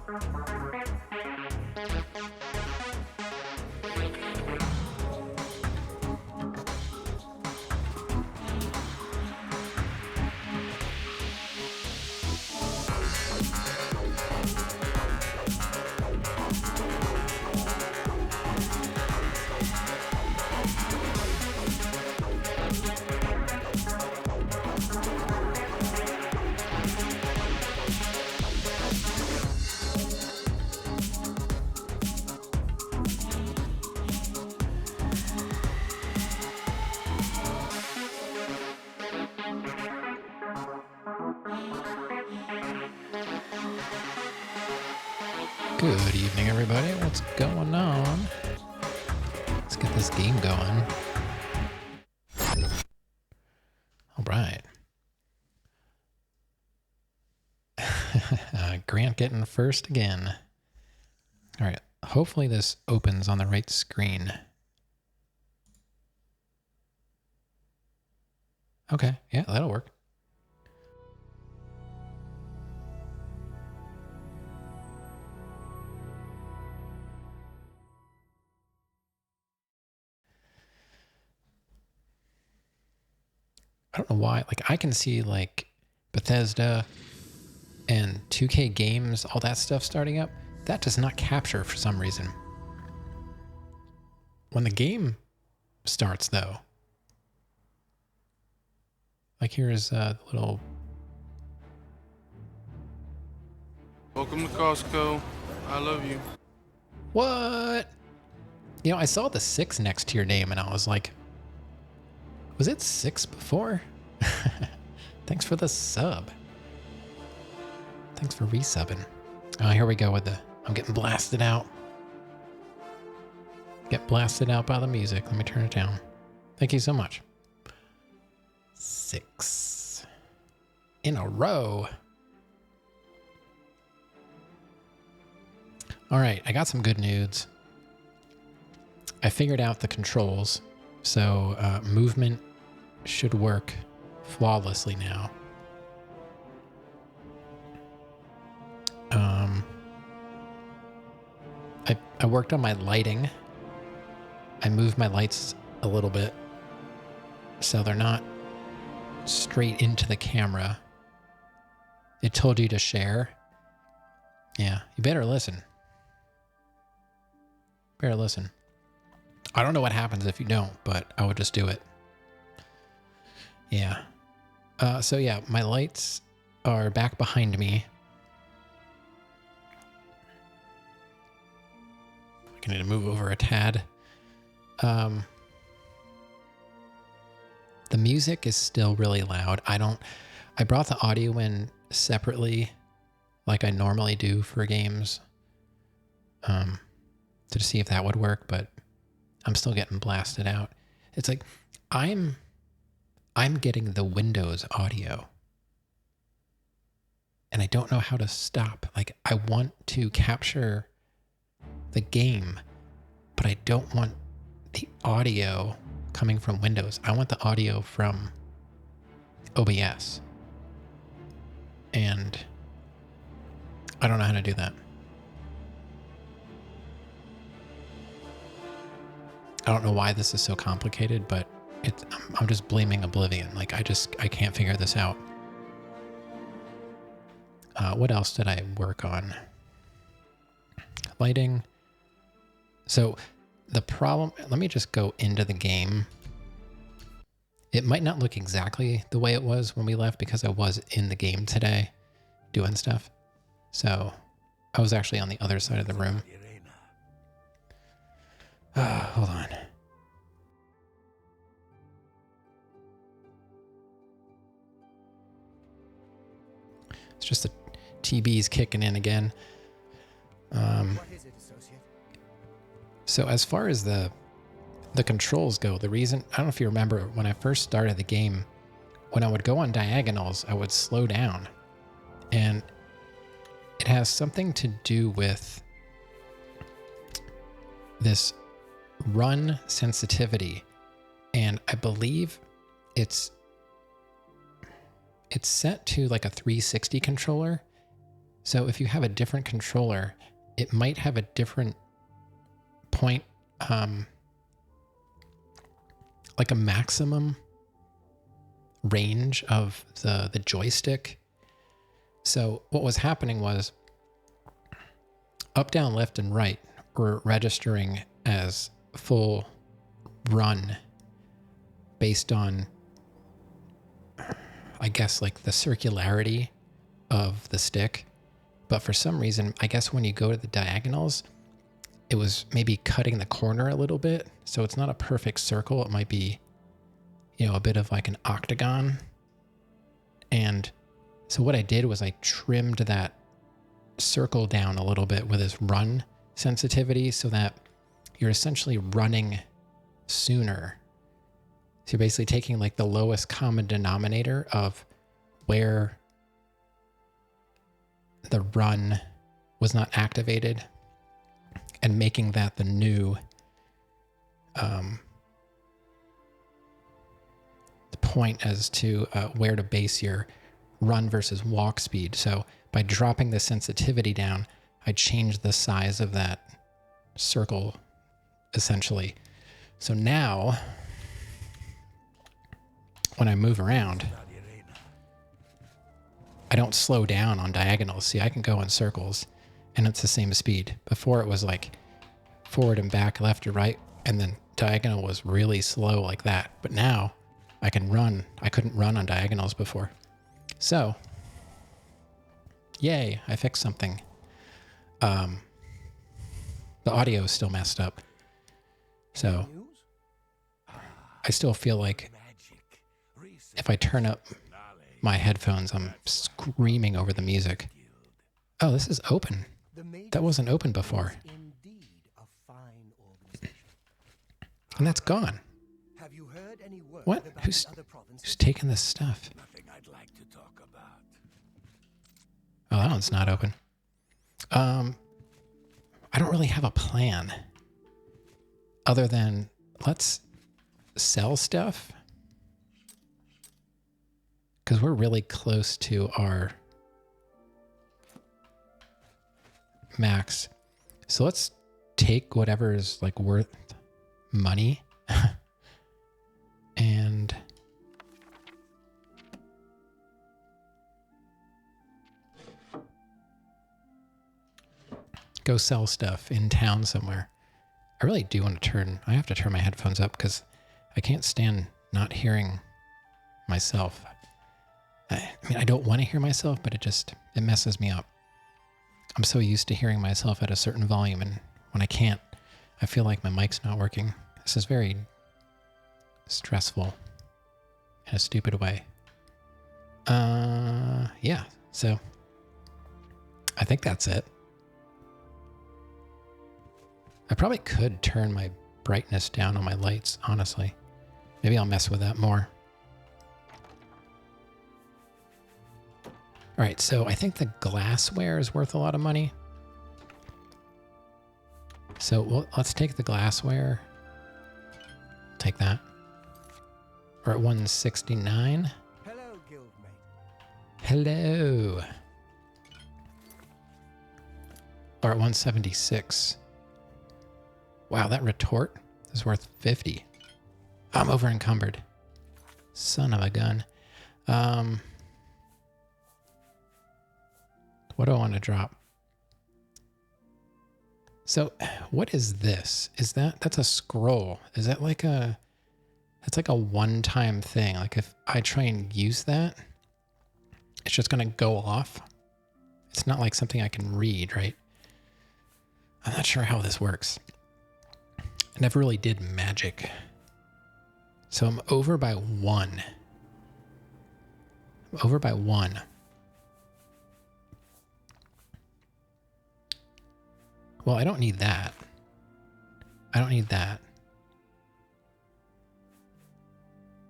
Good evening, everybody. What's going on? Let's get this game going. All right. Grant getting first again. All right. Hopefully this opens on the right screen. Okay. Yeah, that'll work. I don't know why. Like, I can see, like, Bethesda and 2K Games, all that stuff starting up. That does not capture for some reason. When the game starts, though, like, here's a little... Welcome to Costco. I love you. What? You know, I saw the 6 next to your name, and I was like, was it 6 before? Thanks for the sub. Thanks for resubbing. Oh, here we go with the... I'm getting blasted out. Get blasted out by the music. Let me turn it down. Thank you so much. 6 in a row. All right, I got some good news. I figured out the controls, so movement should work flawlessly now. I worked on my lighting. I moved my lights a little bit so they're not straight into the camera. It told you to share. Yeah, you better listen. Better listen. I don't know what happens if you don't, but I would just do it. Yeah. So yeah, my lights are back behind me. I need to move over a tad. The music is still really loud. I brought the audio in separately like I normally do for games. To see if that would work, but I'm still getting blasted out. It's like I'm getting the Windows audio. And I don't know how to stop. Like, I want to capture the game, but I don't want the audio coming from Windows. I want the audio from OBS. And I don't know how to do that. I don't know why this is so complicated, but I'm just blaming Oblivion. Like, I can't figure this out. What else did I work on? Lighting. So the problem, let me just go into the game. It might not look exactly the way it was when we left because I was in the game today doing stuff. So I was actually on the other side of the room. Hold on. It's just the TB's kicking in again. So as far as the controls go, the reason, I don't know if you remember, when I first started the game, when I would go on diagonals, I would slow down. And it has something to do with this run sensitivity, and I believe it's set to like a 360 controller, So if you have a different controller, it might have a different point, like a maximum range of the joystick. So what was happening was up, down, left, and right were registering as full run based on, I guess, like the circularity of the stick. But for some reason, I guess when you go to the diagonals, it was maybe cutting the corner a little bit. So it's not a perfect circle. It might be, a bit of like an octagon. And so what I did was I trimmed that circle down a little bit with this run sensitivity so that you're essentially running sooner. So you're basically taking like the lowest common denominator of where the run was not activated and making that the new the point as to where to base your run versus walk speed. So by dropping the sensitivity down, I changed the size of that circle essentially. So now when I move around, I don't slow down on diagonals. See, I can go in circles and it's the same speed. Before it was like forward and back, left or right, and then diagonal was really slow like that. But now I can run. I couldn't run on diagonals before. So, yay, I fixed something. The audio is still messed up. So, I still feel like if I turn up my headphones, I'm screaming over the music. Oh, this is open. That wasn't open before. And that's gone. What? Who's taking this stuff? Oh, that one's not open. I don't really have a plan other than let's sell stuff because we're really close to our max. So let's take whatever is like worth money and go sell stuff in town somewhere. I really do want to I have to turn my headphones up because I can't stand not hearing myself. I mean, I don't want to hear myself, but it messes me up. I'm so used to hearing myself at a certain volume, and when I can't, I feel like my mic's not working. This is very stressful in a stupid way. Yeah, so I think that's it. I probably could turn my brightness down on my lights, honestly. Maybe I'll mess with that more. All right, so I think the glassware is worth a lot of money. So let's take the glassware. Take that. We're at 169. Hello, guildmate. Hello. Or at 176. Wow, that retort is worth 50. I'm over encumbered. Son of a gun. What do I want to drop? So what is this? That's a scroll. Is that like that's like a one-time thing. Like if I try and use that, it's just going to go off. It's not like something I can read, right? I'm not sure how this works. I never really did magic. So I'm over by 1. I'm over by 1. Well, I don't need that. I don't need that.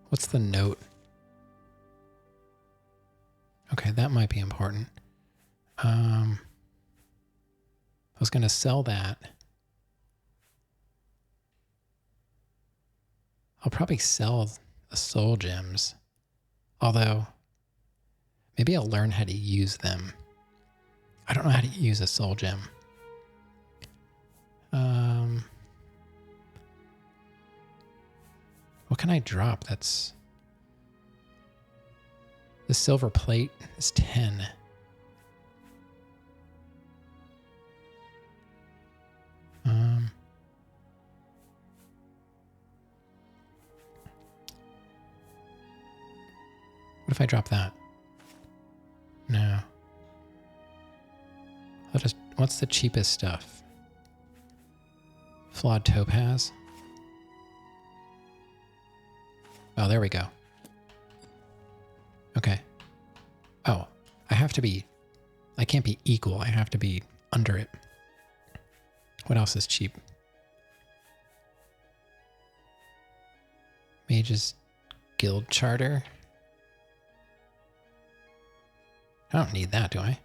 What's the note? Okay, that might be important. I was going to sell that. I'll probably sell the soul gems. Although, maybe I'll learn how to use them. I don't know how to use a soul gem. What can I drop? That's... The silver plate is 10. What if I drop that? No. I'll just... What's the cheapest stuff? Flawed topaz. Oh, there we go. Okay. Oh, I have to be... I can't be equal. I have to be under it. What else is cheap? Mage's Guild Charter. I don't need that, do I?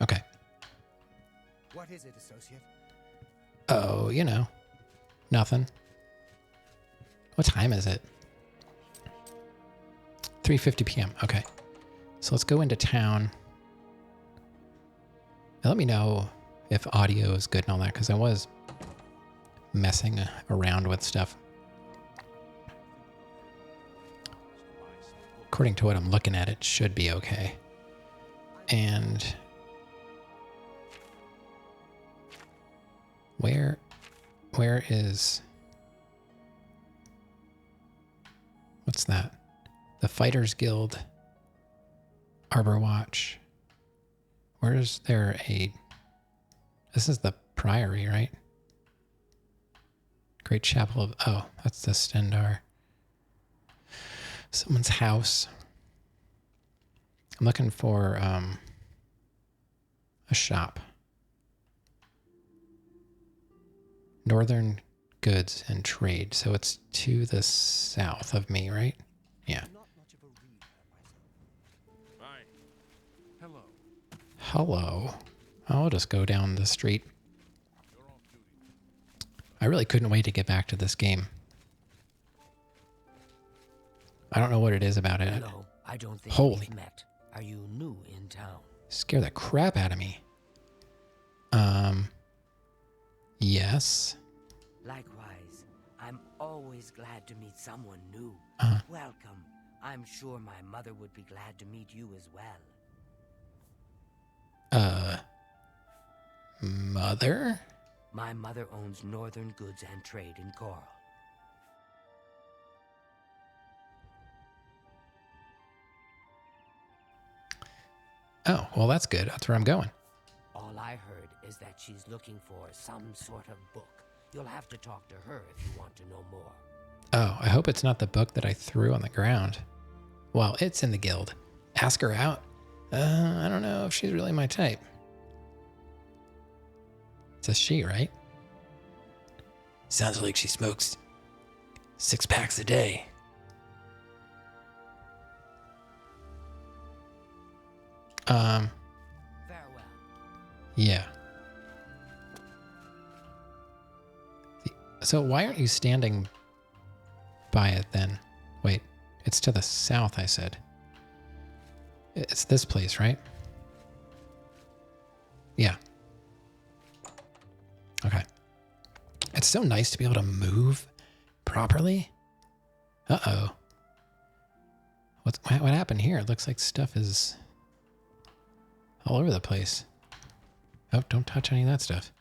Okay. What is it, associate? Oh, you know. Nothing. What time is it? 3:50 p.m. Okay. So let's go into town. Now let me know if audio is good and all that, because I was messing around with stuff. According to what I'm looking at, it should be okay. And where is... What's that? The Fighters Guild, Arbor Watch. Where is there a... This is the Priory, right? Great Chapel of... Oh, that's the Stendar. Someone's house. I'm looking for a shop. Northern Goods and Trade. So it's to the south of me, right? Yeah. Hi. Hello. Hello. I'll just go down the street. I really couldn't wait to get back to this game. I don't know what it is about it. Hello, I don't think Holy. we've met. Are you new in town? Scare the crap out of me. Yes. Likewise, I'm always glad to meet someone new. Welcome. I'm sure my mother would be glad to meet you as well. Mother? My mother owns Northern Goods and Trade in Coral. Oh, well, that's good. That's where I'm going. All I heard is that she's looking for some sort of book. You'll have to talk to her if you want to know more. Oh, I hope it's not the book that I threw on the ground. Well, it's in the guild. Ask her out. I don't know if she's really my type. It's a she, right? Sounds like she smokes 6 packs a day. Farewell. Yeah. So why aren't you standing by it then? Wait, it's to the south, I said. It's this place, right? Yeah. Okay. It's so nice to be able to move properly. Uh-oh. What happened here? It looks like stuff is all over the place. Oh, don't touch any of that stuff.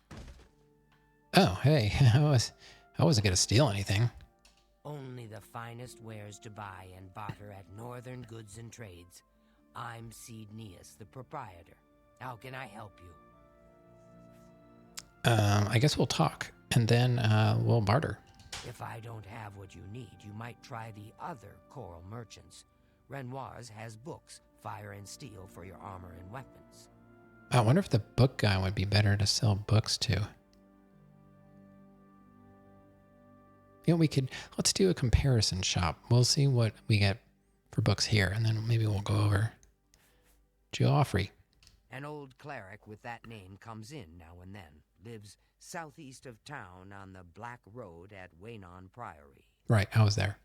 Oh, hey, I wasn't going to steal anything. Only the finest wares to buy and barter at Northern Goods and Trades. I'm Cednius, the proprietor. How can I help you? I guess we'll talk, and then we'll barter. If I don't have what you need, you might try the other coral merchants. Renoir's has books, fire and steel for your armor and weapons. I wonder if the book guy would be better to sell books to. You know, let's do a comparison shop. We'll see what we get for books here, and then maybe we'll go over Geoffrey. An old cleric with that name comes in now and then. Lives southeast of town on the Black Road at Waynon Priory. Right, I was there.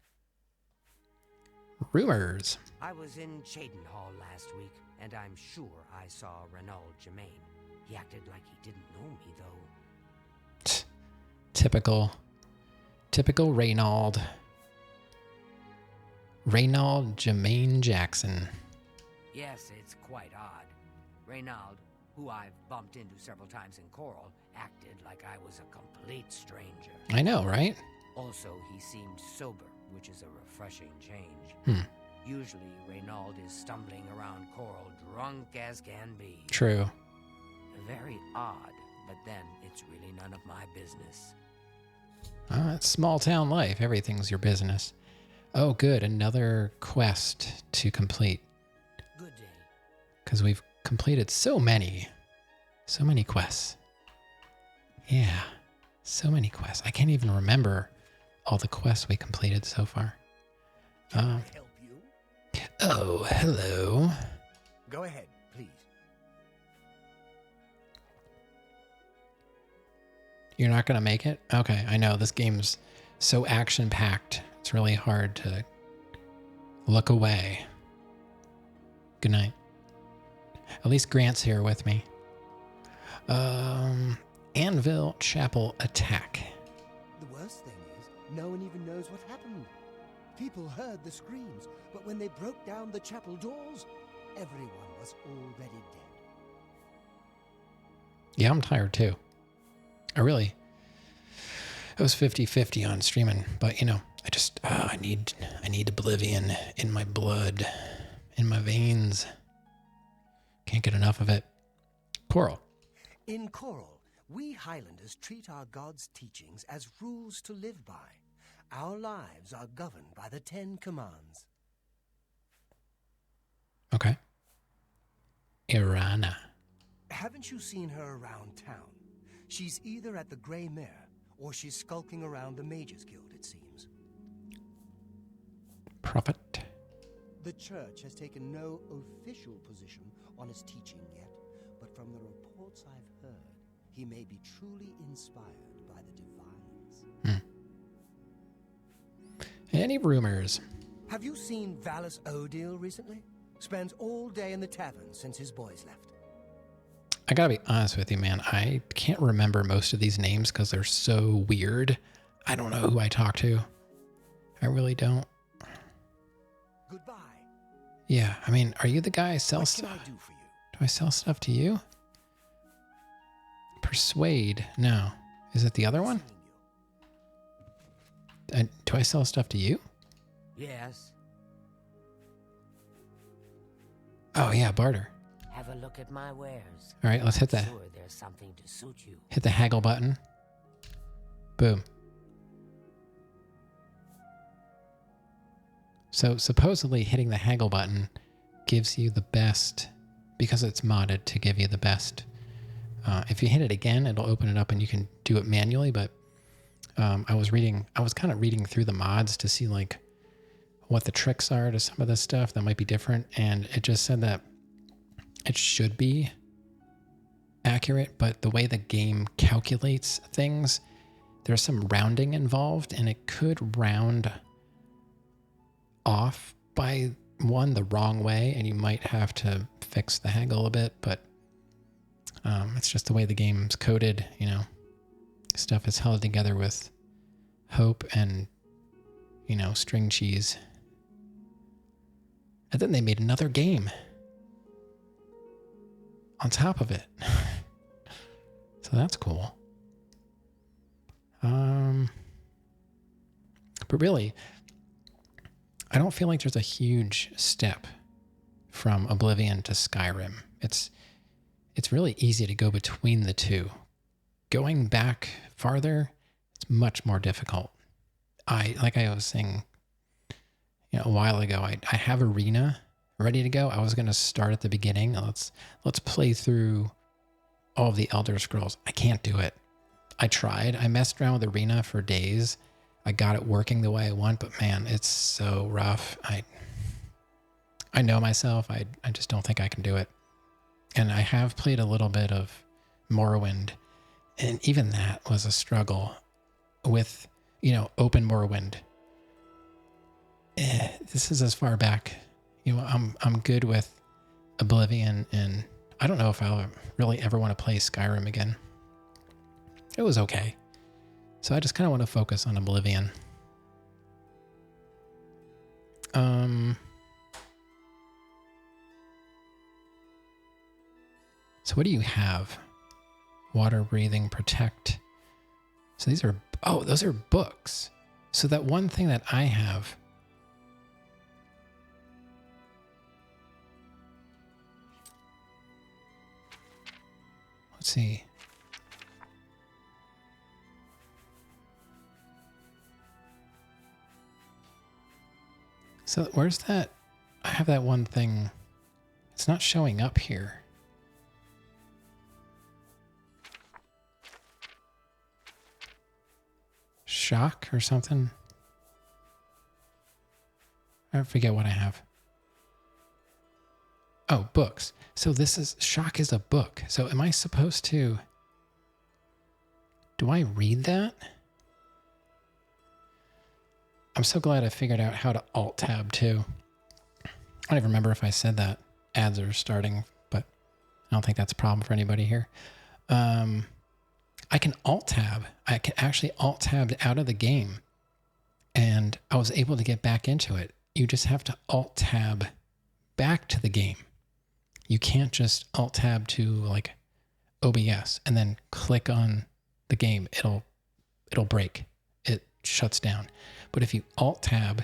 Rumors. I was in Cheydinhall last week, and I'm sure I saw Renaud Germain. He acted like he didn't know me, though. Typical Reynald. Reynald Jermaine Jackson. Yes, it's quite odd. Reynald, who I've bumped into several times in Coral, acted like I was a complete stranger. I know, right? Also, he seemed sober, which is a refreshing change. Hmm. Usually, Reynald is stumbling around Coral drunk as can be. True. Very odd, but then it's really none of my business. It's small town life. Everything's your business. Oh, good. Another quest to complete. Good day. Because we've completed so many quests. Yeah, so many quests. I can't even remember all the quests we completed so far. Can I help you? Oh, hello. Go ahead, please. You're not going to make it? Okay, I know. This game's so action-packed. It's really hard to look away. Good night. At least Grant's here with me. Anvil Chapel attack. The worst thing is, no one even knows what happened. People heard the screams, but when they broke down the chapel doors, everyone was already dead. Yeah, I'm tired too. It was 50-50 on streaming, but you know, I need Oblivion in my blood, in my veins. Can't get enough of it. Coral. In Coral, we Highlanders treat our gods' teachings as rules to live by. Our lives are governed by the 10 Commands. Okay. Irana. Haven't you seen her around town? She's either at the Grey Mare, or she's skulking around the Mages Guild, it seems. Prophet. The church has taken no official position on his teaching yet, but from the reports I've heard, he may be truly inspired by the divines. Any rumors? Have you seen Valus Odile recently? Spends all day in the tavern since his boys left. I gotta be honest with you, man. I can't remember most of these names because they're so weird. I don't know who I talk to. I really don't. Goodbye. Yeah, I mean, are you the guy I sell What can stuff? I do for you? Do I sell stuff to you? Persuade. No. Is it the other one? Do I sell stuff to you? Yes. Oh, yeah, barter. Have a look at my wares. All right, let's hit that. Sure, there's something to suit you. Hit the haggle button. Boom. So supposedly hitting the haggle button gives you the best, because it's modded to give you the best. If you hit it again, it'll open it up and you can do it manually. But I was kind of reading through the mods to see like what the tricks are to some of this stuff that might be different. And it just said that it should be accurate, but the way the game calculates things, there's some rounding involved, and it could round off by one the wrong way, and you might have to fix the haggle a bit, but it's just the way the game's coded, you know. Stuff is held together with hope and, you know, string cheese. And then they made another game on top of it. So that's cool. But really, I don't feel like there's a huge step from Oblivion to Skyrim. It's really easy to go between the two. Going back farther, it's much more difficult. Like I was saying, you know, a while ago, I have Arena ready to go. I was going to start at the beginning. Let's play through all of the Elder Scrolls. I can't do it. I tried. I messed around with Arena for days. I got it working the way I want, but man, it's so rough. I know myself. I just don't think I can do it. And I have played a little bit of Morrowind, and even that was a struggle with, you know, open Morrowind. this is as far back. You know, I'm good with Oblivion, and I don't know if I'll really ever want to play Skyrim again. It was okay. So I just kind of want to focus on Oblivion. So what do you have? Water breathing, protect. So these are, oh, those are books. So that one thing that I have. Let's see. So where's that? I have that one thing. It's not showing up here. Shock or something? I forget what I have. Oh, books. So this is, Shock is a book. So am I supposed to, do I read that? I'm so glad I figured out how to Alt-Tab too. I don't even remember if I said that. Ads are starting, but I don't think that's a problem for anybody here. I can Alt-Tab. I can actually Alt-Tab out of the game, and I was able to get back into it. You just have to Alt-Tab back to the game. You can't just Alt-Tab to like OBS and then click on the game. It'll break. It shuts down. But if you Alt-Tab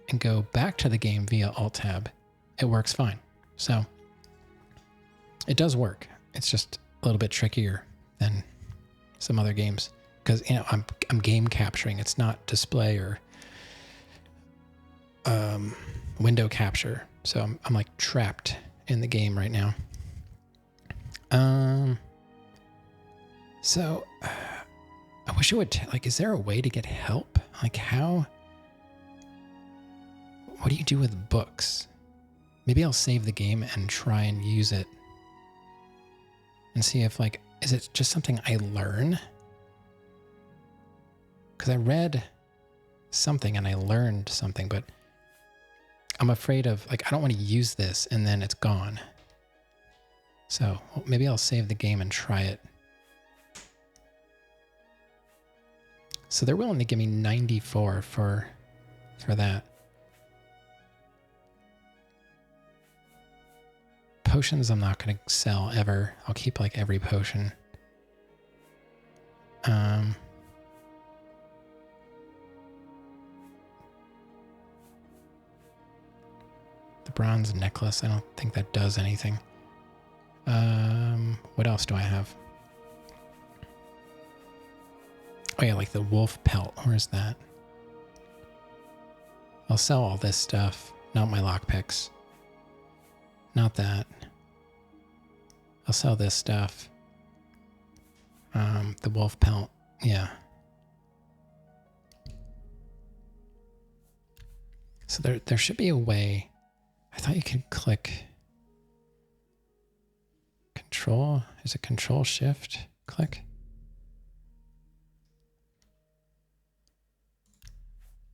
and go back to the game via Alt-Tab, it works fine. So it does work. It's just a little bit trickier than some other games because, you know, I'm game capturing. It's not display or window capture. So I'm like trapped in the game right now. So I wish it would, like, is there a way to get help? Like how, what do you do with books? Maybe I'll save the game and try and use it and see if, like, is it just something I learn? Because I read something and I learned something, but I'm afraid of, like, I don't want to use this and then it's gone. So maybe I'll save the game and try it. So they're willing to give me 94 for that. Potions I'm not going to sell ever. I'll keep like every potion. The bronze necklace, I don't think that does anything. What else do I have? Oh yeah, like the wolf pelt. Where's that? I'll sell all this stuff. Not my lockpicks. Not that. I'll sell this stuff. The wolf pelt. Yeah. So there should be a way. I thought you could click Control. Is it Control Shift? Click.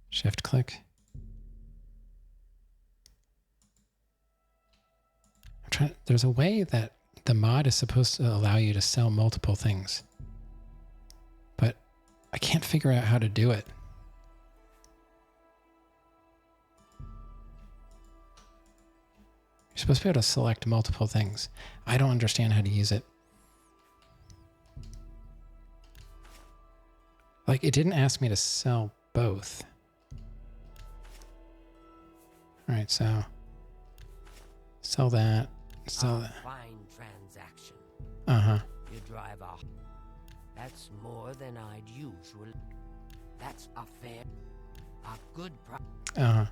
Shift click. There's a way that the mod is supposed to allow you to sell multiple things, but I can't figure out how to do it. You're supposed to be able to select multiple things. I don't understand how to use it. Like, it didn't ask me to sell both. All right, so sell that. Sell that. Fine transaction. Uh-huh. You drive a... That's more than I'd usually... That's a fair... A good price. Uh-huh.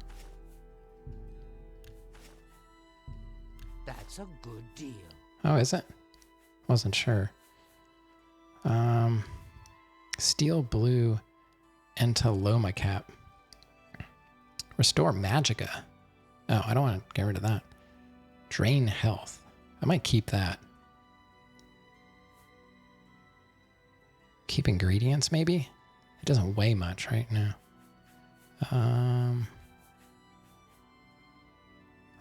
That's a good deal. Oh, is it? Wasn't sure. Steel blue Entaloma cap. Restore Magicka. Oh, I don't want to get rid of that. Drain health. I might keep that. Keep ingredients, maybe? It doesn't weigh much right now.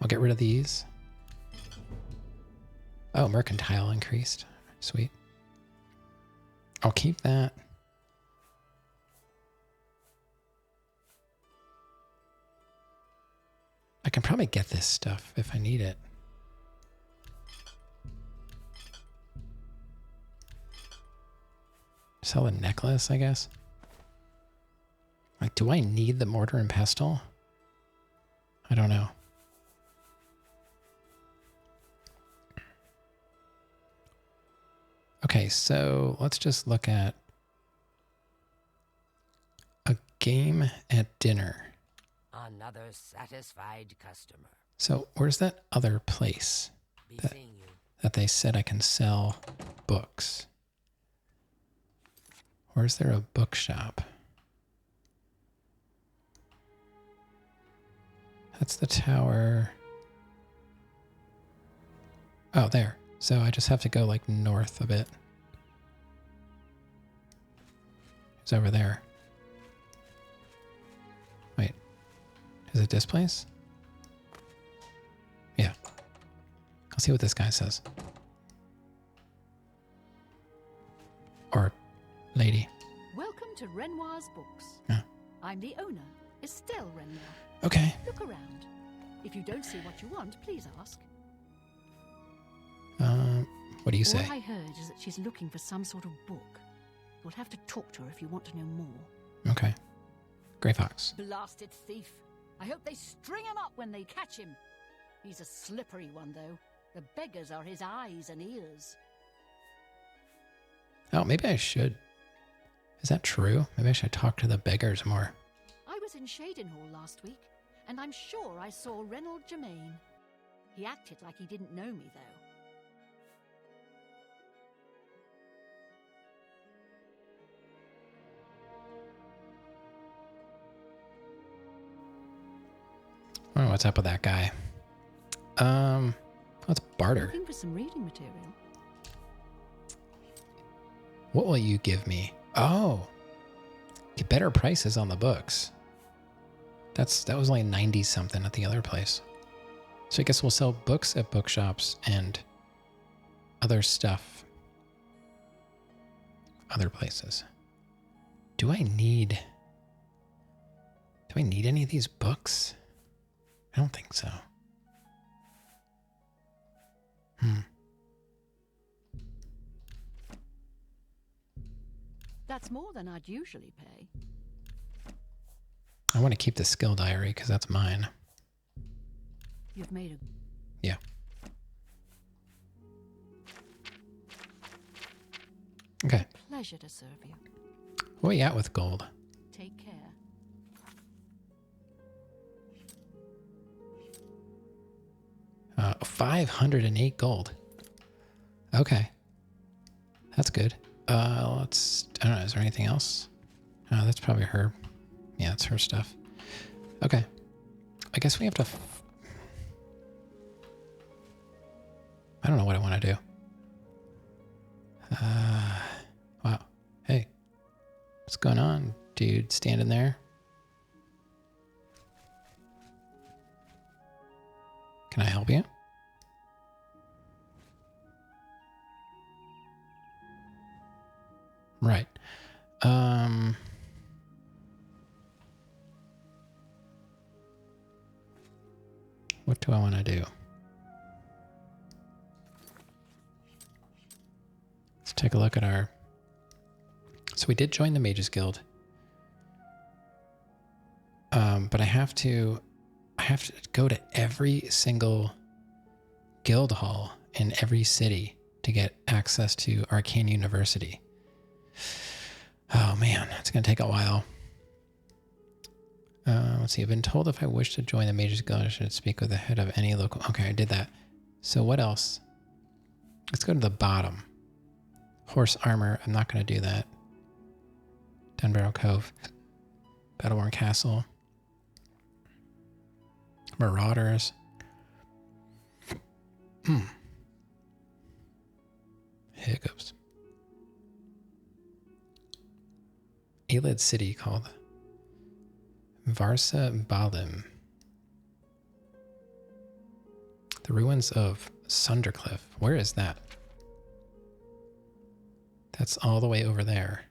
I'll get rid of these. Oh, mercantile increased. Sweet. I'll keep that. I can probably get this stuff if I need it. Sell a necklace, I guess. Like, do I need the mortar and pestle? I don't know. Okay, so let's just look at a game at dinner. Another satisfied customer. So where's that other place Be that, seeing you. that they said I can sell books? Where's there a bookshop? That's the tower. Oh, there. So I just have to go like north a bit. It's over there. Wait. Is it this place? Yeah. I'll see what this guy says. Or lady. Welcome to Renoir's Books. Yeah. I'm the owner, Estelle Renoir. Okay. Look around. If you don't see what you want, please ask. What do you say? All I heard is that she's looking for some sort of book. You'll have to talk to her if you want to know more. Okay. Grey Fox. Blasted thief. I hope they string him up when they catch him. He's a slippery one, though. The beggars are his eyes and ears. Oh, maybe I should. Is that true? Maybe I should talk to the beggars more. I was in Shadenhall last week, and I'm sure I saw Reynold Germain. He acted like he didn't know me, though. I don't know what's up with that guy. Let's barter. Looking for some reading material. What will you give me? Oh, get better prices on the books. That was only 90 something at the other place. So I guess we'll sell books at bookshops and other stuff other places. Do I need any of these books? I don't think so. That's more than I'd usually pay. I want to keep the skill diary because that's mine. You've made a... Yeah. Okay. Pleasure to serve you. What are you at with gold? Take care. 508 gold. Okay. That's good. I don't know, is there anything else? That's probably her. Yeah, it's her stuff. Okay. I guess we have to... I don't know what I want to do. Wow. Hey. What's going on, dude? Standing there? Can I help you? Right. What do I want to do? Let's take a look at our... So we did join the Mages Guild. But I have to go to every single guild hall in every city to get access to Arcane University. Oh man, it's going to take a while. Let's see, I've been told if I wish to join the Mages Guild, I should speak with the head of any local... Okay, I did that. So what else? Let's go to the bottom. Horse armor, I'm not going to do that. Dunbarrow Cove. Battleborn Castle. Marauders. Hiccups. Aelid city called Varsa Balim. The ruins of Sundercliff. Where is that? That's all the way over there.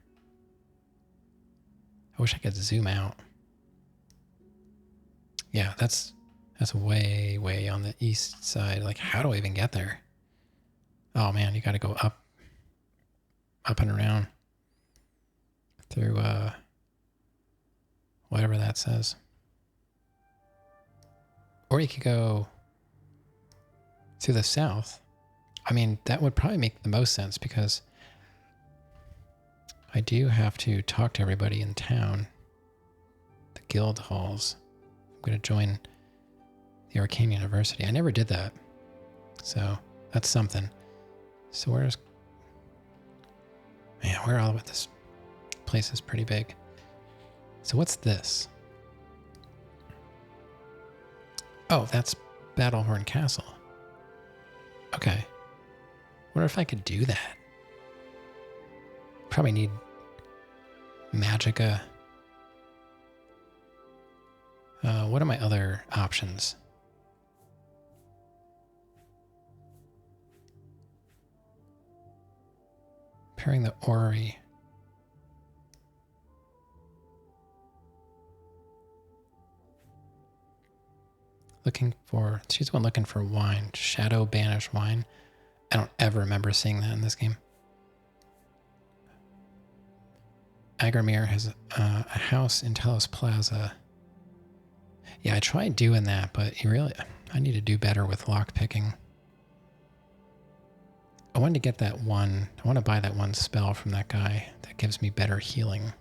I wish I could zoom out. Yeah, that's way, way on the east side. Like, how do I even get there? Oh man, you gotta go up and around through whatever that says. Or you could go to the south. I mean, that would probably make the most sense because I do have to talk to everybody in town. The guild halls. I'm going to join the Arcane University. I never did that. So that's something. So where's... Man, where all of this place is pretty big. So what's this? Oh, that's Battlehorn Castle. Okay. Wonder if I could do that. Probably need Magicka. What are my other options? Pairing the orrery. She's the one looking for wine. Shadow Banish wine. I don't ever remember seeing that in this game. Agramir has a house in Telos Plaza. Yeah, I tried doing that, but I need to do better with lockpicking. I wanted to get that one. I want to buy that one spell from that guy that gives me better healing.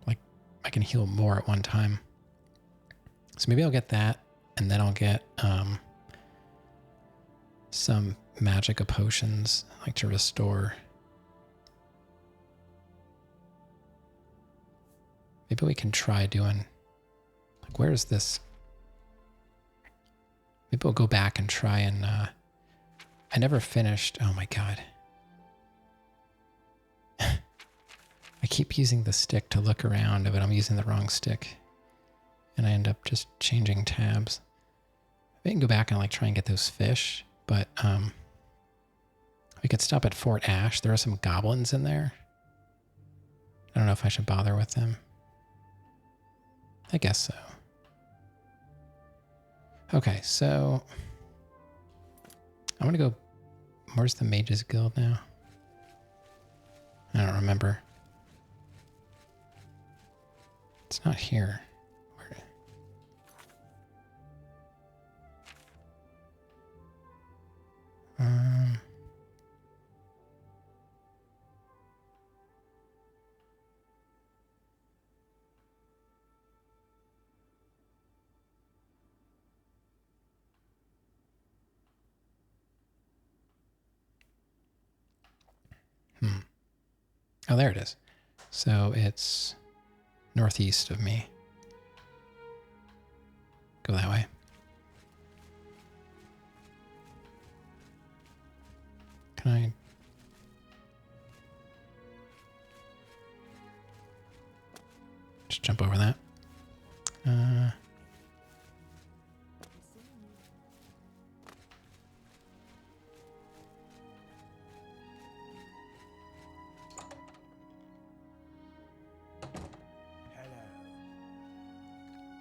Like, I can heal more at one time. So maybe I'll get that, and then I'll get some Magicka potions, like to restore. Maybe we can try doing, like, where is this? Maybe we'll go back and try and, I never finished, oh my god. I keep using the stick to look around, but I'm using the wrong stick. And I end up just changing tabs. We can go back and like try and get those fish, but we could stop at Fort Ash. There are some goblins in there. I don't know if I should bother with them. I guess so. Okay, so I'm gonna go. Where's the Mages Guild now? I don't remember. It's not here. Oh, there it is. So it's northeast of me. Go that way. Can I... just jump over that?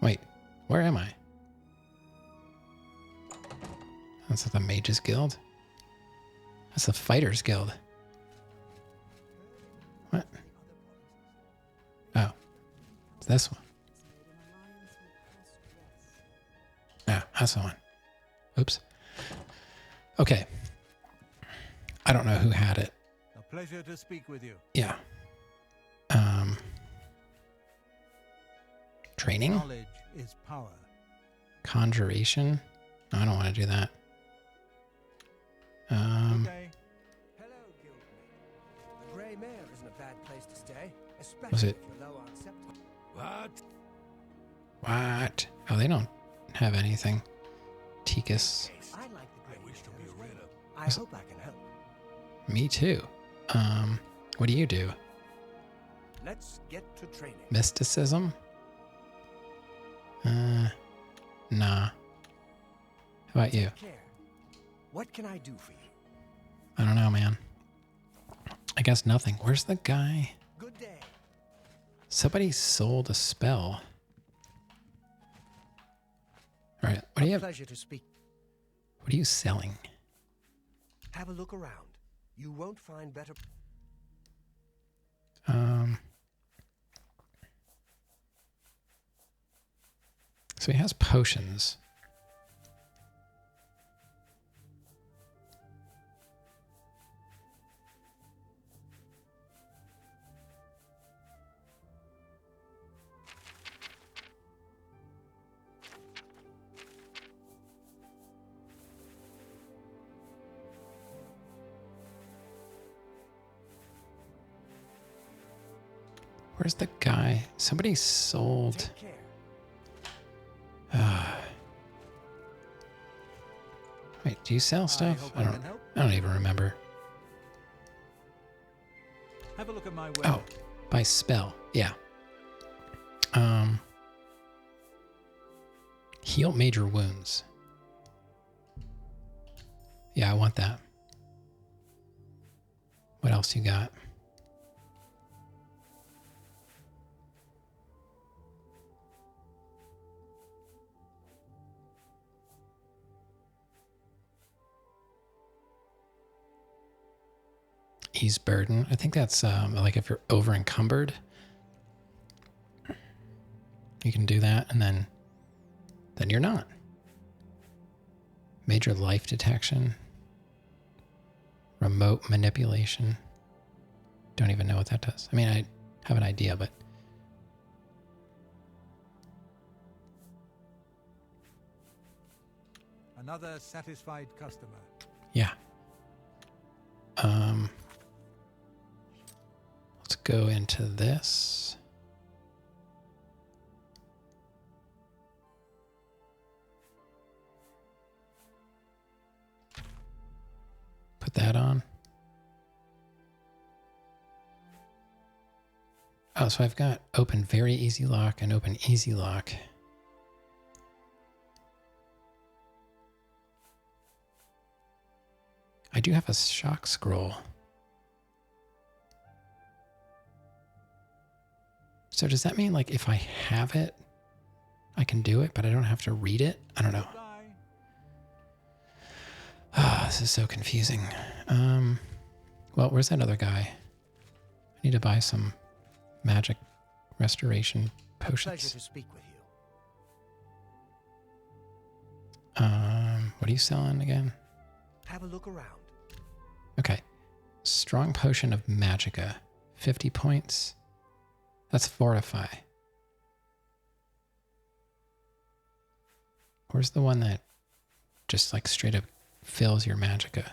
Wait, where am I? That's the Mages Guild. That's the Fighters Guild. What? Oh, it's this one. Yeah, that's the one. Oops. Okay. I don't know who had it. A pleasure to speak with you. Yeah. Training? Knowledge is power. Conjuration? No, I don't want to do that. Okay. Hello, Guildmate. The Grey Mare isn't a bad place to stay, Was especially it- if you're low on septum. What? Oh, they don't have anything. Tikus. I like the Grey wish to Mare be as rid well. of. I hope I can help. Me too. What do you do? Let's get to training. Mysticism? Nah. How How about you? Take care. What can I do for you? I don't know, man. I guess nothing. Where's the guy? Good day. Somebody sold a spell. All right, what do you have? Pleasure to speak. What are you selling? Have a look around. You won't find better. So he has potions. Where's the guy? Somebody sold. Take care. Wait, do you sell stuff? hope I I don't. can help. I don't even remember. Have a look at my way. Oh, by spell. Yeah. Heal major wounds. Yeah, I want that. What else you got? Ease burden. I think that's like if you're over encumbered, you can do that, and then you're not. Major life detection. Remote manipulation. Don't even know what that does. I mean, I have an idea, but Another satisfied customer. yeah. Let's go into this. Put that on. Oh, so I've got open very easy lock and open easy lock. I do have a shock scroll. So does that mean like if I have it, I can do it, but I don't have to read it? I don't know. Goodbye. Ah, this is so confusing. Well, where's that other guy? I need to buy some magic restoration Pleasure potions. to speak with you. What are you selling again? Have a look around. Okay. Strong potion of magicka. 50 points. That's fortify. Where's the one that just like straight up fills your magicka?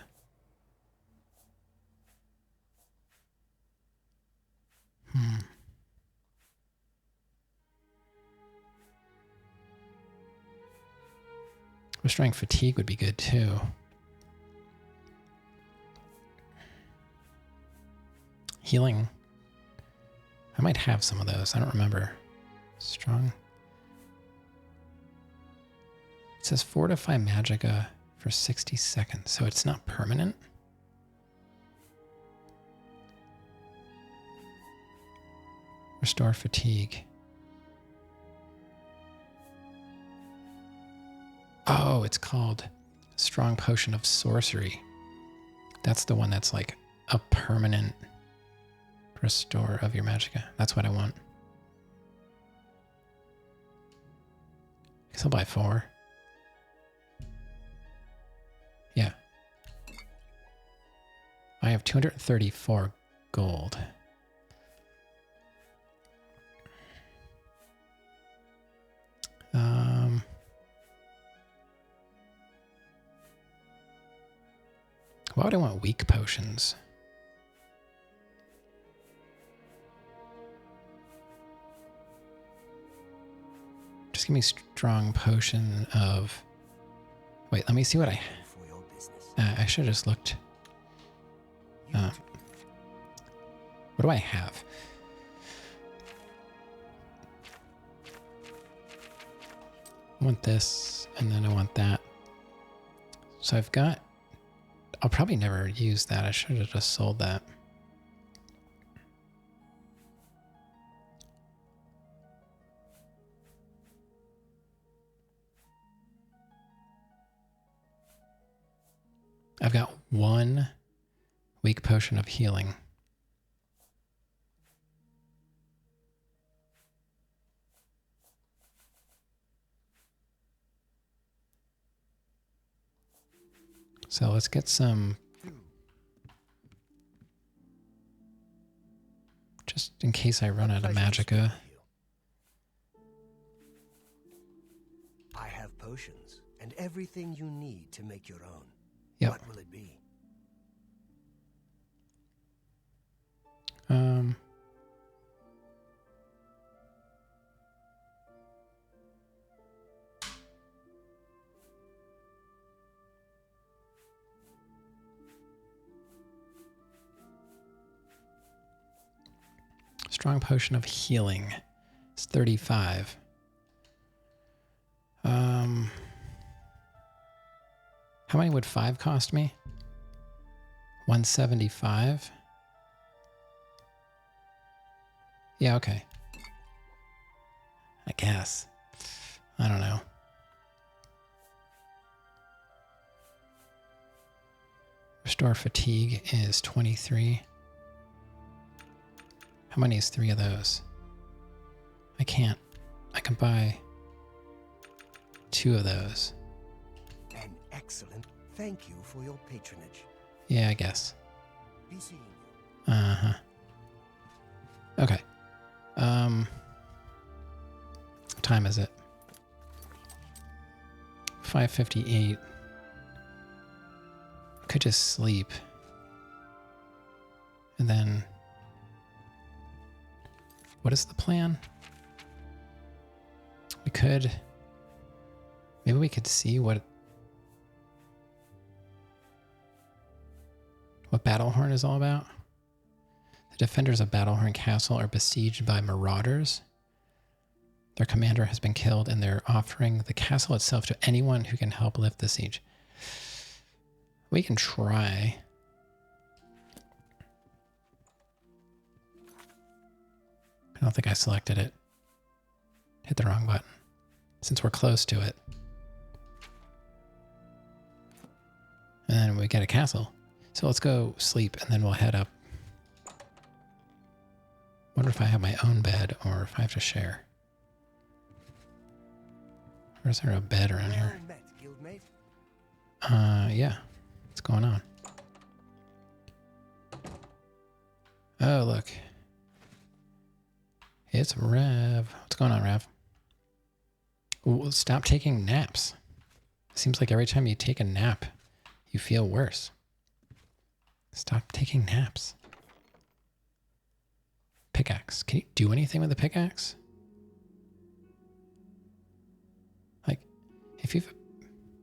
Restoring fatigue would be good too. Healing. I might have some of those. I don't remember. Strong. It says fortify magicka for 60 seconds, so it's not permanent. Restore fatigue. Oh, it's called Strong Potion of Sorcery. That's the one that's like a permanent restore of your magicka. That's what I want. I guess I'll buy 4. Yeah. I have 234 gold. Why would I want weak potions? Just give me strong potion of... Wait, let me see what I... For your business. I should have just looked. What do I have? I want this, and then I want that. So I've got... I'll probably never use that. I should have just sold that. I've got 1 weak potion of healing. So let's get some, just in case I run out of magicka. I have potions and everything you need to make your own. Yep. What will it be? Strong potion of healing. It's 35. How many would 5 cost me? 175. Yeah, okay. I guess. I don't know. Restore fatigue is 23. How many is 3 of those? I can't. I can buy 2 of those. An excellent thank you for your patronage. Yeah, I guess. Be seeing you. Uh-huh. Okay. What time is it? 5:58. Could just sleep. And then... What is the plan? We could... Maybe we could see what Battlehorn is all about. The defenders of Battlehorn Castle are besieged by marauders. Their commander has been killed, and they're offering the castle itself to anyone who can help lift the siege. We can try. I don't think I selected it. Hit the wrong button. Since we're close to it. And then we get a castle. So let's go sleep, and then we'll head up. Wonder if I have my own bed, or if I have to share. Or is there a bed around here? Well met, guildmate. Yeah. What's going on? Oh, look. It's Rev. What's going on, Rev? Ooh, stop taking naps. Seems like every time you take a nap, you feel worse. Stop taking naps. Pickaxe. Can you do anything with the pickaxe? Like, if you've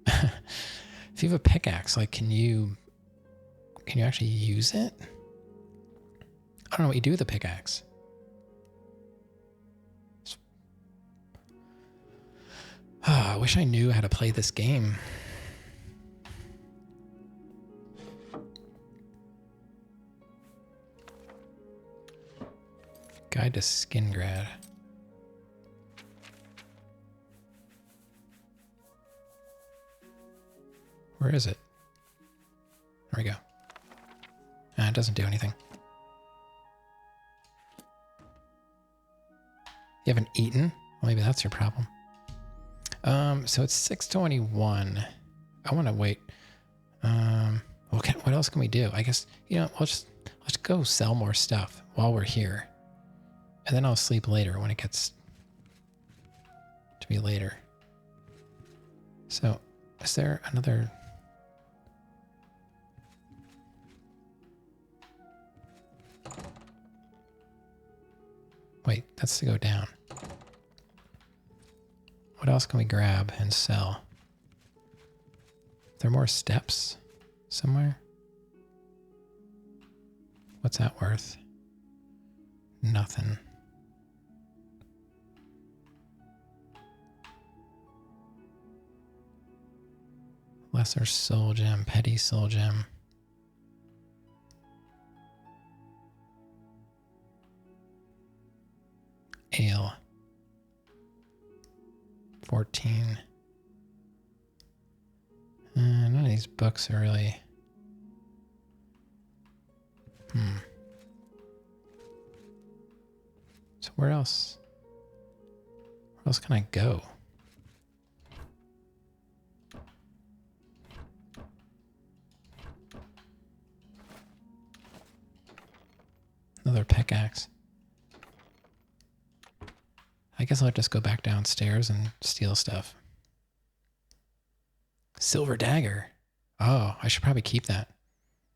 if you have a pickaxe, like, can you actually use it? I don't know what you do with the pickaxe. I wish I knew how to play this game. Guide to Skingrad. Where is it? There we go. It doesn't do anything. You haven't eaten? Well, maybe that's your problem. So it's 6:21. I want to wait. What else can we do? I guess, let's go sell more stuff while we're here. And then I'll sleep later when it gets to be later. So, is there another... Wait, that's to go down. What else can we grab and sell? Are there more steps somewhere? What's that worth? Nothing. Lesser soul gem, petty soul gem. Ale. 14. None of these books are really... So where else? Where else can I go? Another pickaxe. I guess I'll just go back downstairs and steal stuff. Silver dagger. Oh, I should probably keep that.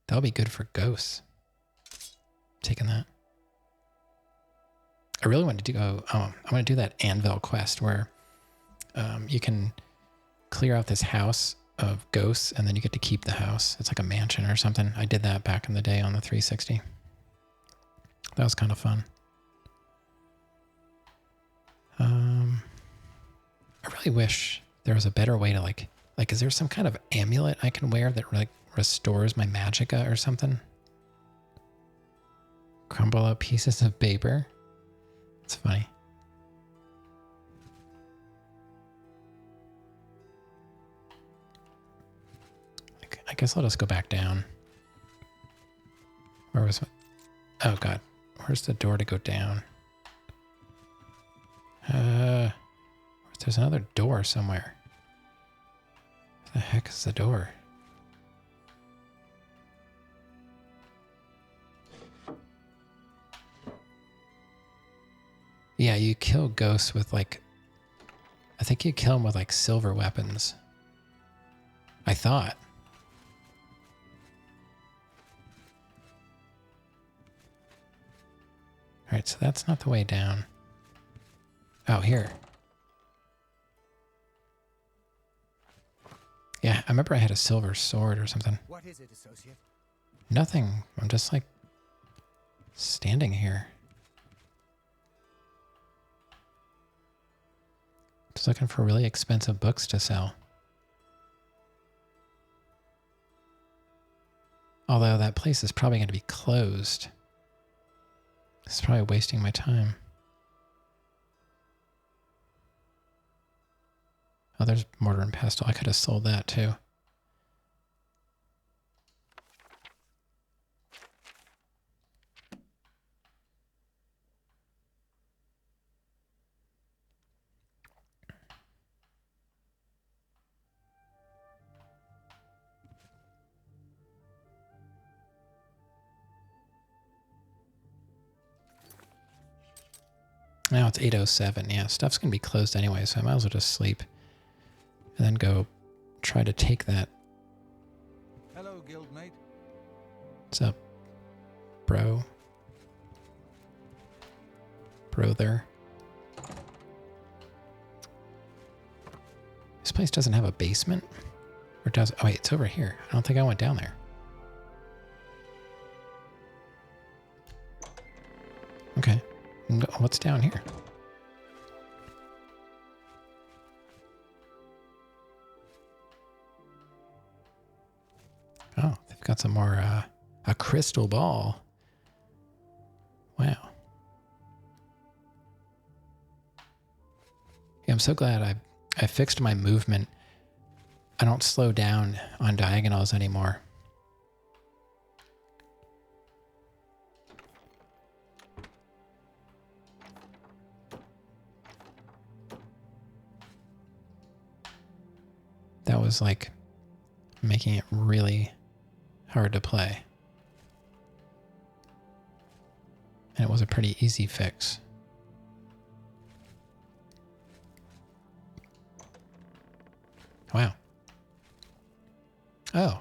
That'll be good for ghosts. Taking that. I really want to go... Oh, I want to do that anvil quest where you can clear out this house of ghosts and then you get to keep the house. It's like a mansion or something. I did that back in the day on the 360. That was kind of fun. I really wish there was a better way to like, is there some kind of amulet I can wear that like restores my magicka or something? Crumble up pieces of paper. It's funny. I guess I'll just go back down. Where was my... Oh god. Where's the door to go down? There's another door somewhere. Where the heck is the door? Yeah, you kill ghosts with like... I think you kill them with like silver weapons. I thought. Alright, so that's not the way down. Oh, here. Yeah, I remember I had a silver sword or something. What is it, associate? Nothing. I'm just like standing here. Just looking for really expensive books to sell. Although that place is probably going to be closed. It's probably wasting my time. Oh, there's mortar and pestle. I could have sold that too. Now it's 8:07. Yeah, stuff's going to be closed anyway, so I might as well just sleep. And then go try to take that. Hello, guildmate. What's up, bro? Brother. This place doesn't have a basement? Or does it? Oh wait, it's over here. I don't think I went down there. Okay. What's down here? Oh, they've got some more, a crystal ball. Wow. Yeah, I'm so glad I fixed my movement. I don't slow down on diagonals anymore. That was like making it really hard to play. And it was a pretty easy fix. Wow. Oh.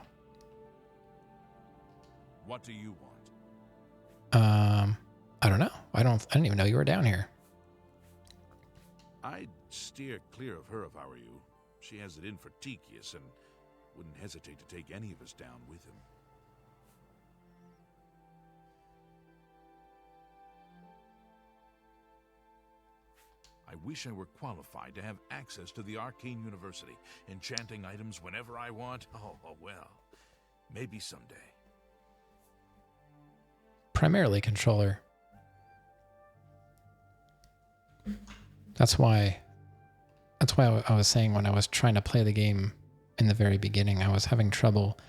What do you want? I don't know. I didn't even know you were down here. I'd steer clear of her if I were you. She has it in for Tychius and wouldn't hesitate to take any of us down with him. I wish I were qualified to have access to the Arcane University, enchanting items whenever I want. Oh, well, maybe someday. Primarily controller. That's why I was saying when I was trying to play the game in the very beginning, I was having trouble.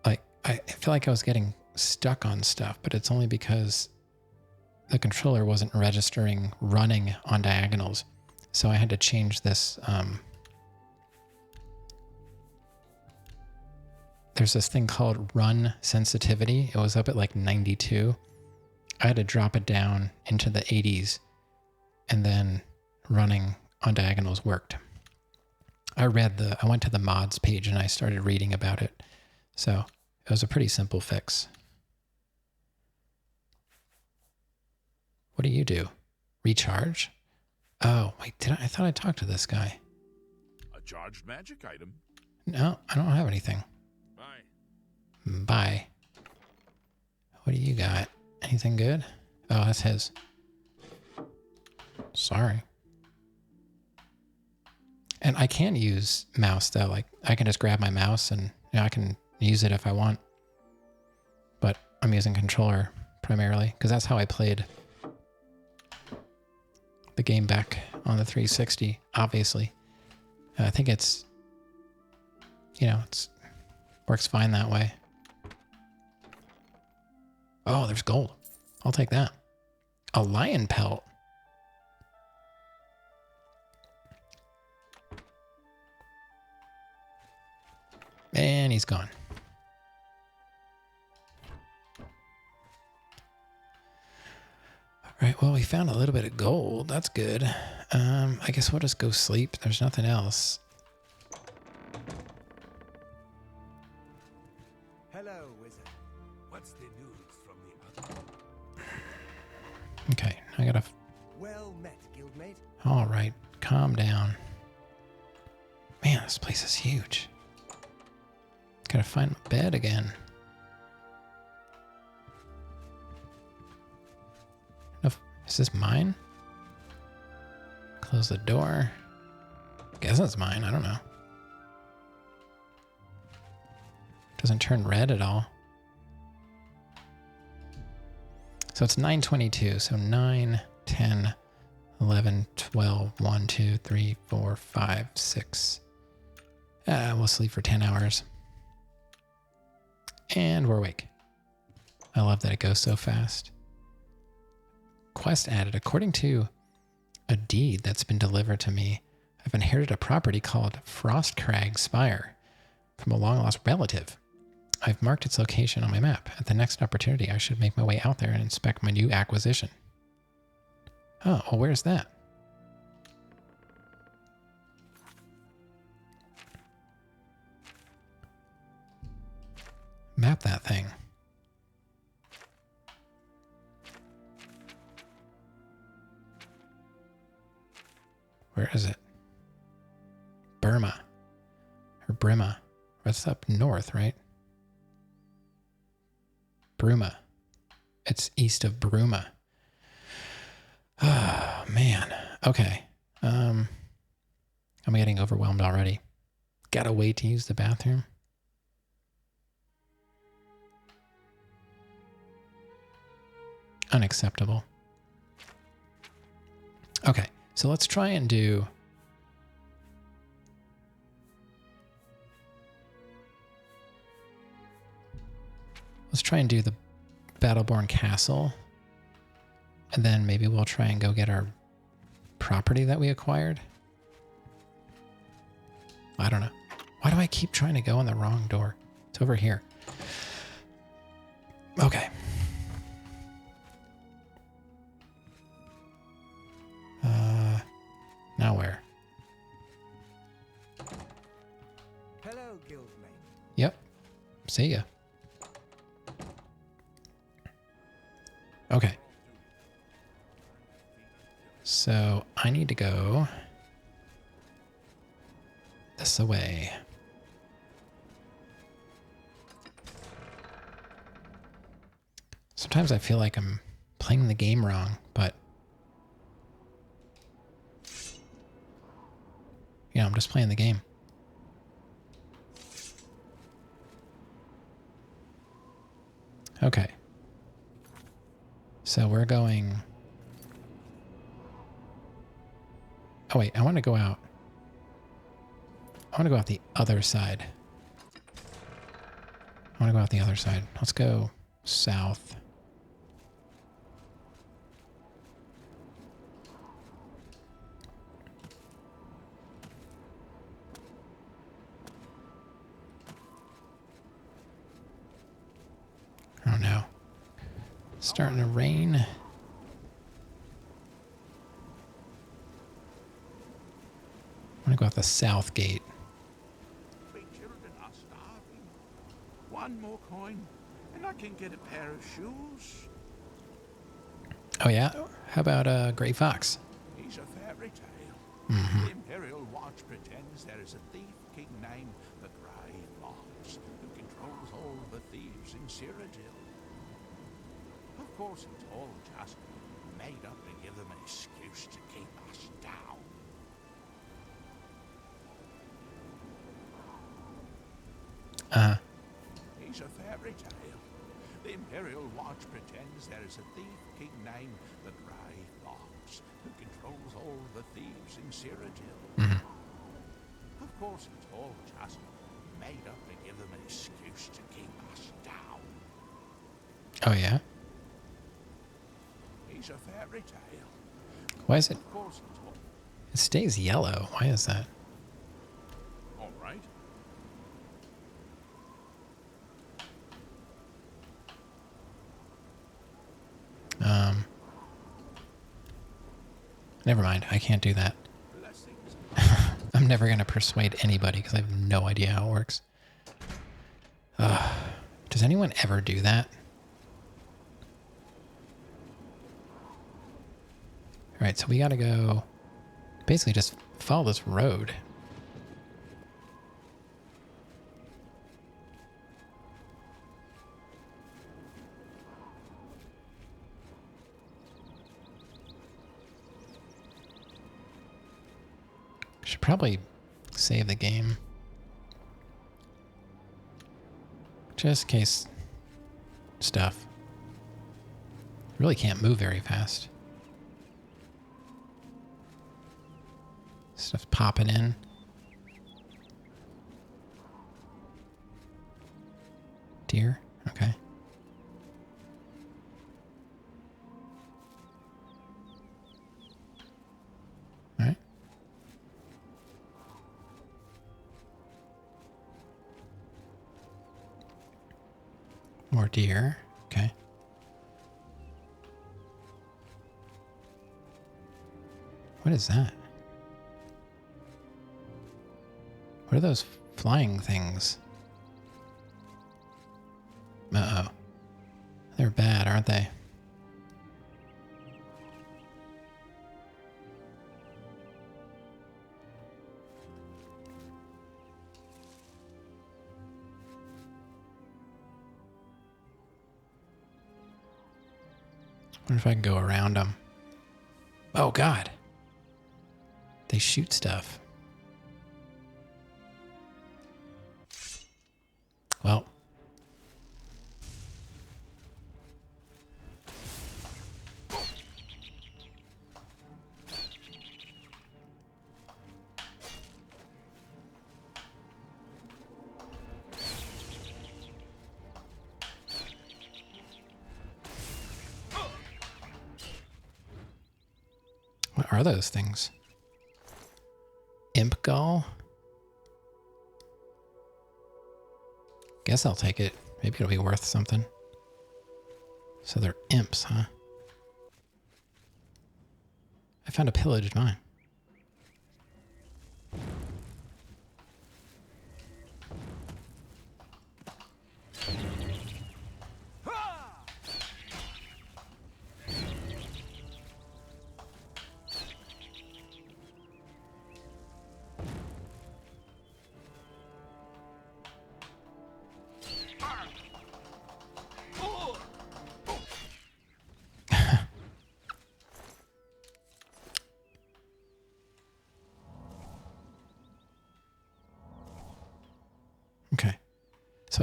Like, I feel like I was getting stuck on stuff, but it's only because the controller wasn't registering running on diagonals. So I had to change this. There's this thing called run sensitivity. It was up at like 92. I had to drop it down into the 80s, and then running on diagonals worked. I went to the mods page and I started reading about it. So it was a pretty simple fix. What do you do? Recharge? Oh, wait, I thought I talked to this guy. A charged magic item. No, I don't have anything. Bye. Bye. What do you got? Anything good? Oh, that's his. Sorry. And I can use mouse though. Like I can just grab my mouse and I can use it if I want. But I'm using controller primarily because that's how I played the game back on the 360, obviously. I think it's works fine that way. Oh, there's gold. I'll take that. A lion pelt. And he's gone. All right, well, we found a little bit of gold. That's good. I guess we'll just go sleep. There's nothing else. Hello, wizard. What's the news from the other? Okay, I gotta... Well met, guildmate. All right, calm down. Man, this place is huge. Gotta find my bed again. Is this mine? Close the door. Guess it's mine. I don't know. Doesn't turn red at all. So it's 9:22. So 9, 10, 11, 12, 1, 2, 3, 4, 5, 6. We'll sleep for 10 hours. And we're awake. I love that it goes so fast. Quest added. According to a deed that's been delivered to me, I've inherited a property called Frostcrag Spire from a long-lost relative. I've marked its location on my map. At the next opportunity, I should make my way out there and inspect my new acquisition. Oh, well, where's that? Map that thing. Where is it? Burma. Or Brima. That's up north, right? Bruma. It's east of Bruma. Oh, man. Okay. I'm getting overwhelmed already. Gotta wait to use the bathroom. Unacceptable. Okay, so let's try and do... Let's try and do the Battleborn Castle. And then maybe we'll try and go get our property that we acquired. I don't know. Why do I keep trying to go in the wrong door? It's over here. Okay. Now where? Hello, guildmate. Yep. See ya. Okay. So I need to go this way. Sometimes I feel like I'm playing the game wrong, but know, I'm just playing the game. Okay. So we're going... Oh wait, I want to go out. I want to go out the other side. I want to go out the other side. Let's go south. Oh no. It's starting to rain. I want to go out the south gate. My children are starving. One more coin, and I can get a pair of shoes. Oh yeah? How about Gray Fox? He's a fairy tale. Mm-hmm. The Imperial Watch pretends there is a thief king named the Grey Fox who controls all the thieves in Cyrodiil. Of course, it's all just made up to give them an excuse to keep us down. Uh-huh. He's a fairy tale. The Imperial Watch pretends there is a thief king named the Grey Fox who controls all the thieves in Cyrodiil. Mm-hmm. Of course, it's all just made up to give them an excuse to keep us down. Oh yeah? He's a fairy tale. Why is it... Of course, it's all... It stays yellow. Why is that? All right. Never mind. I can't do that. Blessings. I'm never going to persuade anybody because I have no idea how it works. Does anyone ever do that? Alright, so we got to go... Basically just follow this road. Should probably save the game. Just in case stuff. Really can't move very fast. Stuff's popping in. Deer? Okay. Alright. More deer. Okay. What is that? What are those flying things? Uh-oh. They're bad, aren't they? Wonder if I can go around them. Oh, God. They shoot stuff. Well. What are those things? Imp gall? Guess I'll take it. Maybe it'll be worth something. So they're imps, huh? I found a pillaged mine.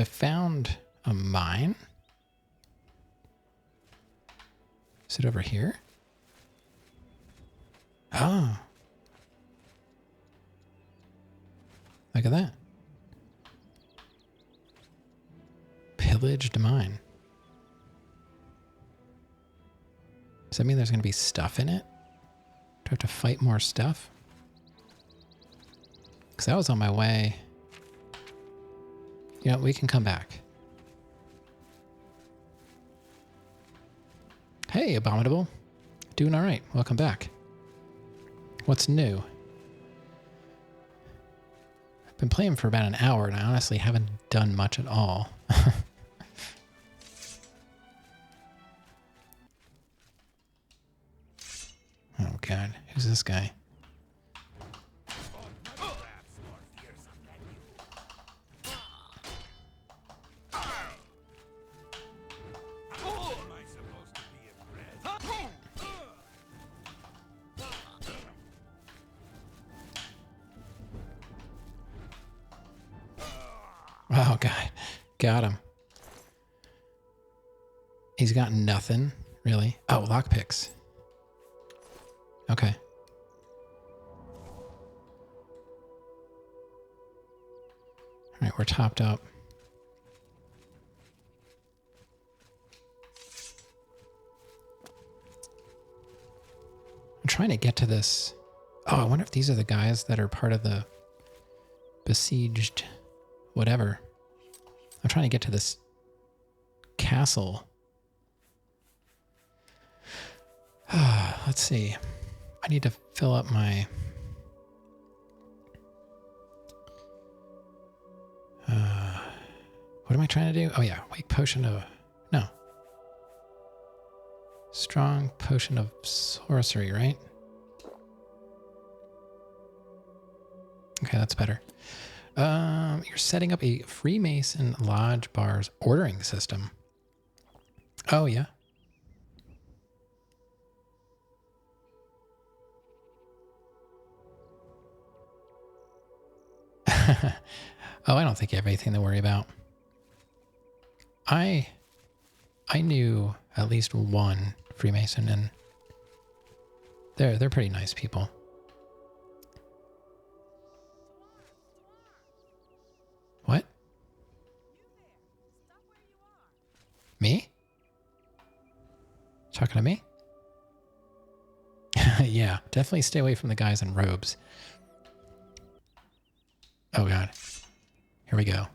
So I found a mine. Is it over here? Oh. Look at that. Pillaged mine. Does that mean there's going to be stuff in it? Do I have to fight more stuff? Because I was on my way. You know, we can come back. Hey, Abominable. Doing all right. Welcome back. What's new? I've been playing for about an hour, and I honestly haven't done much at all. Oh, God. Who's this guy? Oh, God. Got him. He's got nothing, really. Oh, lockpicks. Okay. All right, we're topped up. I'm trying to get to this. Oh, I wonder if these are the guys that are part of the besieged whatever. I'm trying to get to this castle. Let's see. I need to fill up my... what am I trying to do? Oh, yeah. Weak potion of... No. Strong potion of sorcery, right? Okay, that's better. You're setting up a Freemason Lodge Bar's ordering system. Oh, yeah. Oh, I don't think you have anything to worry about. I knew at least one Freemason, and they're pretty nice people. What? Me? Talking to me? Yeah, definitely stay away from the guys in robes. Oh, God. Here we go.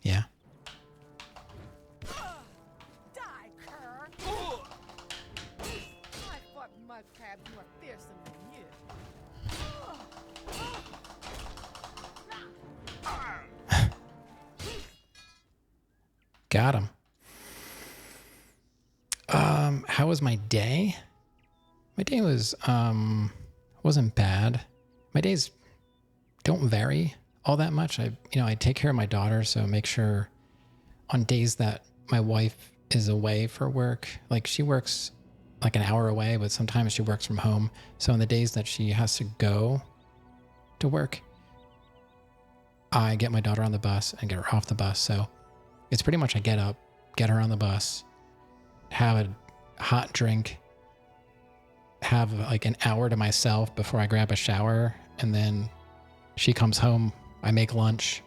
Yeah. Die, cur! I fought mudcrabs more fearsome than you. Got him. How was my day? My day was, wasn't bad. My days don't vary all that much. I take care of my daughter, so make sure on days that my wife is away for work, like she works like an hour away, but sometimes she works from home. So on the days that she has to go to work, I get my daughter on the bus and get her off the bus. So it's pretty much I get up, get her on the bus, have a hot drink, have like an hour to myself before I grab a shower, and then she comes home, I make lunch.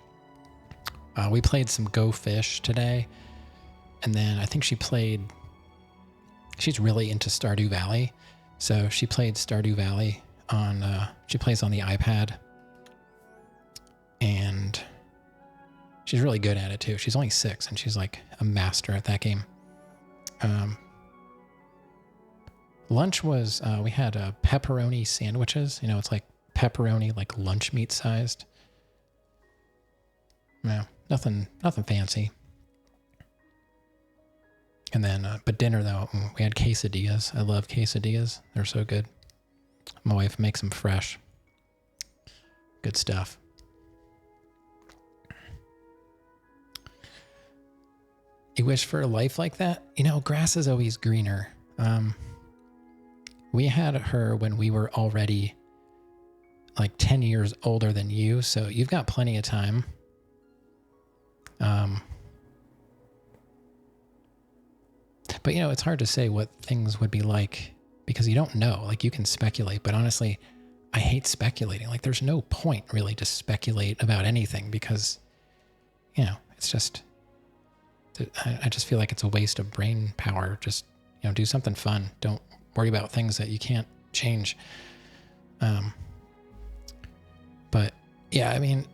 We played some Go Fish today, and then I think she's really into Stardew Valley, so she played Stardew Valley she plays on the iPad, and she's really good at it too. She's only 6, and she's like a master at that game. Lunch was, we had pepperoni sandwiches. You know, it's like pepperoni, like lunch meat sized. No, nothing fancy. And then, but dinner though, we had quesadillas. I love quesadillas. They're so good. My wife makes them fresh. Good stuff. You wish for a life like that? Grass is always greener. We had her when we were already like 10 years older than you, so you've got plenty of time. But it's hard to say what things would be like because you don't know. Like, you can speculate, but honestly, I hate speculating. Like, there's no point really to speculate about anything because, it's just, I just feel like it's a waste of brain power. Just, do something fun. Don't worry about things that you can't change. But yeah, I mean,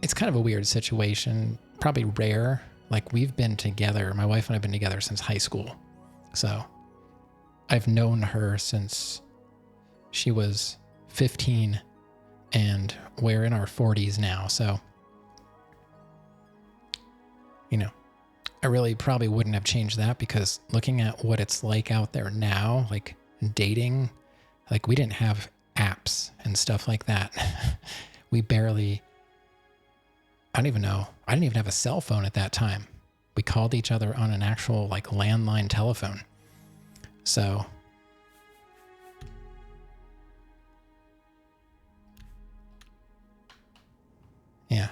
it's kind of a weird situation, probably rare. Like, we've been together, my wife and I have been together since high school. So I've known her since she was 15 and we're in our 40s now. So, I really probably wouldn't have changed that because looking at what it's like out there now, like dating, like we didn't have apps and stuff like that. We barely, I don't even know. I didn't even have a cell phone at that time. We called each other on an actual like landline telephone. So yeah.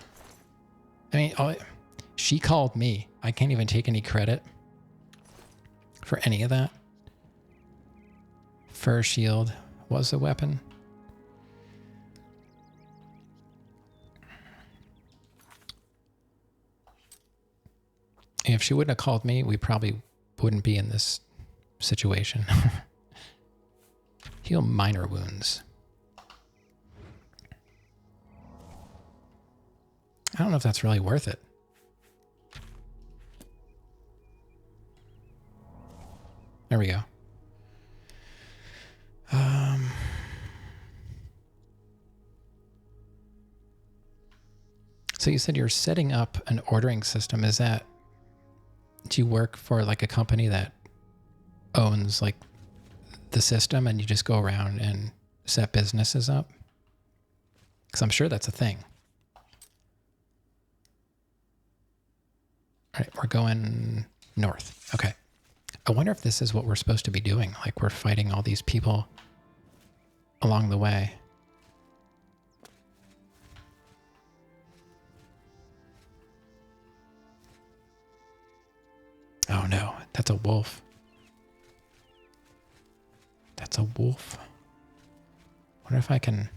I mean, she called me. I can't even take any credit for any of that. Fur shield was a weapon. If she wouldn't have called me, we probably wouldn't be in this situation. Heal minor wounds. I don't know if that's really worth it. There we go. So you said you're setting up an ordering system. Is that, do you work for like a company that owns like the system and you just go around and set businesses up? Because I'm sure that's a thing. All right, we're going north. Okay. I wonder if this is what we're supposed to be doing. Like we're fighting all these people along the way. Oh no, that's a wolf. That's a wolf. Wonder if I can...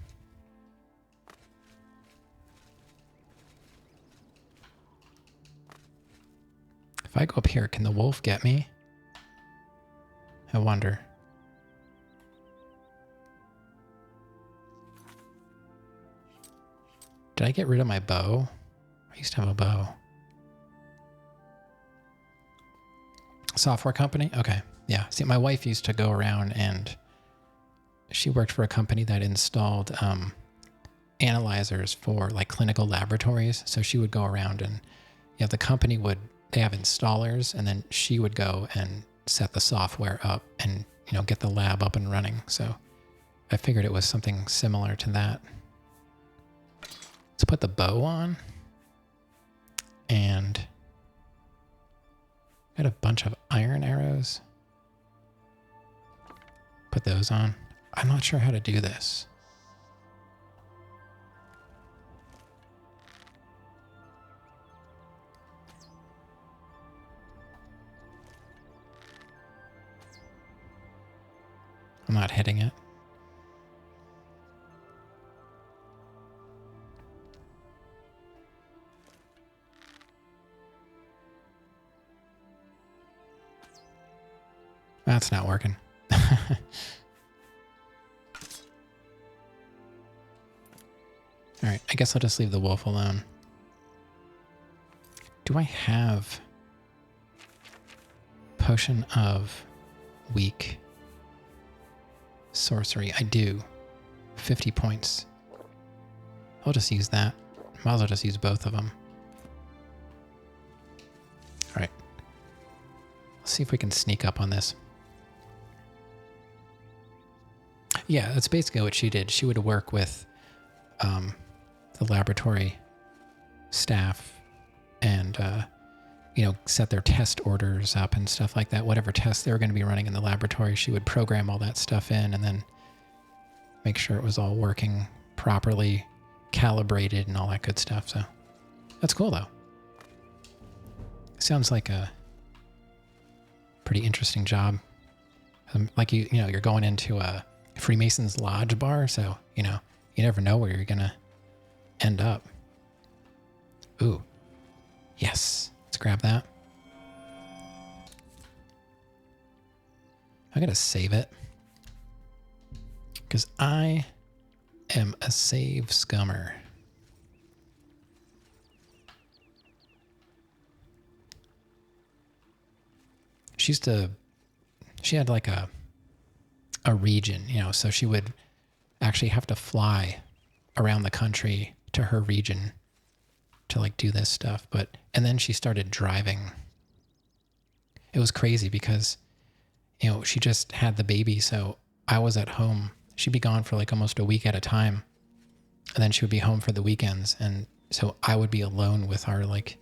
If I go up here, can the wolf get me? I wonder. Did I get rid of my bow? I used to have a bow. Software company? Okay. Yeah. See, my wife used to go around and she worked for a company that installed analyzers for like clinical laboratories. So she would go around and the company would, they have installers and then she would go and set the software up and, get the lab up and running. So I figured it was something similar to that. Let's put the bow on and got a bunch of iron arrows. Put those on. I'm not sure how to do this. I'm not hitting it. That's not working. All right, I guess I'll just leave the wolf alone. Do I have potion of weak sorcery? I do. 50 points. I'll just use that. Might as well just use both of them. All right. Let's see if we can sneak up on this. Yeah, that's basically what she did. She would work with the laboratory staff and, set their test orders up and stuff like that. Whatever tests they were going to be running in the laboratory, she would program all that stuff in and then make sure it was all working properly, calibrated, and all that good stuff. So that's cool, though. Sounds like a pretty interesting job. Like you're going into a Freemason's Lodge bar, so you never know where you're gonna end up. Ooh, yes. Let's grab that. I gotta save it because I am a save scummer. She had like a region, so she would actually have to fly around the country to her region to like do this stuff. And then she started driving. It was crazy because, she just had the baby. So I was at home. She'd be gone for like almost a week at a time. And then she would be home for the weekends. And so I would be alone with our like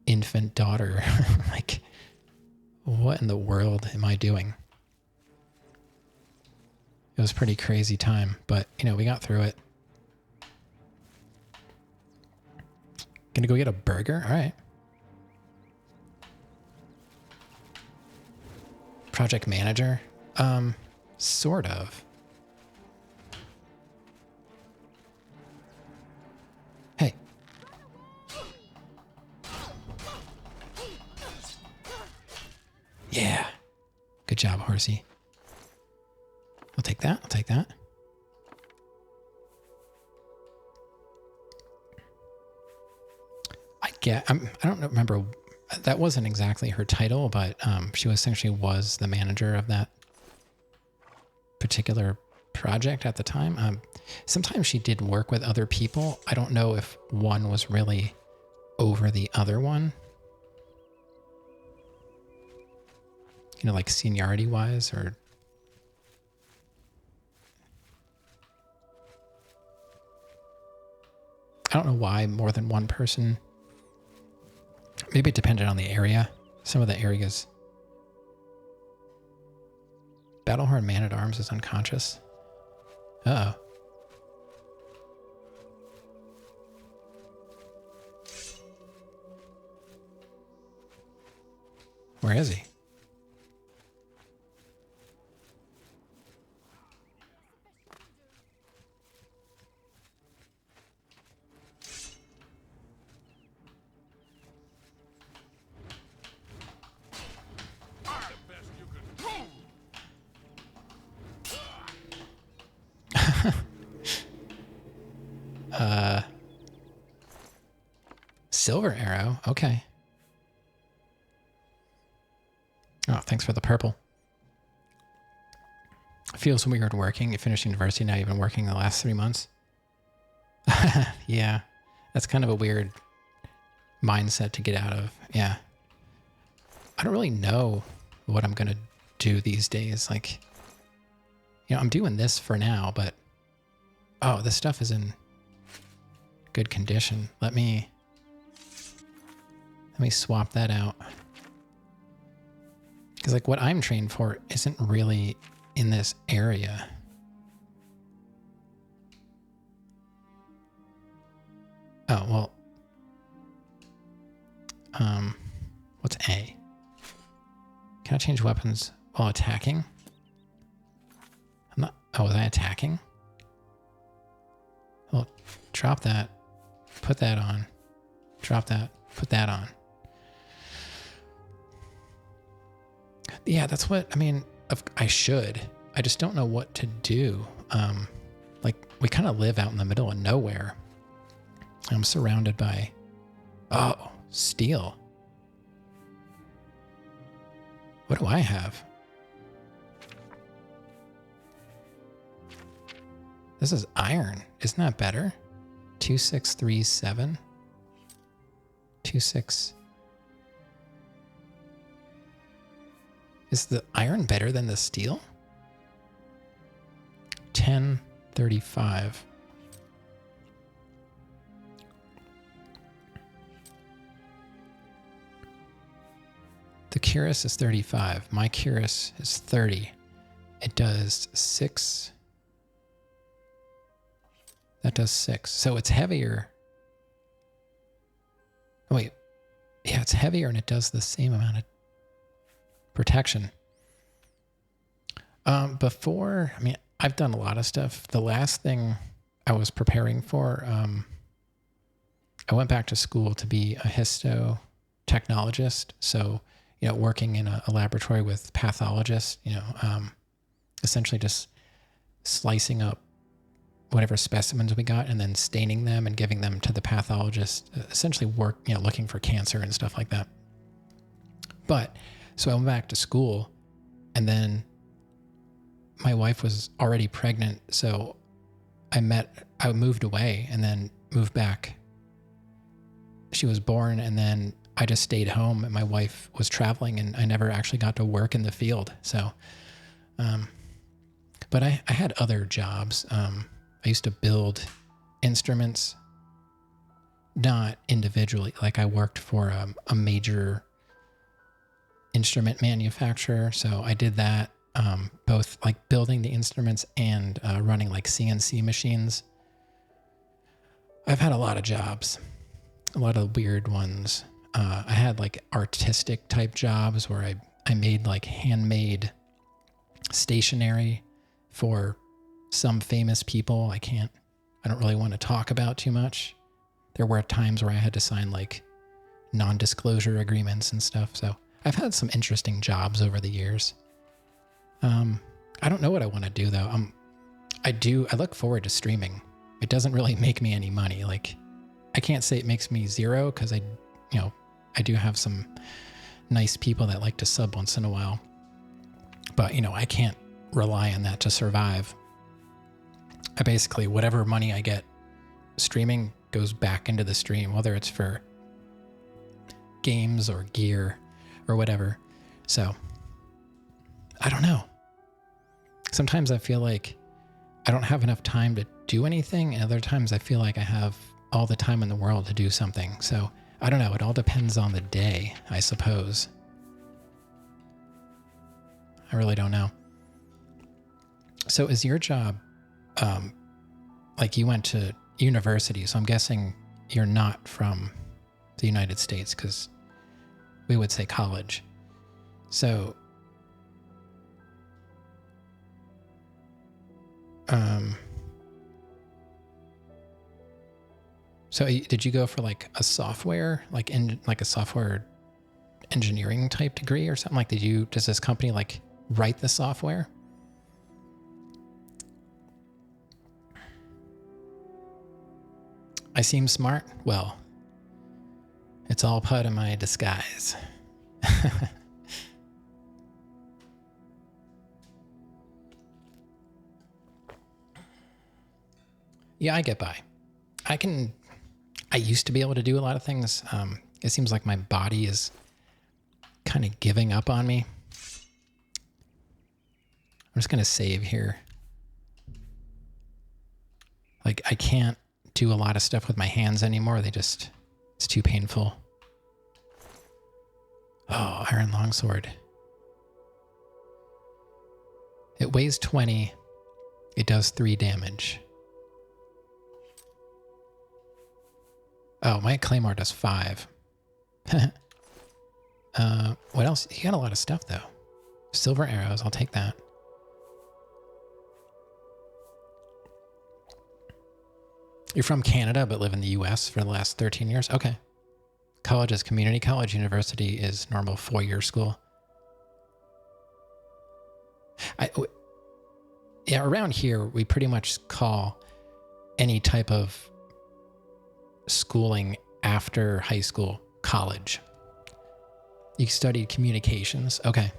infant daughter. Like, what in the world am I doing? It was a pretty crazy time, but we got through it. Gonna go get a burger? All right. Project manager? Sort of. Hey. Yeah. Good job, horsey. I'll take that. I'll take that. I don't remember. That wasn't exactly her title, but she essentially was the manager of that particular project at the time. Sometimes she did work with other people. I don't know if one was really over the other one. Like seniority wise, or I don't know why more than one person. Maybe it depended on the area. Some of the areas. Battlehorn Man-at-Arms is unconscious. Uh-oh. Where is he? Silver arrow. Okay. Oh, thanks for the purple. Feels weird working. You finished university, now you've been working the last 3 months. Yeah. That's kind of a weird mindset to get out of. Yeah. I don't really know what I'm going to do these days. Like, I'm doing this for now, but oh, this stuff is in good condition. Let me swap that out. Because like what I'm trained for isn't really in this area. Oh, well. What's A? Can I change weapons while attacking? I'm not, oh, was I attacking? Well, drop that, put that on, drop that, put that on. Yeah, that's what, I mean, I should. I just don't know what to do. Like, we kind of live out in the middle of nowhere. I'm surrounded by, oh, steel. What do I have? This is iron. Isn't that better? 2637. 26. Is the iron better than the steel? 1035. The Curus is 35. My Curus is 30. It does 6. That does 6. So it's heavier. Oh, wait. Yeah, it's heavier and it does the same amount of protection. Before, I mean, I've done a lot of stuff. The last thing I was preparing for, I went back to school to be a histotechnologist. So, working in a laboratory with pathologists, essentially just slicing up whatever specimens we got and then staining them and giving them to the pathologist, essentially looking for cancer and stuff like that. But so I went back to school, and then my wife was already pregnant. So I moved away and then moved back. She was born, and then I just stayed home, and my wife was traveling, and I never actually got to work in the field. So, but I had other jobs. I used to build instruments, not individually. Like I worked for a major instrument manufacturer. So I did that, both like building the instruments and running like CNC machines. I've had a lot of jobs, a lot of weird ones. I had like artistic type jobs where I made like handmade stationery for some famous people. I don't really want to talk about too much. There were times where I had to sign like non-disclosure agreements and stuff. So I've had some interesting jobs over the years. I don't know what I want to do though. I look forward to streaming. It doesn't really make me any money. Like I can't say it makes me zero, because I do have some nice people that like to sub once in a while, but I can't rely on that to survive. I basically, whatever money I get streaming goes back into the stream, whether it's for games or gear or whatever. So I don't know. Sometimes I feel like I don't have enough time to do anything. And other times I feel like I have all the time in the world to do something. So I don't know. It all depends on the day, I suppose. I really don't know. So is your job, like you went to university, so I'm guessing you're not from the United States, because we would say college. So, did you go for like a software, like a software engineering type degree or something? Like, does this company like write the software? I seem smart? Well, it's all part of my disguise. Yeah, I get by. I used to be able to do a lot of things. It seems like my body is kind of giving up on me. I'm just going to save here. Like, I can't do a lot of stuff with my hands anymore. It's too painful. Oh, Iron Longsword. It weighs 20. It does 3 damage. Oh, my Claymore does 5. What else? You got a lot of stuff, though. Silver arrows, I'll take that. You're from Canada, but live in the US for the last 13 years? Okay. College is community college. University is normal 4-year school. Yeah, around here, we pretty much call any type of schooling after high school college. You studied communications. Okay.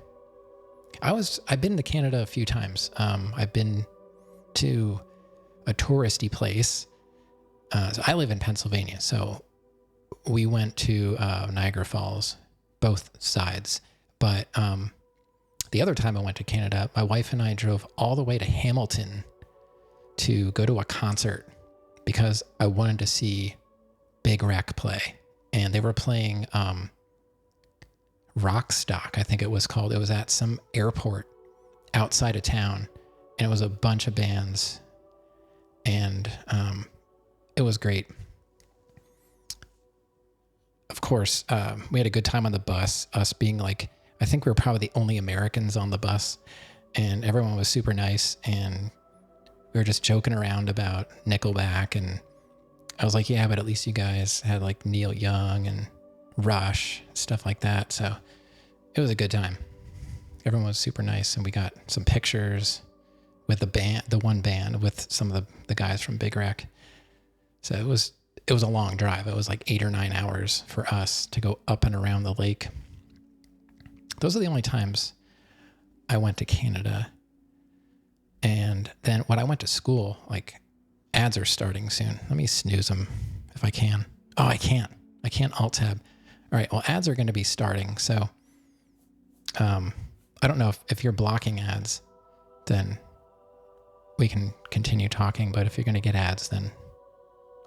I've been to Canada a few times. I've been to a touristy place. So I live in Pennsylvania, so we went to Niagara Falls, both sides. But the other time I went to Canada, my wife and I drove all the way to Hamilton to go to a concert because I wanted to see Big Wreck play. And they were playing Rockstock, I think it was called. It was at some airport outside of town, and it was a bunch of bands, and it was great. Of course, we had a good time on the bus, us being like, I think we were probably the only Americans on the bus, and everyone was super nice, and we were just joking around about Nickelback, and I was like, yeah, but at least you guys had like Neil Young and Rush, stuff like that, so it was a good time. Everyone was super nice, and we got some pictures with the one band with some of the guys from Big Wreck. So it was a long drive. It was like 8 or 9 hours for us to go up and around the lake. Those are the only times I went to Canada. And then when I went to school, like, ads are starting soon. Let me snooze them if I can. Oh, I can't. I can't Alt-Tab. All right, well, ads are going to be starting. So I don't know if you're blocking ads, then we can continue talking. But if you're going to get ads, then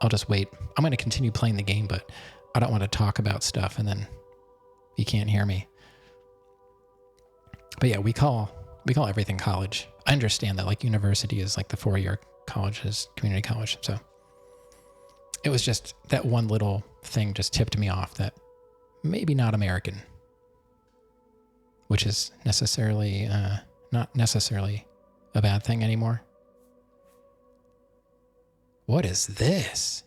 I'll just wait. I'm going to continue playing the game, but I don't want to talk about stuff and then you can't hear me. But yeah, we call everything college. I understand that like university is like the 4-year college is community college. So it was just that one little thing just tipped me off that maybe not American, which is necessarily not necessarily a bad thing anymore. What is this?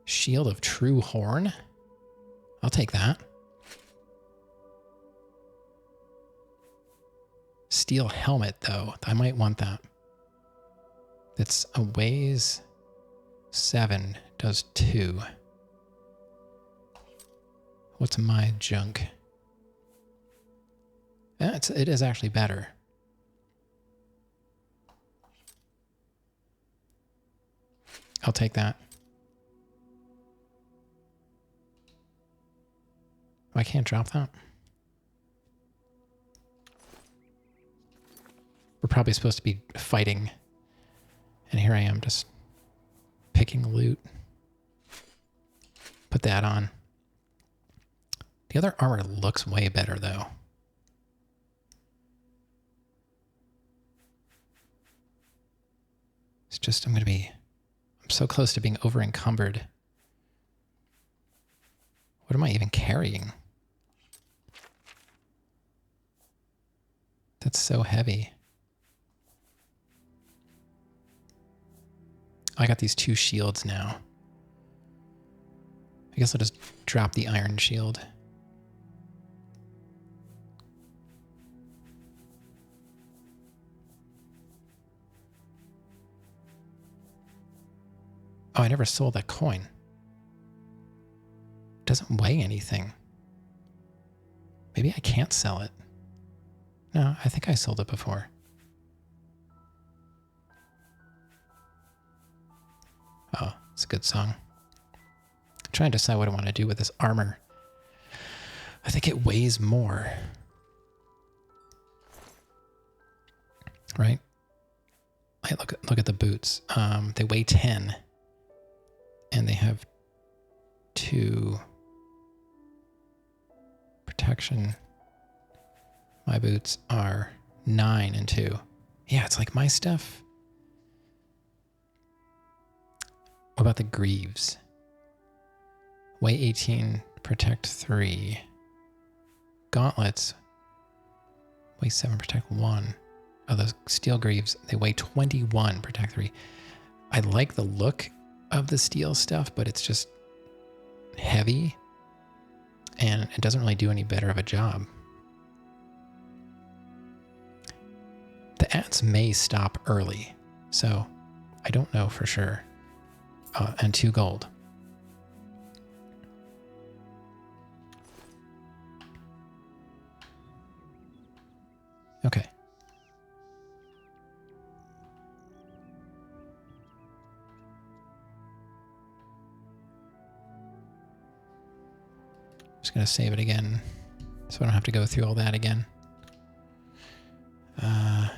Shield of True Horn? I'll take that. Steel helmet, though. I might want that. It's a weighs 7, does 2. What's my junk? Yeah, it is actually better. I'll take that. Oh, I can't drop that. We're probably supposed to be fighting. And here I am just picking loot. Put that on. The other armor looks way better though. It's just, I'm so close to being over encumbered. What am I even carrying? That's so heavy. I got these 2 shields now. I guess I'll just drop the iron shield. Oh, I never sold that coin. It doesn't weigh anything. Maybe I can't sell it. No, I think I sold it before. Oh, it's a good song. I'm trying to decide what I want to do with this armor. I think it weighs more. Right? Hey, look at the boots. They weigh 10. And they have 2 protection. My boots are 9 and 2. Yeah, it's like my stuff. What about the greaves? Weigh 18, protect 3. Gauntlets. Weigh 7, protect 1. Oh, those steel greaves, they weigh 21, protect 3. I like the look of the steel stuff, but it's just heavy and it doesn't really do any better of a job. The ads may stop early, so I don't know for sure. And 2 gold. Okay. Just gonna save it again so I don't have to go through all that again. I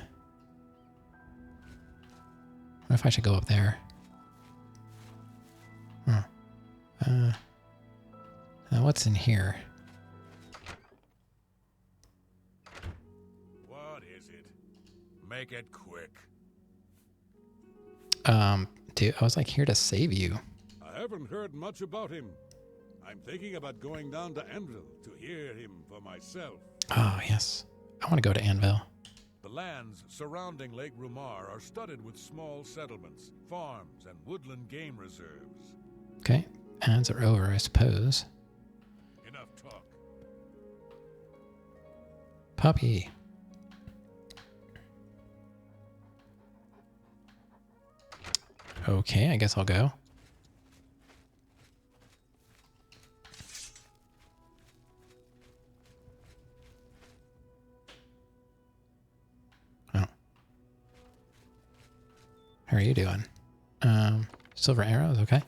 wonder if I should go up there. What's in here? is it? Make it quick. Dude, I was like here to save you. I haven't heard much about him. I'm thinking about going down to Anvil to hear him for myself. Oh, yes. I want to go to Anvil. The lands surrounding Lake Rumar are studded with small settlements, farms, and woodland game reserves. Okay. Ads are over, I suppose. Enough talk. Puppy. Okay, I guess I'll go. Oh. How are you doing? Silver arrows, okay.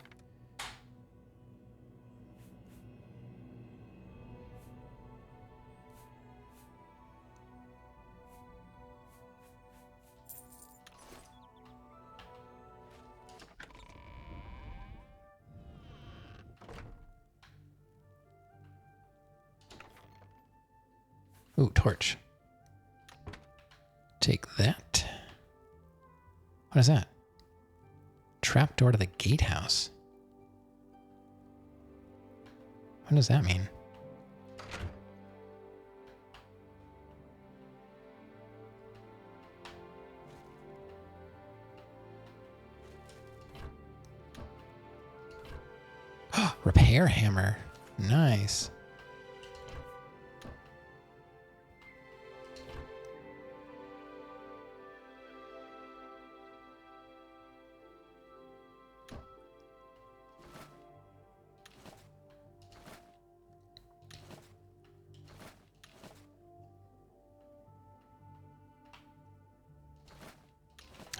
Ooh, torch. Take that. What is that? Trapdoor to the gatehouse. What does that mean? Repair hammer. Nice.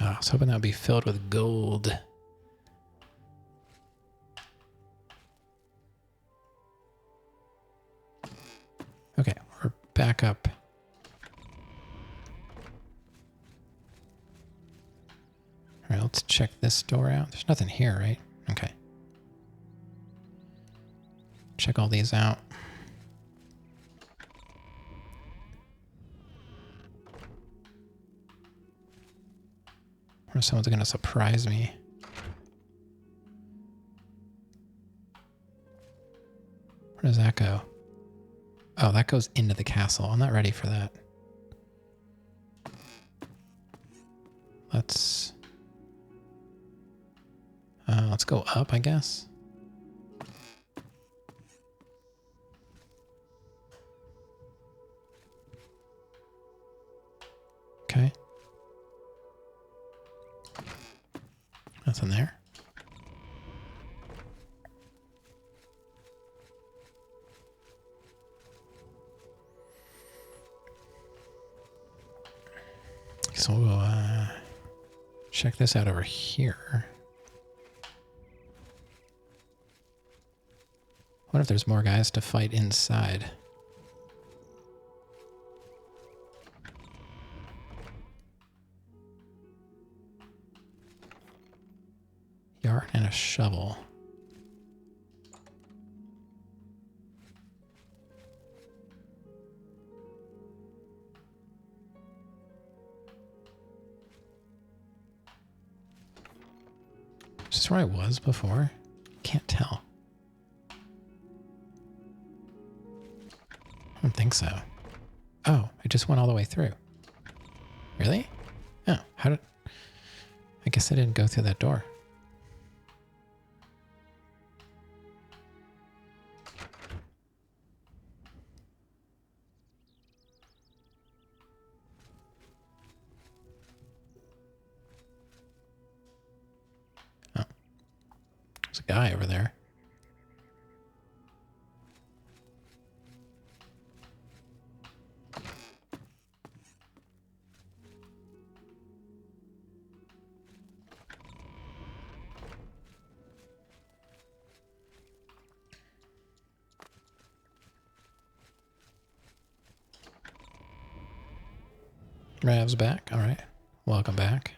Oh, I was hoping that would be filled with gold. Okay, we're back up. All right, let's check this door out. There's nothing here, right? Okay. Check all these out. Or someone's going to surprise me. Where does that go? Oh, that goes into the castle. I'm not ready for that. Let's go up, I guess. Okay. Nothing there. So we'll check this out over here. What if there's more guys to fight inside? Yard and a shovel. Is this where I was before? Can't tell. I don't think so. Oh, I just went all the way through. Really? Oh, how did... I guess I didn't go through that door. Oh. There's a guy over there. Rav's back. All right. Welcome back.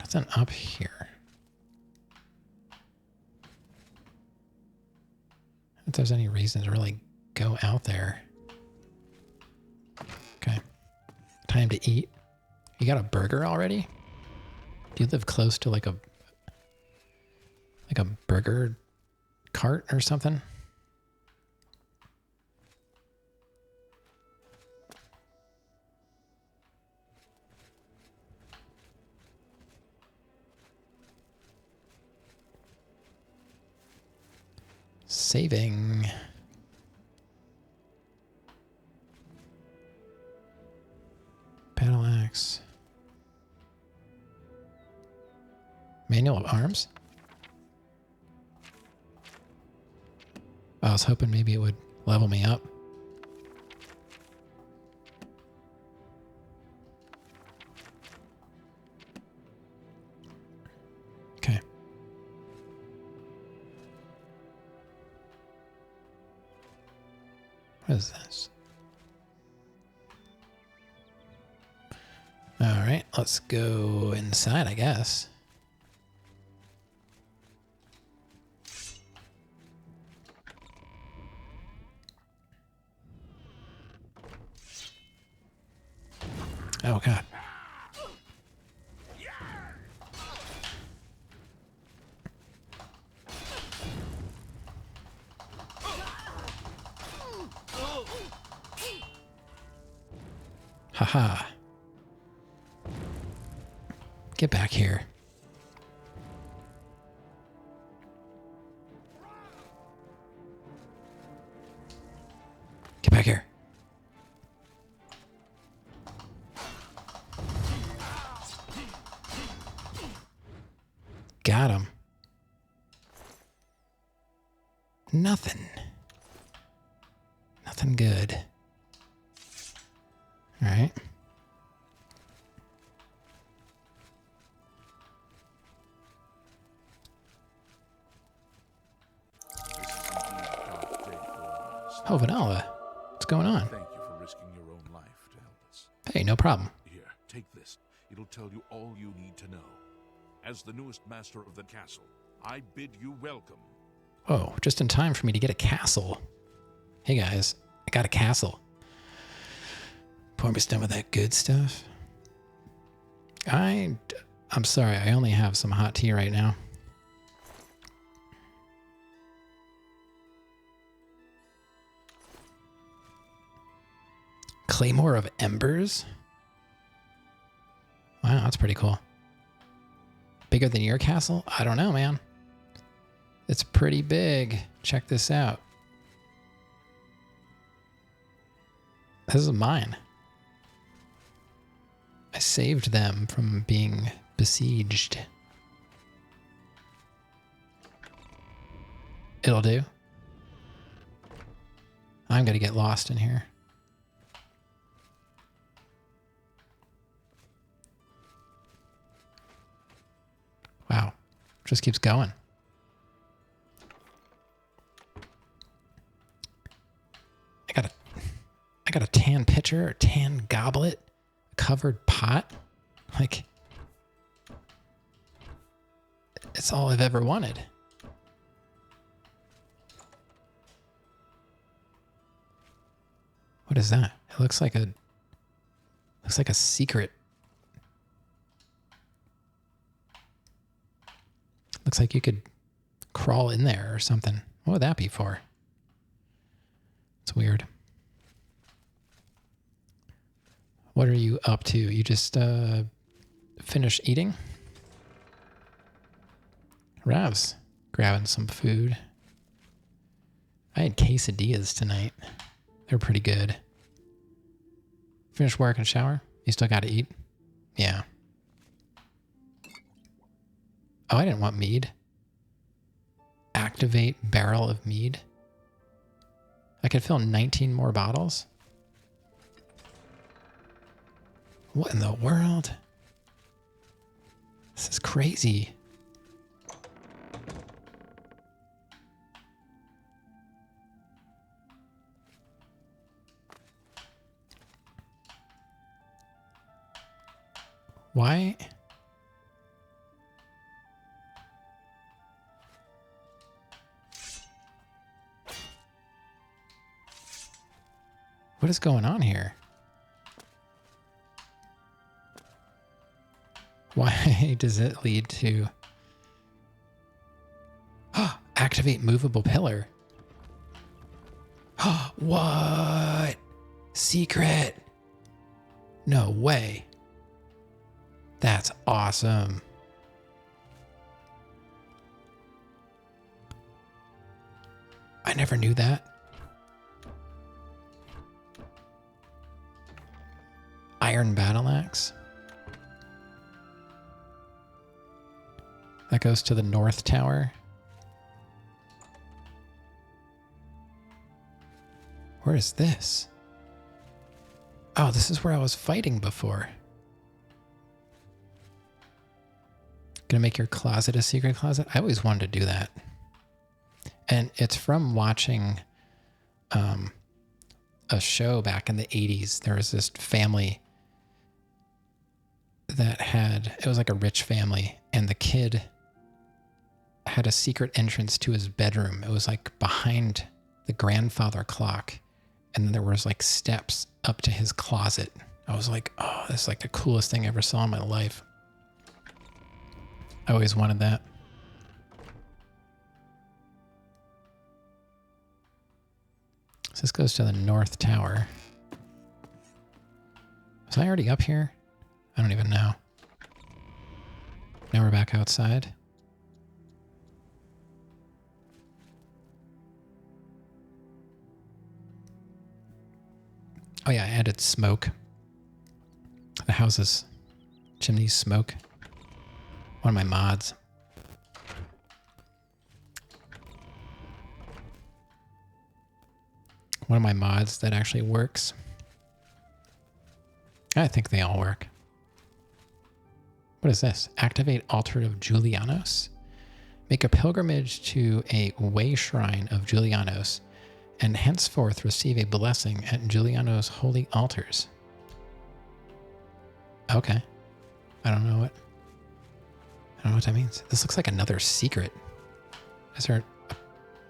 Nothing up here. If there's any reason to really go out there. Okay. Time to eat. You got a burger already? Do you live close to like a burger cart or something? Saving. Battle axe. Manual of arms? I was hoping maybe it would level me up. Okay. What is this? All right, let's go inside, I guess. Oh, God. Haha. Get back here. Get back here. Got him. Nothing. Nothing good. All right. Oh, Vanilla. What's going on? Thank you for risking your own life to help us. Hey, no problem. Here, take this. It'll tell you all you need to know. As the newest master of the castle, I bid you welcome. Oh, just in time for me to get a castle. Hey, guys. I got a castle. Almost done with that good stuff. I'm sorry. I only have some hot tea right now. Claymore of Embers? Wow, that's pretty cool. Bigger than your castle? I don't know, man. It's pretty big. Check this out. This is mine. I saved them from being besieged. It'll do. I'm gonna get lost in here. Wow. Just keeps going. I got a tan pitcher, a tan goblet, a covered pot. Like, it's all I've ever wanted. What is that? It looks like a secret. Looks like you could crawl in there or something. What would that be for? It's weird. What are you up to? You just finished eating? Rav's grabbing some food. I had quesadillas tonight. They're pretty good. Finished work and shower? You still got to eat? Yeah. Oh, I didn't want mead. Activate barrel of mead. I could fill 19 more bottles. What in the world? This is crazy. Why? What is going on here? Why does it lead to... activate movable pillar. What? Secret? No way. That's awesome. I never knew that. Iron battle axe. That goes to the north tower. Where is this? Oh, this is where I was fighting before. Gonna make your closet a secret closet? I always wanted to do that. And it's from watching a show back in the 80s. There was this family that had, it was like a rich family, and the kid had a secret entrance to his bedroom. It was like behind the grandfather clock. And then there was like steps up to his closet. I was like, oh, that's like the coolest thing I ever saw in my life. I always wanted that. So this goes to the north tower. Was I already up here? I don't even know. Now we're back outside. Oh yeah, I added smoke. The house's chimneys smoke. One of my mods. One of my mods that actually works. I think they all work. What is this? Activate Altar of Julianos. Make a pilgrimage to a way shrine of Julianos, and henceforth receive a blessing at Juliano's holy altars. Okay. I don't know what that means. This looks like another secret. Is there a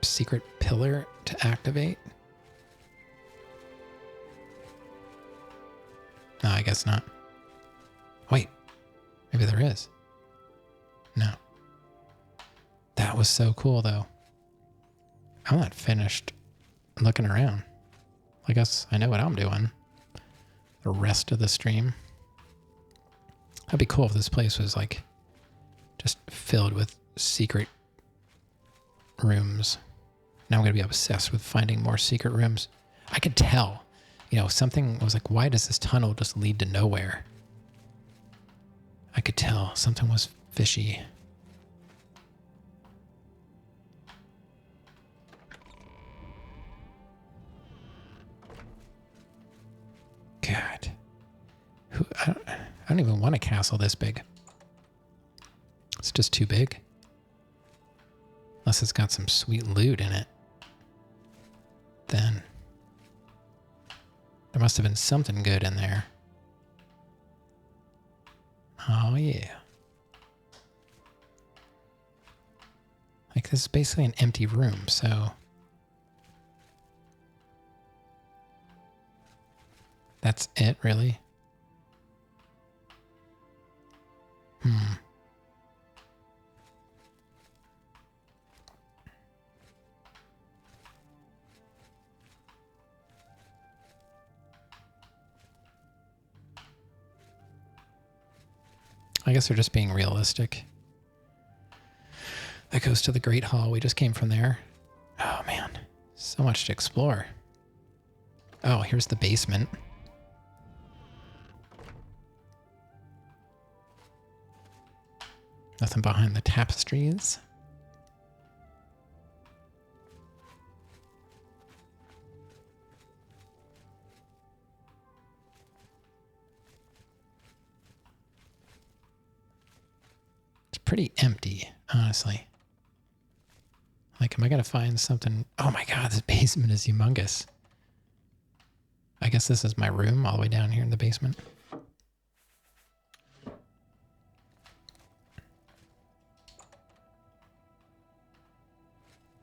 secret pillar to activate? No, I guess not. Wait. Maybe there is. No. That was so cool, though. I'm not finished looking around. I guess I know what I'm doing the rest of the stream. That'd be cool if this place was like just filled with secret rooms. Now I'm going to be obsessed with finding more secret rooms. I could tell, you know, something was like, why does this tunnel just lead to nowhere? I could tell something was fishy. God. I don't even want a castle this big. It's just too big. Unless it's got some sweet loot in it. Then there must have been something good in there. Oh yeah. Like this is basically an empty room, so that's it, really? I guess they're just being realistic. That goes to the Great Hall. We just came from there. Oh man, so much to explore. Oh, here's the basement. Nothing behind the tapestries. It's pretty empty, honestly. Like, am I going to find something? Oh my God, this basement is humongous. I guess this is my room all the way down here in the basement.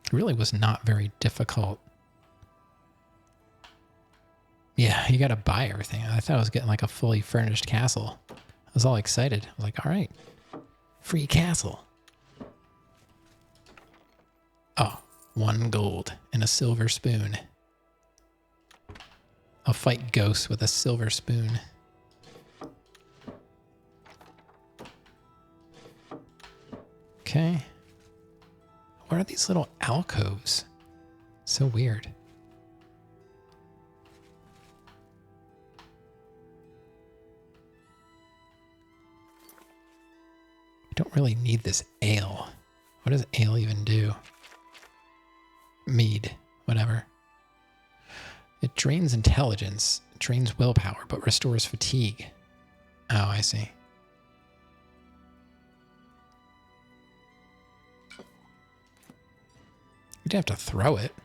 It really was not very difficult, Yeah, you gotta buy everything. I thought I was getting like a fully furnished castle. I was all excited. I was like, all right, free castle. Oh, 1 gold and a silver spoon. I'll fight ghosts with a silver spoon. Okay. What are these little alcoves? So weird. I don't really need this ale. What does ale even do? Mead, whatever. It drains intelligence, drains willpower, but restores fatigue. Oh, I see. You'd have to throw it.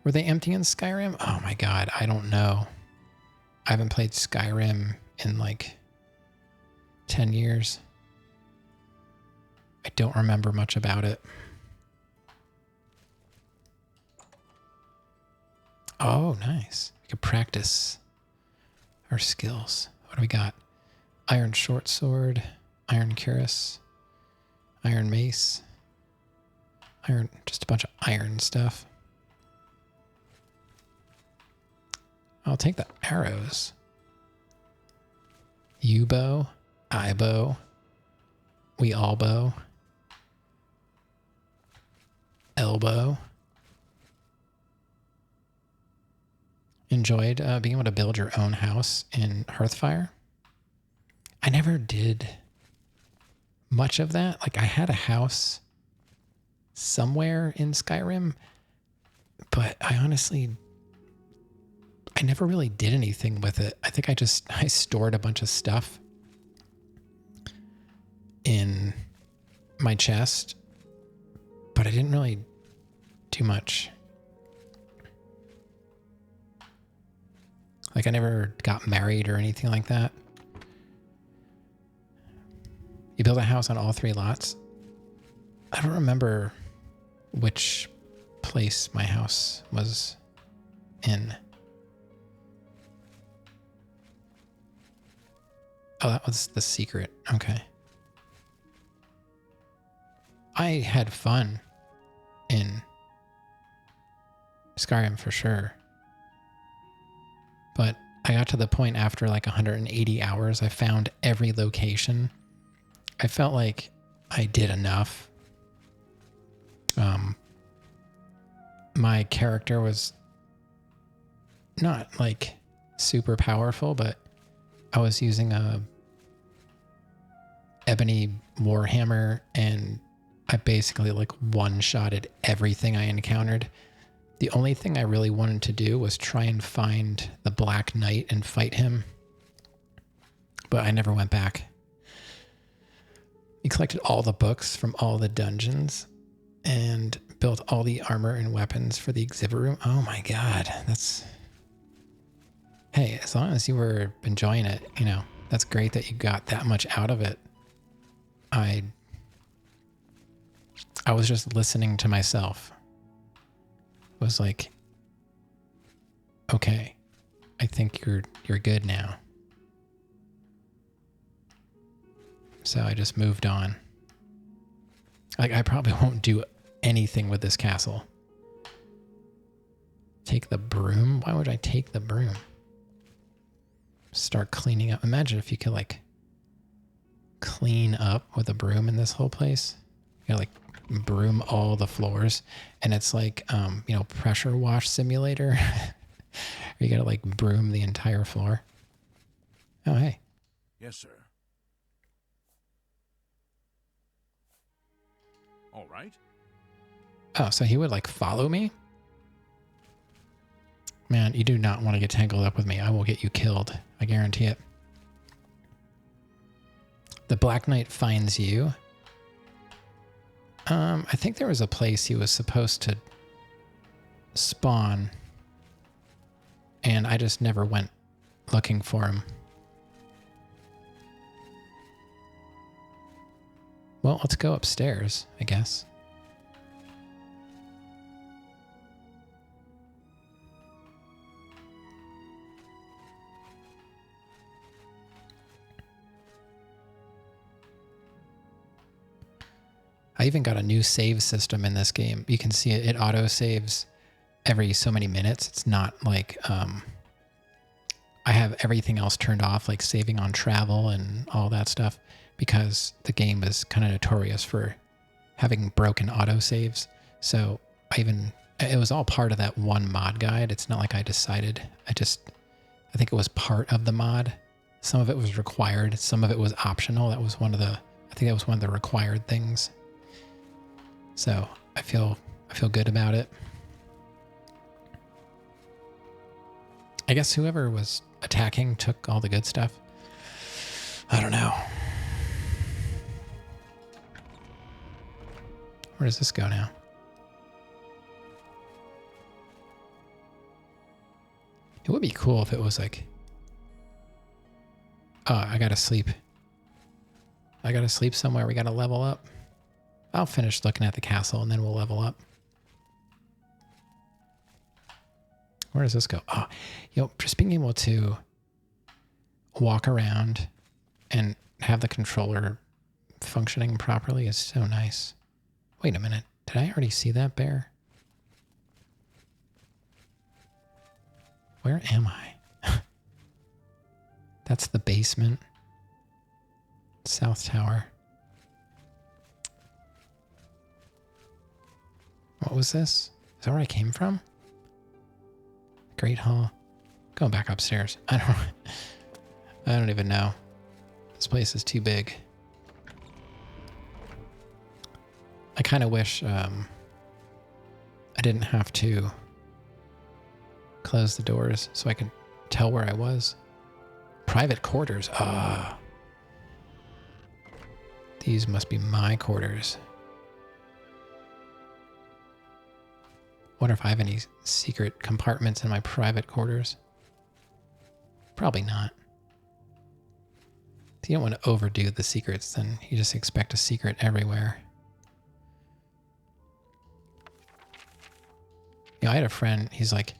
Were they empty in Skyrim? Oh my god, I don't know. I haven't played Skyrim in like 10 years. I don't remember much about it. Oh, nice. We could practice our skills. What do we got? Iron short sword, iron cuirass, iron mace, iron, just a bunch of iron stuff. I'll take the arrows. You bow, I bow, we all bow, elbow. Enjoyed being able to build your own house in Hearthfire. I never did much of that. Like I had a house somewhere in Skyrim, but I never really did anything with it. I think I stored a bunch of stuff in my chest, but I didn't really do much. Like I never got married or anything like that. You build a house on all 3 lots? I don't remember which place my house was in. Oh, that was the secret. Okay. I had fun in Skyrim for sure. But I got to the point after like 180 hours, I found every location. I felt like I did enough. My character was not like super powerful, but I was using a ebony warhammer and I basically like one-shotted everything I encountered. The only thing I really wanted to do was try and find the Black Knight and fight him, but I never went back. You collected all the books from all the dungeons and built all the armor and weapons for the exhibit room. Oh my god, that's... Hey, as long as you were enjoying it, you know, that's great that you got that much out of it. I was just listening to myself. It was like, okay, I think you're good now. So I just moved on. Like I probably won't do anything with this castle. Take the broom? Why would I take the broom? Start cleaning up. Imagine if you could like clean up with a broom in this whole place. You gotta like broom all the floors, and it's like you know, pressure wash simulator. You gotta like broom the entire floor. Oh hey. Yes, sir. All right. Oh, so he would like follow me? Man, you do not want to get tangled up with me. I will get you killed. I guarantee it. The Black Knight finds you. I think there was a place he was supposed to spawn, and I just never went looking for him. Well, let's go upstairs, I guess. I even got a new save system in this game. You can see it auto saves every so many minutes. It's not like I have everything else turned off, like saving on travel and all that stuff, because the game is kind of notorious for having broken auto saves. So it was all part of that one mod guide. It's not like I decided. I think it was part of the mod. Some of it was required. Some of it was optional. I think that was one of the required things. So I feel good about it. I guess whoever was attacking took all the good stuff. I don't know. Where does this go now? It would be cool if it was like, oh, I gotta sleep. I gotta sleep somewhere. We gotta level up. I'll finish looking at the castle and then we'll level up. Where does this go? Oh, just being able to walk around and have the controller functioning properly is so nice. Wait a minute. Did I already see that bear? Where am I? That's the basement. South Tower. What was this? Is that where I came from? Great Hall. Going back upstairs. I don't even know. This place is too big. I kind of wish I didn't have to close the doors so I could tell where I was. Private quarters. These must be my quarters. Wonder if I have any secret compartments in my private quarters. Probably not. If you don't want to overdo the secrets, then you just expect a secret everywhere. I had a friend, he's like,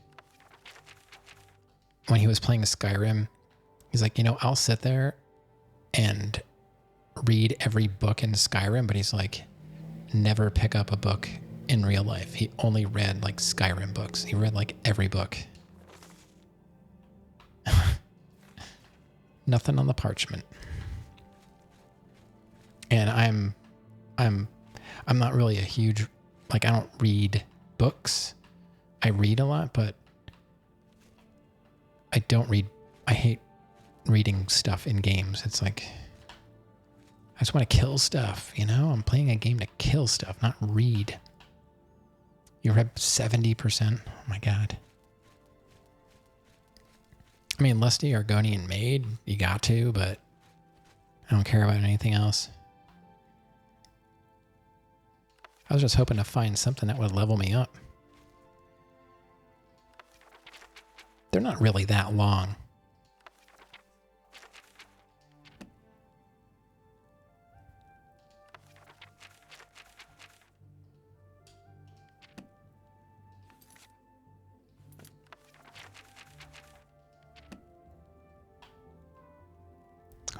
when he was playing Skyrim, he's like, I'll sit there and read every book in Skyrim, but he's like, never pick up a book in real life. He only read like Skyrim books. He read like every book. Nothing on the parchment. And I'm not really a huge, like, I don't read books. I read a lot, but I don't read. I hate reading stuff in games. It's like, I just want to kill stuff, I'm playing a game to kill stuff, not read. You read 70%? Oh my god. I mean, Lusty Argonian Maid, you got to, but I don't care about anything else. I was just hoping to find something that would level me up. They're not really that long.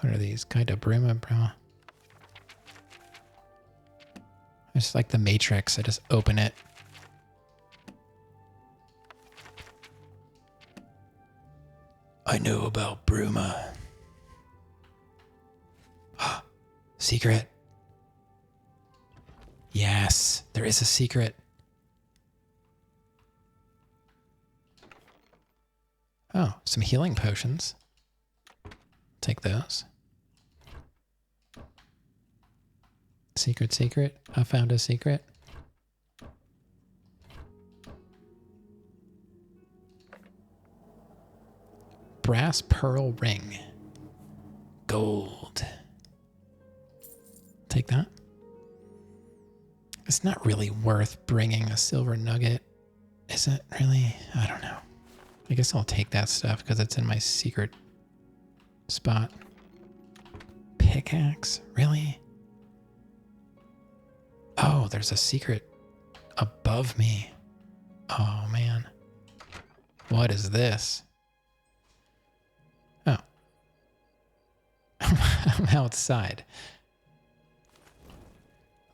What are these? Kind of Bruma, bro. It's like the Matrix. I just open it. I know about Bruma. Secret. Yes, there is a secret. Oh, some healing potions. Take those. Secret. I found a secret. Brass pearl ring. Gold. Take that. It's not really worth bringing a silver nugget, is it really? I don't know. I guess I'll take that stuff because it's in my secret spot. Pickaxe? Really? Oh, there's a secret above me. Oh, man. What is this? Oh. I'm outside.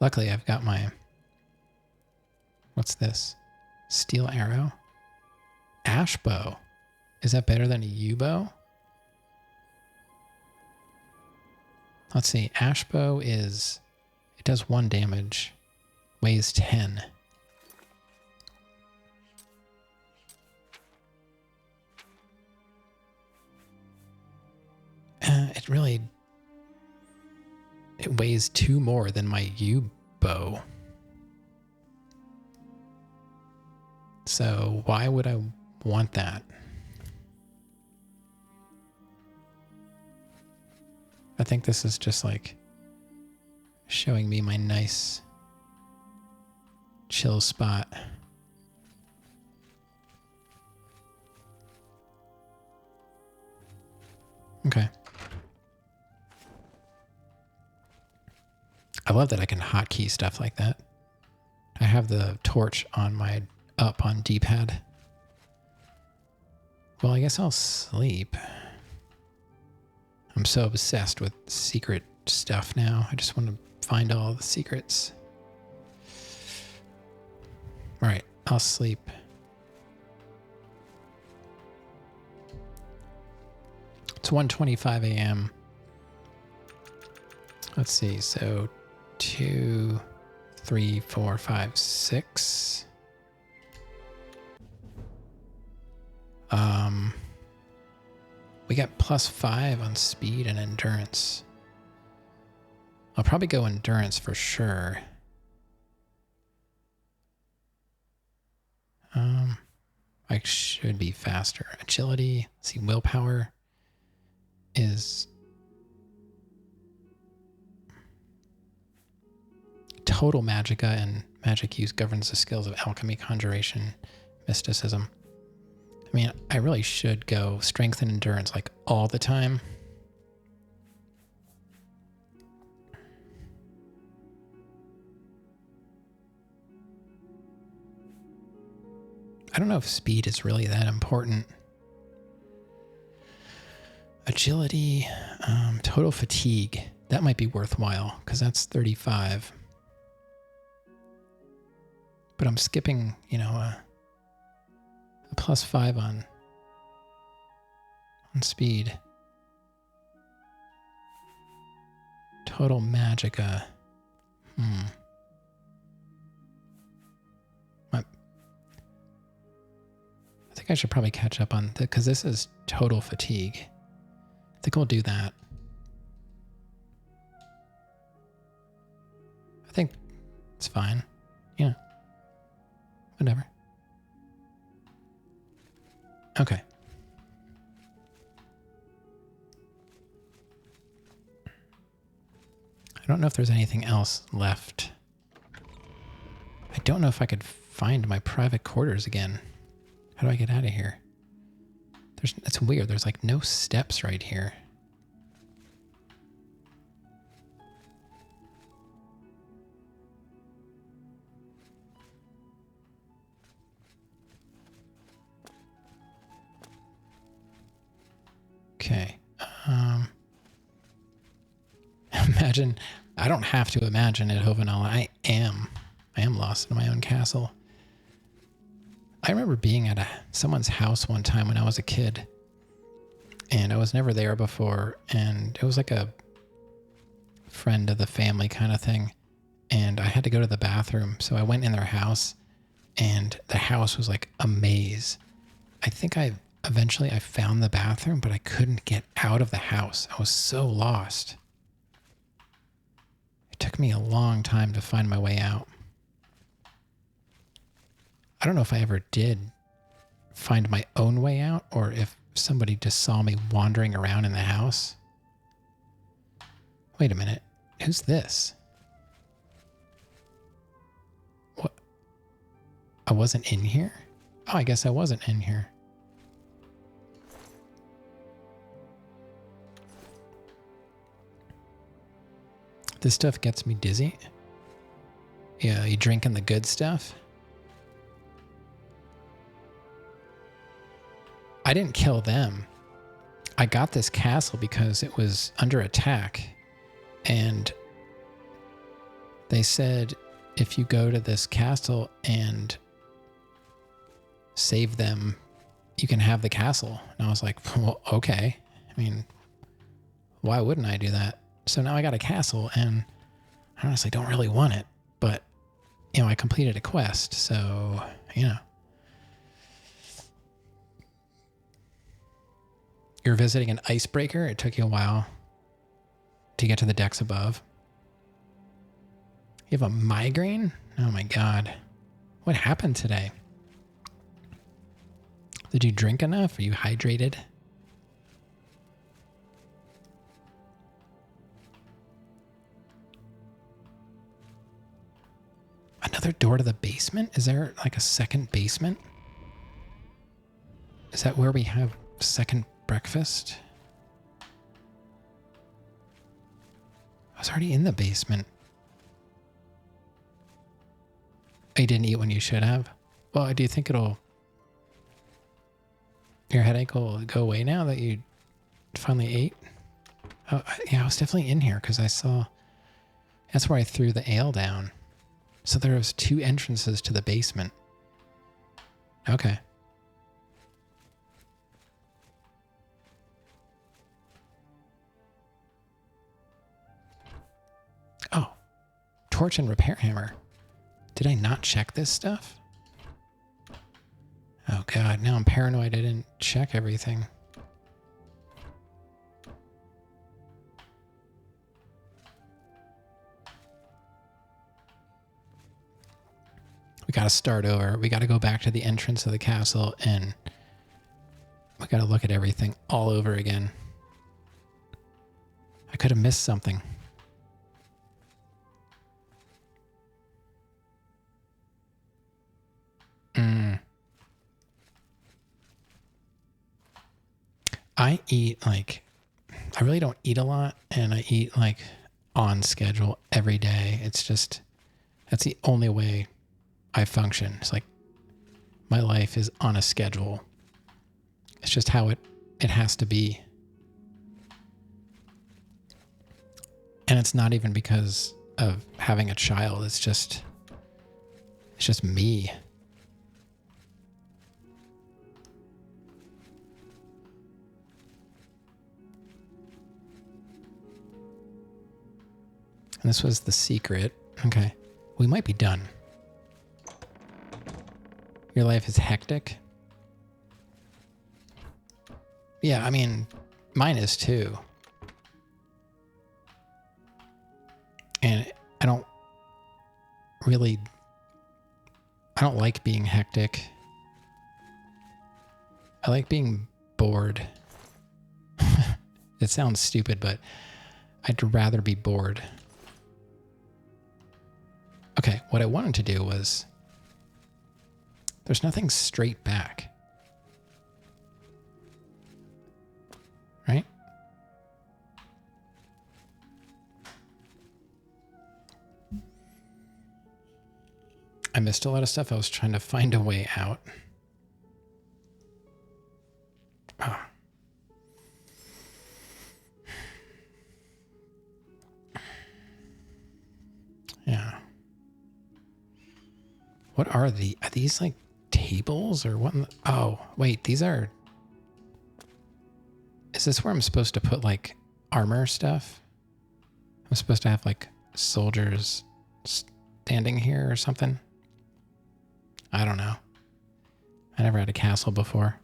Luckily, I've got my... What's this? Steel arrow? Ash bow. Is that better than a yew bow? Let's see. Ash bow is... It does 1 damage. Weighs 10. It really... It weighs 2 more than my yew bow. So why would I want that? I think this is just like showing me my nice chill spot. Okay. I love that I can hotkey stuff like that. I have the torch on my up on D-pad. Well, I guess I'll sleep. I'm so obsessed with secret stuff now. I just want to find all the secrets. All right, I'll sleep. It's 1:25 a.m. Let's see, so 2, 3, 4, 5, 6. We got +5 on speed and endurance. I'll probably go endurance for sure. I should be faster. Agility, let's see, willpower is total magicka, and magic use governs the skills of alchemy, conjuration, mysticism. I mean, I really should go strength and endurance like all the time. I don't know if speed is really that important. Agility, total fatigue. That might be worthwhile because that's 35. But I'm skipping, you know, a +5 on speed. Total magicka. What? I think I should probably catch up on because this is total fatigue. I think we'll do that. I think it's fine. Yeah. Whatever. Okay. I don't know if there's anything else left. I don't know if I could find my private quarters again. How do I get out of here? It's weird. There's like no steps right here. Okay. Imagine, I don't have to imagine it, Hovenal. I am lost in my own castle. I remember being at someone's house one time when I was a kid, and I was never there before, and it was like a friend of the family kind of thing, and I had to go to the bathroom, so I went in their house, and the house was like a maze. I think eventually I found the bathroom, but I couldn't get out of the house. I was so lost. It took me a long time to find my way out. I don't know if I ever did find my own way out or if somebody just saw me wandering around in the house. Wait a minute. Who's this? What? I wasn't in here? Oh, I guess I wasn't in here. This stuff gets me dizzy. Yeah, you drinking the good stuff? I didn't kill them. I got this castle because it was under attack. And They said if you go to this castle and save them, you can have the castle. And I was like, well, okay. I mean, why wouldn't I do that? So now I got a castle, and I honestly don't really want it. But, you know, I completed a quest, so, you know. You're visiting an icebreaker. It took you a while to get to the decks above. You have a migraine? Oh my God. What happened today? Did you drink enough? Are you hydrated? Another door to the basement? Is there like a second basement? Is that where we have second breakfast? I was already in the basement. Oh, you didn't eat when you should have? Well, do you think your headache will go away now that you finally ate? Oh, yeah, I was definitely in here because I saw, that's where I threw the ale down. So there was 2 entrances to the basement. Okay. Oh, torch and repair hammer. Did I not check this stuff? Oh God, now I'm paranoid I didn't check everything. We gotta start over. We gotta go back to the entrance of the castle, and we gotta look at everything all over again. I could have missed something. I eat like, I really don't eat a lot, and I eat like on schedule every day. It's just, that's the only way I function. It's like my life is on a schedule. It's just how it has to be. And it's not even because of having a child. It's just me. And this was the secret. Okay. We might be done. Your life is hectic. Yeah, I mean, mine is too. And I don't like being hectic. I like being bored. It sounds stupid, but I'd rather be bored. Okay, what I wanted to do was, there's nothing straight back. Right? I missed a lot of stuff. I was trying to find a way out. Oh. Yeah. What are these like tables or what? Oh, wait, these are, is this where I'm supposed to put like armor stuff? I'm supposed to have like soldiers standing here or something? I don't know. I never had a castle before.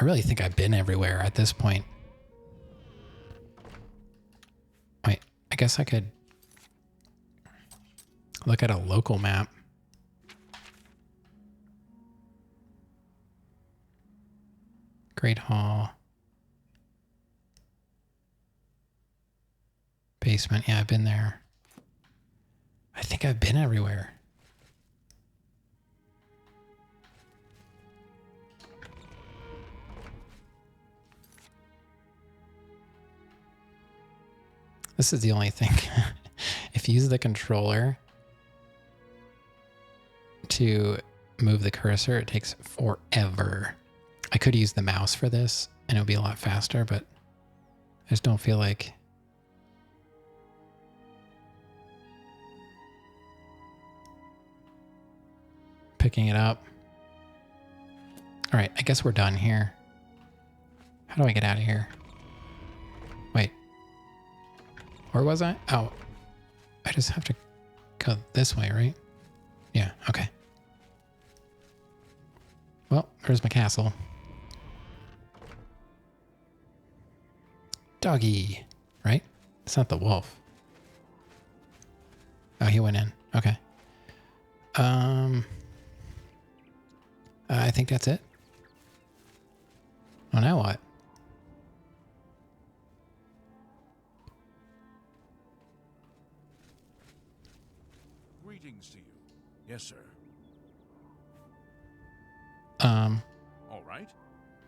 I really think I've been everywhere at this point. Wait, I guess I could look at a local map. Great Hall. Basement, yeah, I've been there. I think I've been everywhere. This is the only thing. If you use the controller to move the cursor, it takes forever. I could use the mouse for this and it would be a lot faster, but I just don't feel like... picking it up. All right, I guess we're done here. How do I get out of here? Wait. Where was I? Oh, I just have to go this way, right? Yeah, okay. Well, there's my castle. Doggy, right? It's not the wolf. Oh, he went in. Okay. I think that's it. Oh, now what? Greetings to you. Yes, sir. All right.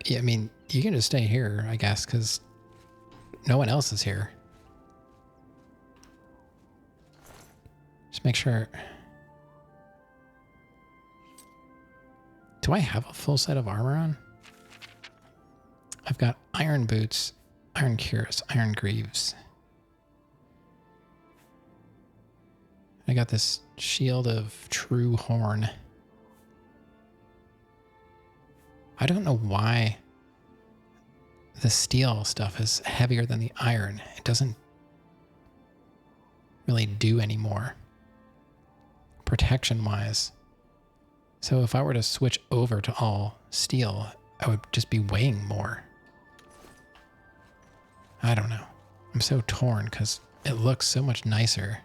Yeah, I mean, you can just stay here, I guess, because no one else is here. Just make sure. Do I have a full set of armor on? I've got iron boots, iron cuirass, iron greaves. I got this shield of true horn. I don't know why the steel stuff is heavier than the iron. It doesn't really do anymore, protection-wise. So if I were to switch over to all steel, I would just be weighing more. I don't know. I'm so torn because it looks so much nicer.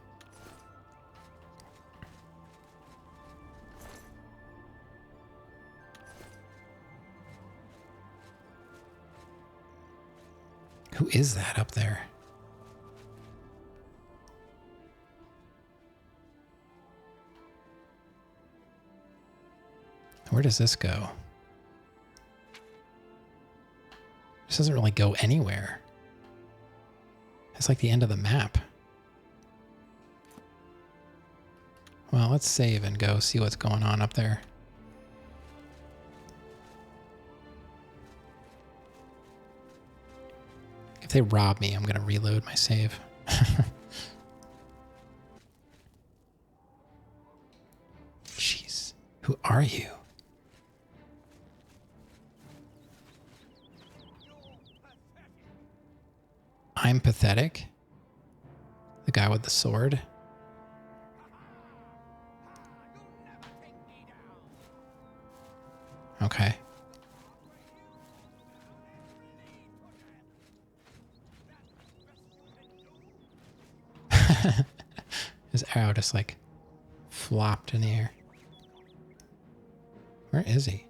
Who is that up there? Where does this go? This doesn't really go anywhere. It's like the end of the map. Well, let's save and go see what's going on up there. If they rob me, I'm going to reload my save. Jeez, who are you? I'm pathetic? The guy with the sword? Okay. His arrow just like flopped in the air. Where is he?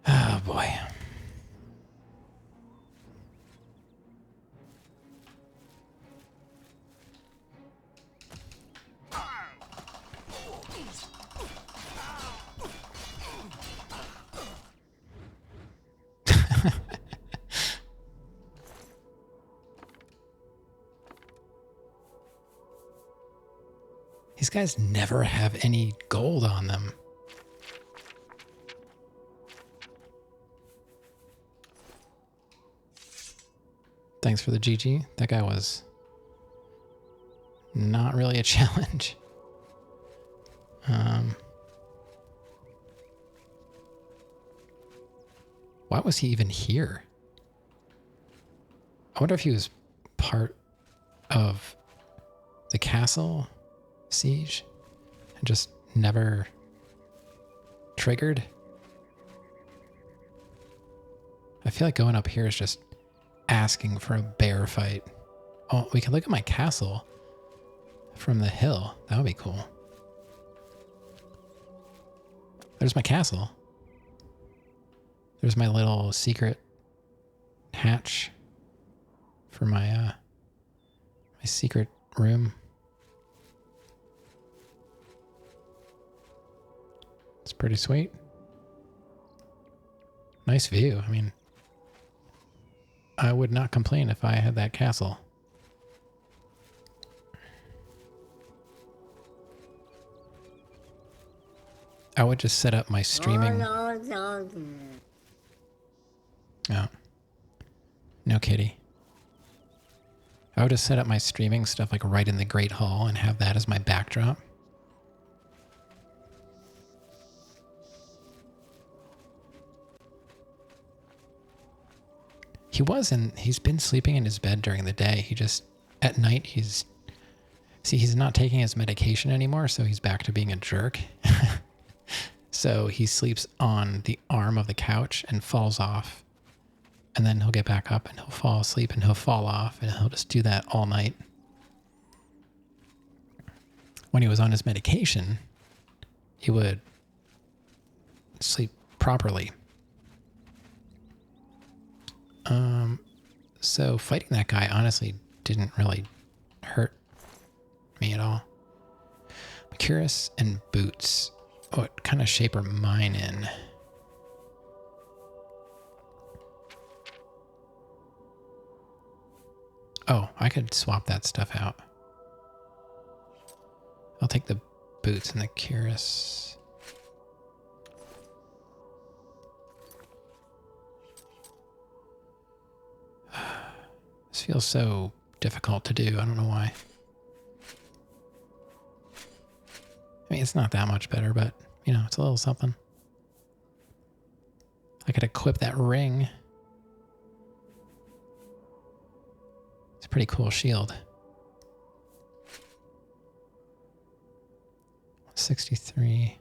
Oh boy. These guys never have any gold on them. Thanks for the GG. That guy was not really a challenge. Why was he even here? I wonder if he was part of the castle siege and just never triggered. I feel like going up here is just asking for a bear fight. Oh, we can look at my castle from the hill. That would be cool. There's my castle. There's my little secret hatch for my my secret room. It's pretty sweet. Nice view. I mean, I would not complain if I had that castle. I would just set up my streaming. Oh, no kitty. I would just set up my streaming stuff like right in the Great Hall and have that as my backdrop. He's been sleeping in his bed during the day. He just, at night, he's not taking his medication anymore, so he's back to being a jerk. So he sleeps on the arm of the couch and falls off. And then he'll get back up and he'll fall asleep and he'll fall off and he'll just do that all night. When he was on his medication, he would sleep properly. So fighting that guy honestly didn't really hurt me at all. Curious and boots. What kind of shape are mine in? Oh, I could swap that stuff out. I'll take the boots and the cuirass. This feels so difficult to do. I don't know why. I mean, it's not that much better, but, you know, it's a little something. I could equip that ring. It's a pretty cool shield. 63.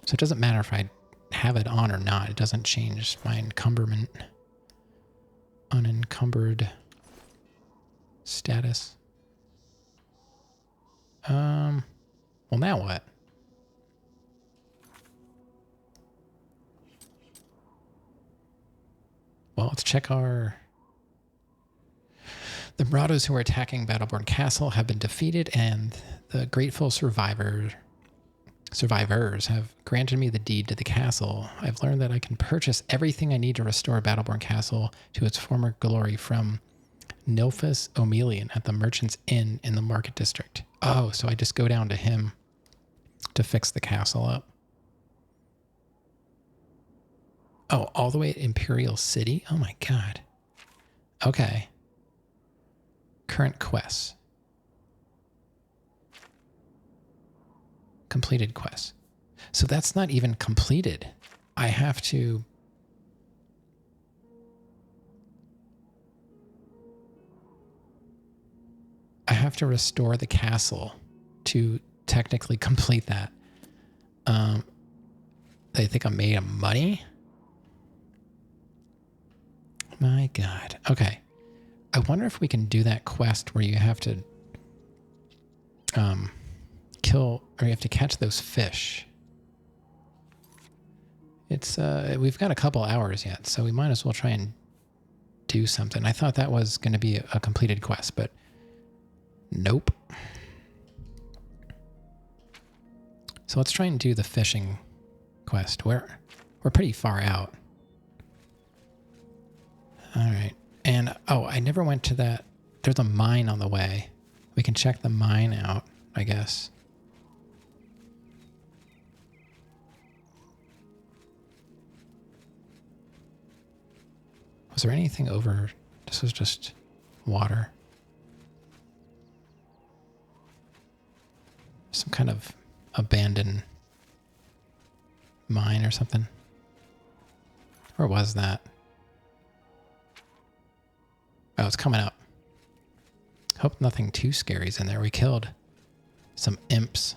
So it doesn't matter if I have it on or not. It doesn't change my encumberment. Unencumbered status. Well, now what? Well, let's check our... The Marauders who are attacking Battleborn Castle have been defeated, and the grateful survivors have granted me the deed to the castle. I've learned that I can purchase everything I need to restore Battleborn Castle to its former glory from Nilphus O'Melian at the Merchant's Inn in the Market District. Oh, so I just go down to him to fix the castle up. Oh, all the way at Imperial City? Oh my god. Okay. Current quests. Completed quests. So that's not even completed. I have to... restore the castle to technically complete that. They think I'm made of money? My god. Okay. I wonder if we can do that quest where you have to kill, or you have to catch those fish. It's we've got a couple hours yet, so we might as well try and do something. I thought that was going to be a completed quest, but nope. So let's try and do the fishing quest. We're pretty far out. All right. And, oh, I never went to that. There's a mine on the way. We can check the mine out, I guess. Was there anything over? This was just water. Some kind of abandoned mine or something. Or was that? Oh, it's coming up. Hope nothing too scary's in there. We killed some imps.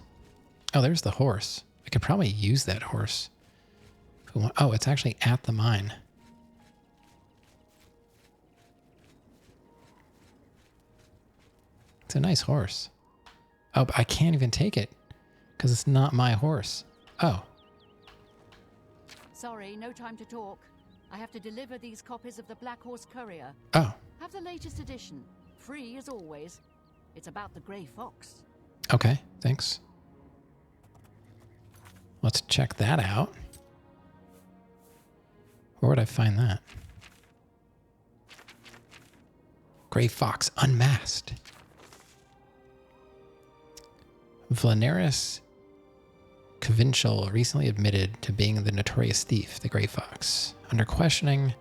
Oh, there's the horse. We could probably use that horse. Oh, it's actually at the mine. It's a nice horse. Oh, but I can't even take it because it's not my horse. Oh. Sorry, no time to talk. I have to deliver these copies of the Black Horse Courier. Oh. Have the latest edition. Free as always. It's about the Grey Fox. Okay, thanks. Let's check that out. Where would I find that? Grey Fox Unmasked. Vlaneris Covinchal recently admitted to being the notorious thief, the Grey Fox. Under questioning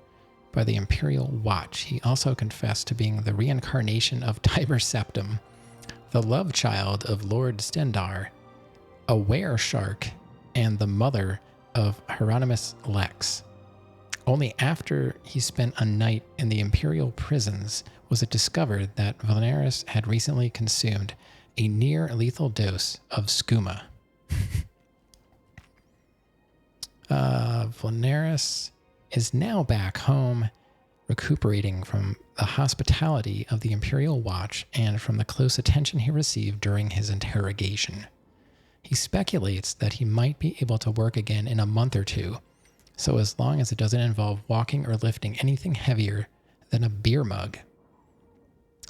by the Imperial Watch, he also confessed to being the reincarnation of Tiber Septim, the love child of Lord Stendar, a were-shark, and the mother of Hieronymus Lex. Only after he spent a night in the Imperial prisons was it discovered that Vlaneris had recently consumed a near-lethal dose of skooma. Vlaneris is now back home, recuperating from the hospitality of the Imperial Watch and from the close attention he received during his interrogation. He speculates that he might be able to work again in a month or two, so as long as it doesn't involve walking or lifting anything heavier than a beer mug.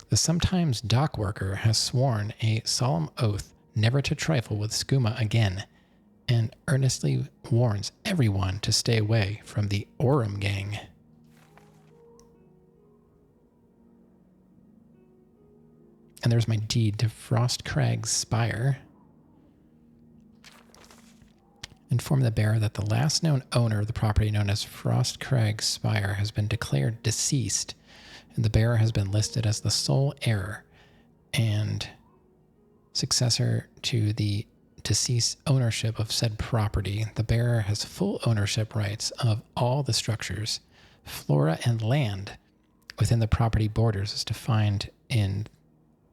The sometimes dock worker has sworn a solemn oath never to trifle with skooma again, and earnestly warns everyone to stay away from the Orem gang. And there's my deed to Frostcrag's Spire. Inform the bearer that the last known owner of the property, known as Frostcrag's Spire, has been declared deceased, and the bearer has been listed as the sole heir and successor to the deceased ownership of said property. The bearer has full ownership rights of all the structures, flora, and land within the property borders as defined in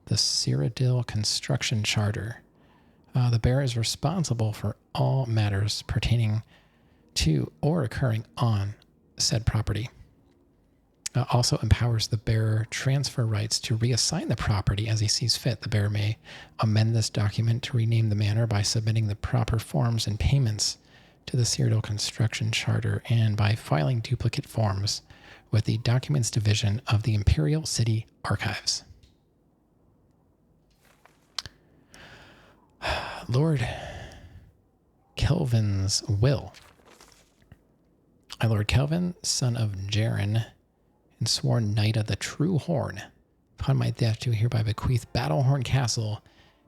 the Cyrodiil Construction Charter. The bearer is responsible for all matters pertaining to or occurring on said property. Also empowers the bearer transfer rights to reassign the property as he sees fit. The bearer may amend this document to rename the manor by submitting the proper forms and payments to the Cyrodiil Construction Charter and by filing duplicate forms with the Documents Division of the Imperial City Archives. Lord Kelvin's will. I, Lord Kelvin, son of Jaren, and sworn knight of the True Horn, upon my death do hereby bequeath Battlehorn Castle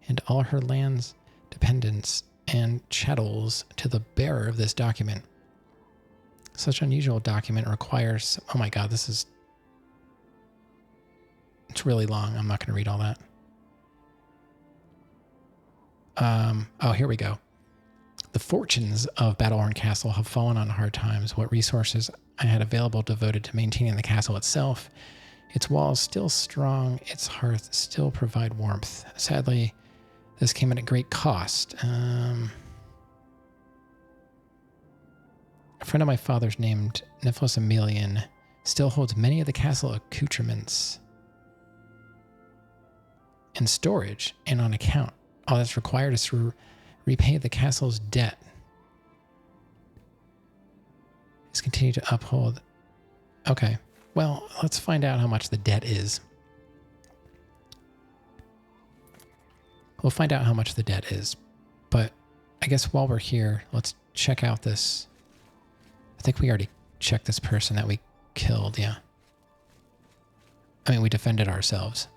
and all her lands, dependents, and chattels to the bearer of this document. Such unusual document requires... Oh my god, it's really long. I'm not going to read all that. Oh, here we go. The fortunes of Battlehorn Castle have fallen on hard times. What resources I had available devoted to maintaining the castle itself. Its walls still strong, its hearth still provide warmth. Sadly, this came at a great cost. A friend of my father's named Niflos Emelian still holds many of the castle accoutrements in storage and on account. All that's required is to repay the castle's debt. He's continued to uphold... Okay, well, let's find out how much the debt is. We'll find out how much the debt is. But I guess while we're here, let's check out this... I think we already checked this person that we killed, yeah. I mean, we defended ourselves.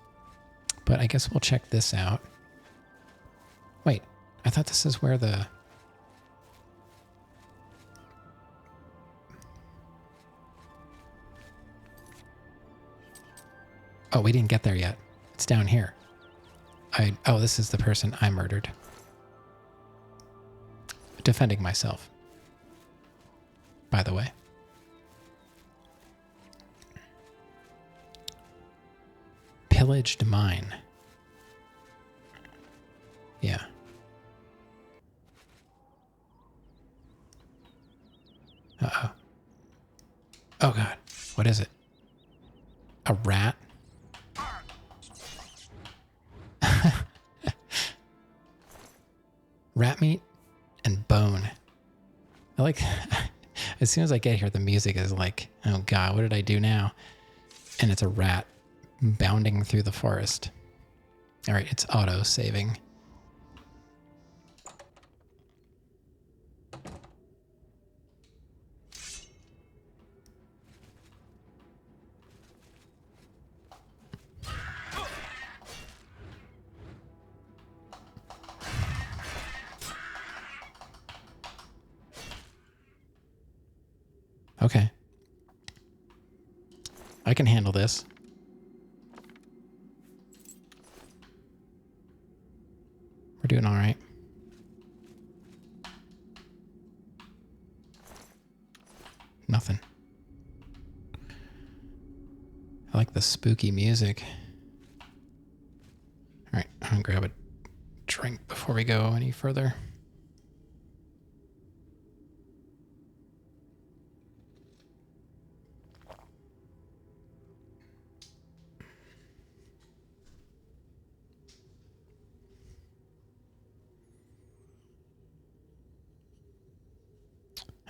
But I guess we'll check this out. Wait, I thought this is where the... Oh, we didn't get there yet. It's down here. Oh, this is the person I murdered. Defending myself, by the way. Pillaged mine. Yeah. Uh-oh. Oh, God. What is it? A rat? Rat meat and bone. I like... As soon as I get here, the music is like, oh, God, what did I do now? And it's a rat bounding through the forest. All right, it's auto-saving. Okay. I can handle this. We're doing all right. Nothing. I like the spooky music. All right, I'm gonna grab a drink before we go any further.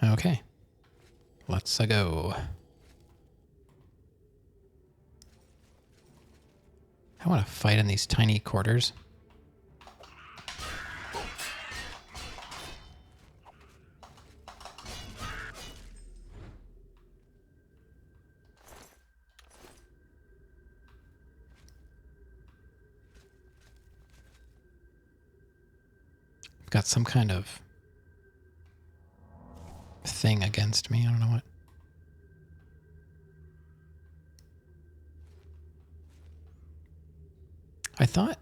Okay, let's go. I want to fight in these tiny quarters. I've got some kind of thing against me. I don't know what. I thought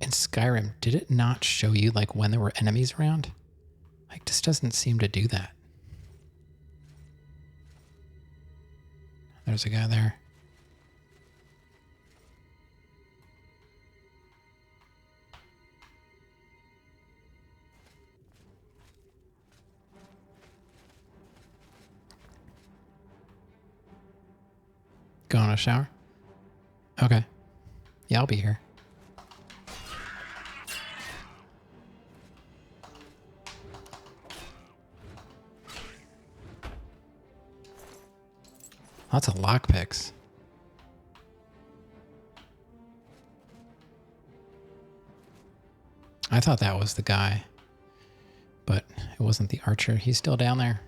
in Skyrim, did it not show you like when there were enemies around? Like, this doesn't seem to do that. There's a guy there. Go in a shower? Okay. Yeah, I'll be here. Lots of lockpicks. I thought that was the guy, but it wasn't the archer. He's still down there.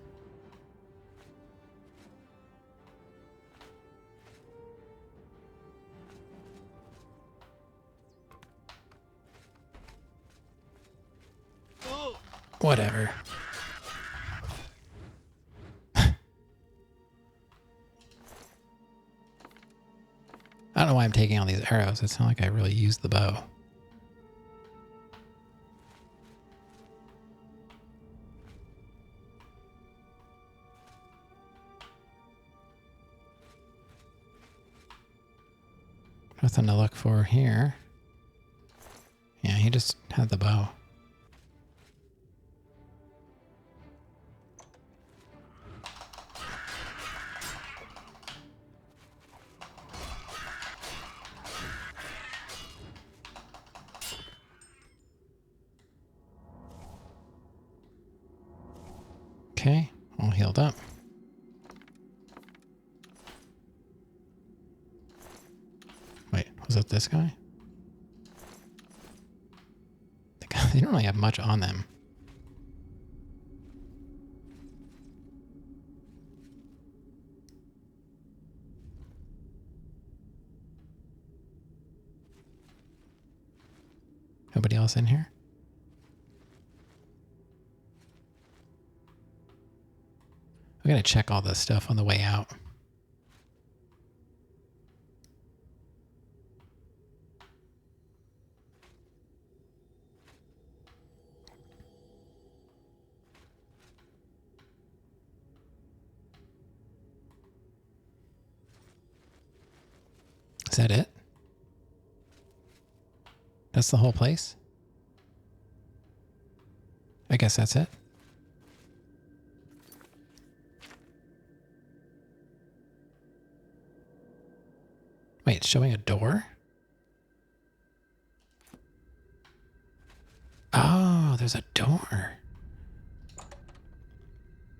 Whatever. I don't know why I'm taking all these arrows. It's not like I really use the bow. Nothing to look for here. Yeah, he just had the bow. Okay, all healed up. Wait, was it this guy? They don't really have much on them. Nobody else in here? I'm gonna check all this stuff on the way out. Is that it? That's the whole place? I guess that's it. Wait, it's showing a door? Oh, there's a door.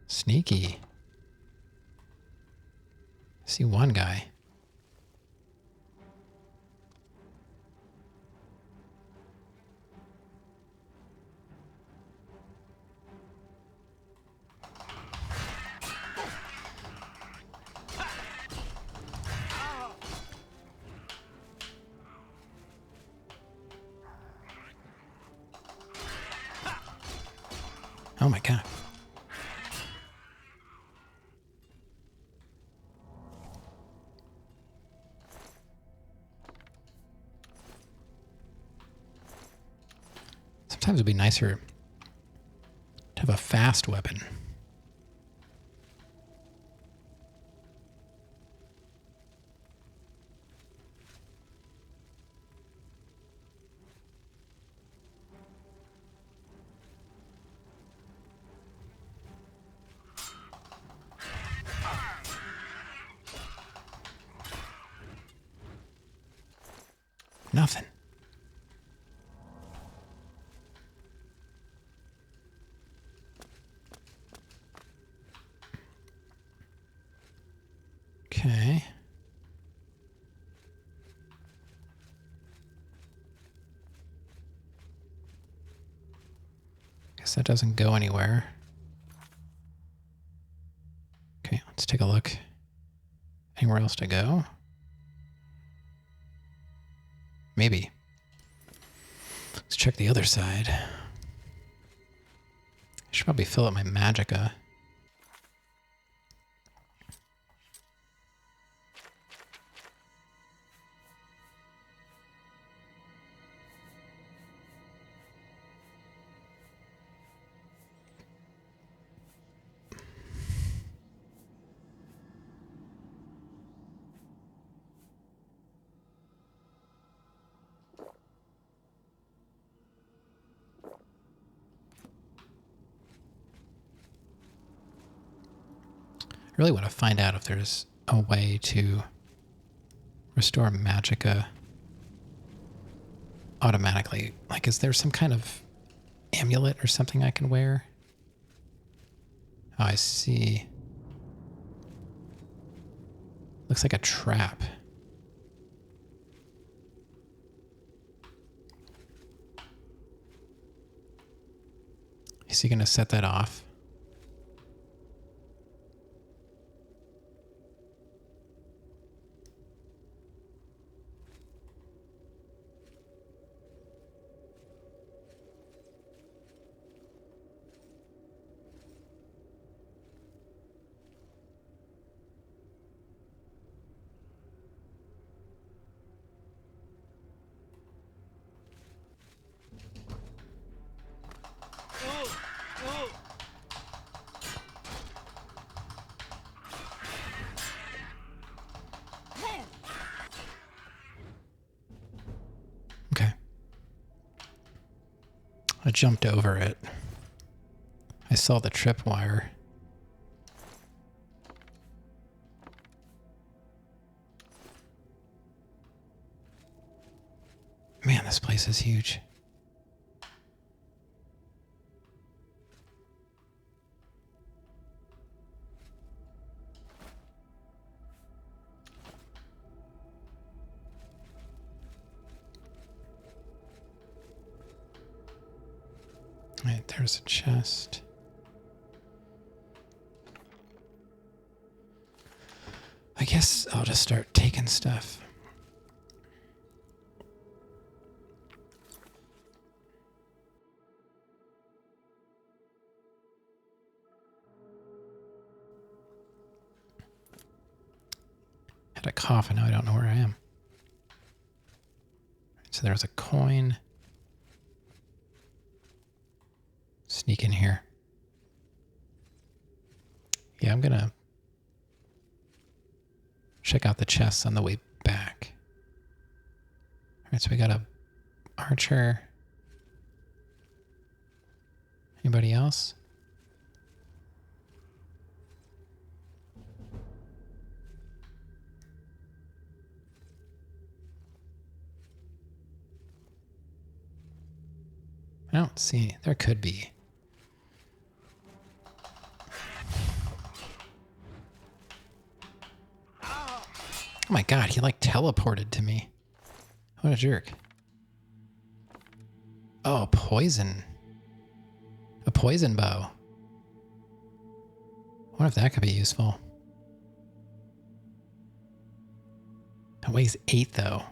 Sneaky. I see one guy. Oh my god. Sometimes it'd be nicer to have a fast weapon. Nothing. Okay. Guess that doesn't go anywhere. Okay, let's take a look. Anywhere else to go? Maybe. Let's check the other side. I should probably fill up my magicka. I really want to find out if there's a way to restore magicka automatically. Like, is there some kind of amulet or something I can wear? Oh, I see. Looks like a trap. Is he going to set that off? Okay. I jumped over it. I saw the tripwire. Man, this place is huge. Right, there's a chest. I guess I'll just start taking stuff. Had a cough and now I don't know where I am. So there's a coin. Sneak in here. Yeah, I'm gonna check out the chests on the way back. Alright, so we got a archer. Anybody else? I don't see. There could be. Oh my god, he like teleported to me. What a jerk. Oh, poison. A poison bow. I wonder if that could be useful. It weighs 8 though.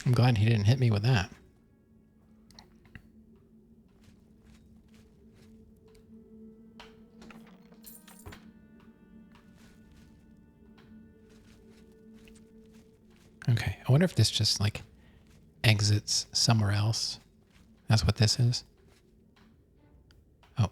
I'm glad he didn't hit me with that. I wonder if this just like exits somewhere else. That's what this is. Oh.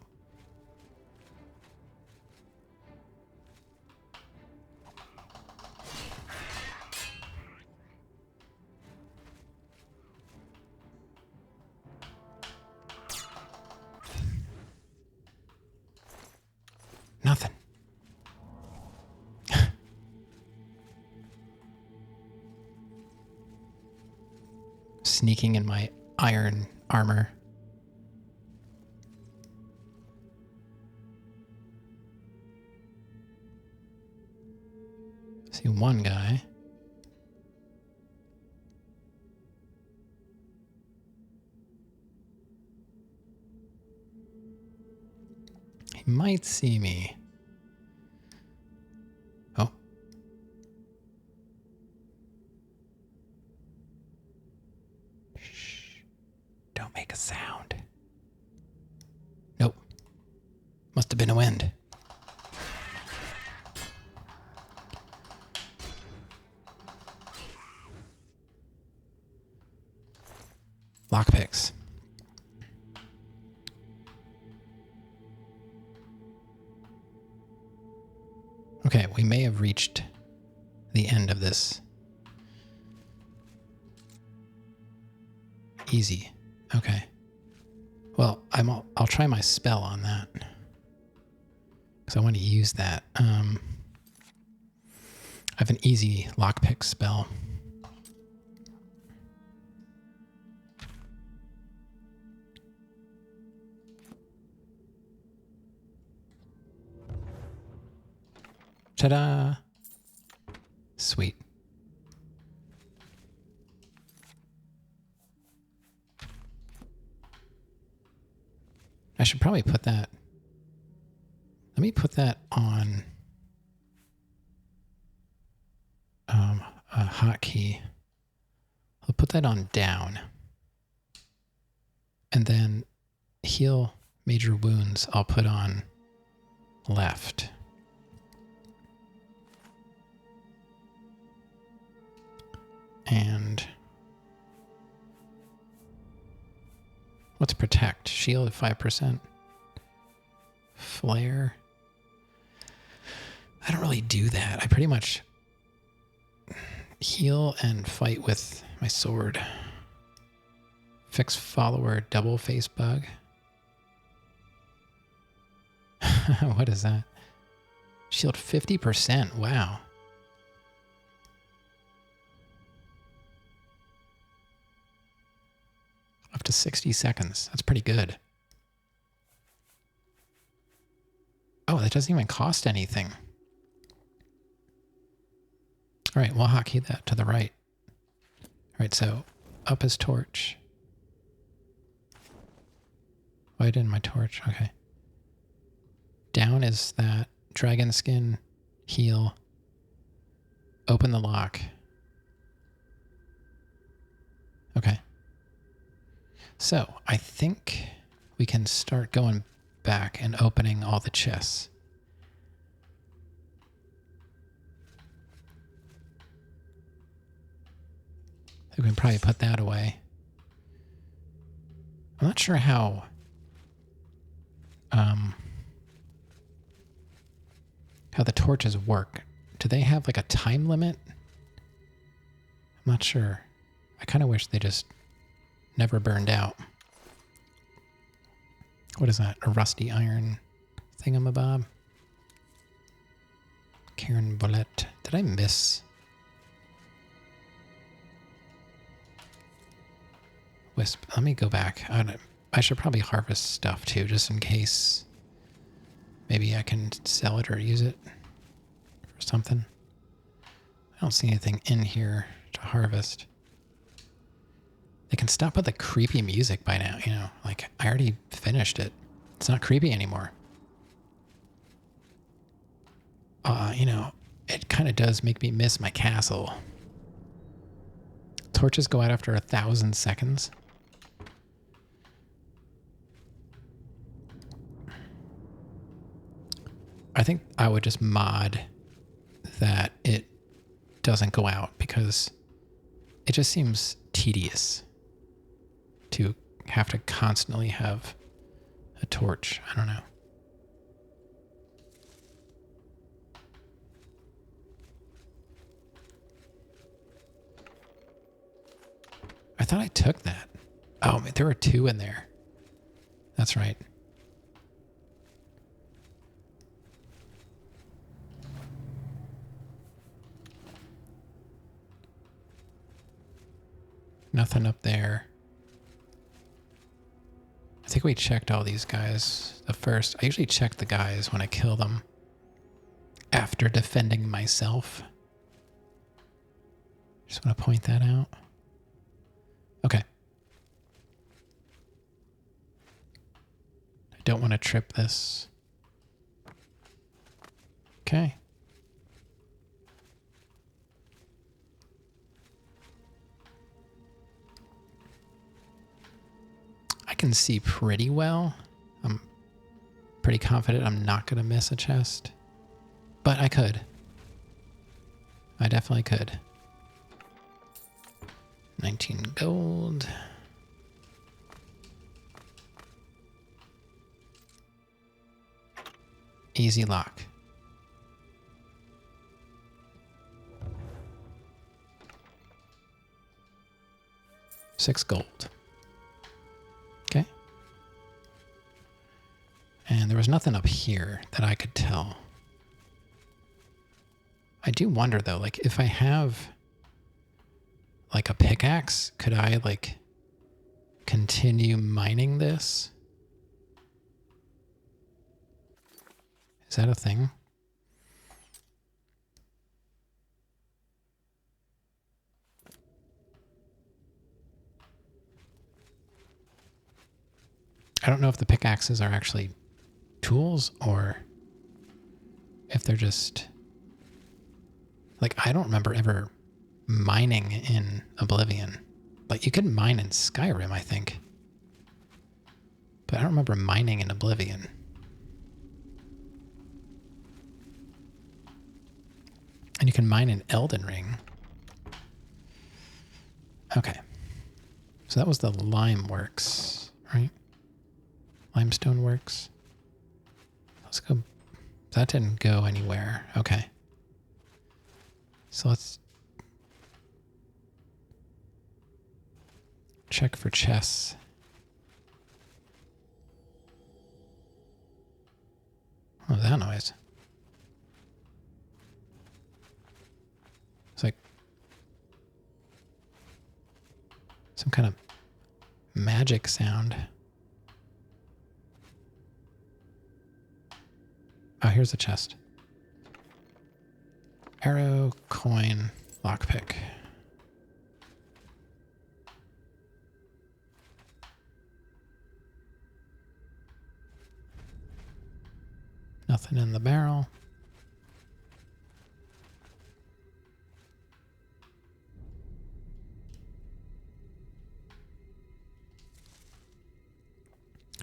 Nothing. Sneaking in my iron armor. See one guy. He might see me. Oh. Shh. Don't make a sound. Nope. Must have been a wind. Lockpicks. Okay, we may have reached the end of this. Easy. Okay. Well, I'll try my spell on that. Because I want to use that. I have an easy lockpick spell. Ta-da! Sweet. I should probably put that... Let me put that on a hotkey. I'll put that on down. And then heal major wounds I'll put on left. And what's protect? Shield at 5%. Flare. I don't really do that. I pretty much heal and fight with my sword. Fix follower double face bug. What is that? Shield 50%. Wow. Up to 60 seconds. That's pretty good. Oh, that doesn't even cost anything. All right, we'll hotkey that to the right. All right, so up is torch. Why didn't my torch? Okay. Down is that dragon skin, heal, open the lock. Okay. So I think we can start going back and opening all the chests. We can probably put that away. I'm not sure how the torches work. Do they have like a time limit? I'm not sure. I kind of wish they just never burned out. What is that? A rusty iron thingamabob? Karen Bolette. Did I miss? Wisp. Let me go back. I should probably harvest stuff too, just in case. Maybe I can sell it or use it for something. I don't see anything in here to harvest. They can stop with the creepy music by now, you know. Like, I already finished it. It's not creepy anymore. You know, it kind of does make me miss my castle. Torches go out after 1,000 seconds. I think I would just mod that it doesn't go out because it just seems tedious to have to constantly have a torch. I don't know. I thought I took that. Oh, there were 2 in there. That's right. Nothing up there. I think we checked all these guys the first. I usually check the guys when I kill them after defending myself. Just want to point that out. Okay. I don't want to trip this. Okay. I can see pretty well. I'm pretty confident I'm not going to miss a chest. But I could. I definitely could. 19 gold. Easy lock. $6 gold. Okay. And there was nothing up here that I could tell. I do wonder though, like if I have like a pickaxe, could I like continue mining this? Is that a thing? I don't know if the pickaxes are actually tools or if they're just like, I don't remember ever mining in Oblivion. Like you could mine in Skyrim, I think. But I don't remember mining in Oblivion. And you can mine in Elden Ring. Okay. So that was the lime works, right? Limestone works. Let's go. That didn't go anywhere. Okay. So let's check for chests. What was that noise? It's like some kind of magic sound. Oh, here's the chest. Arrow, coin, lockpick. Nothing in the barrel.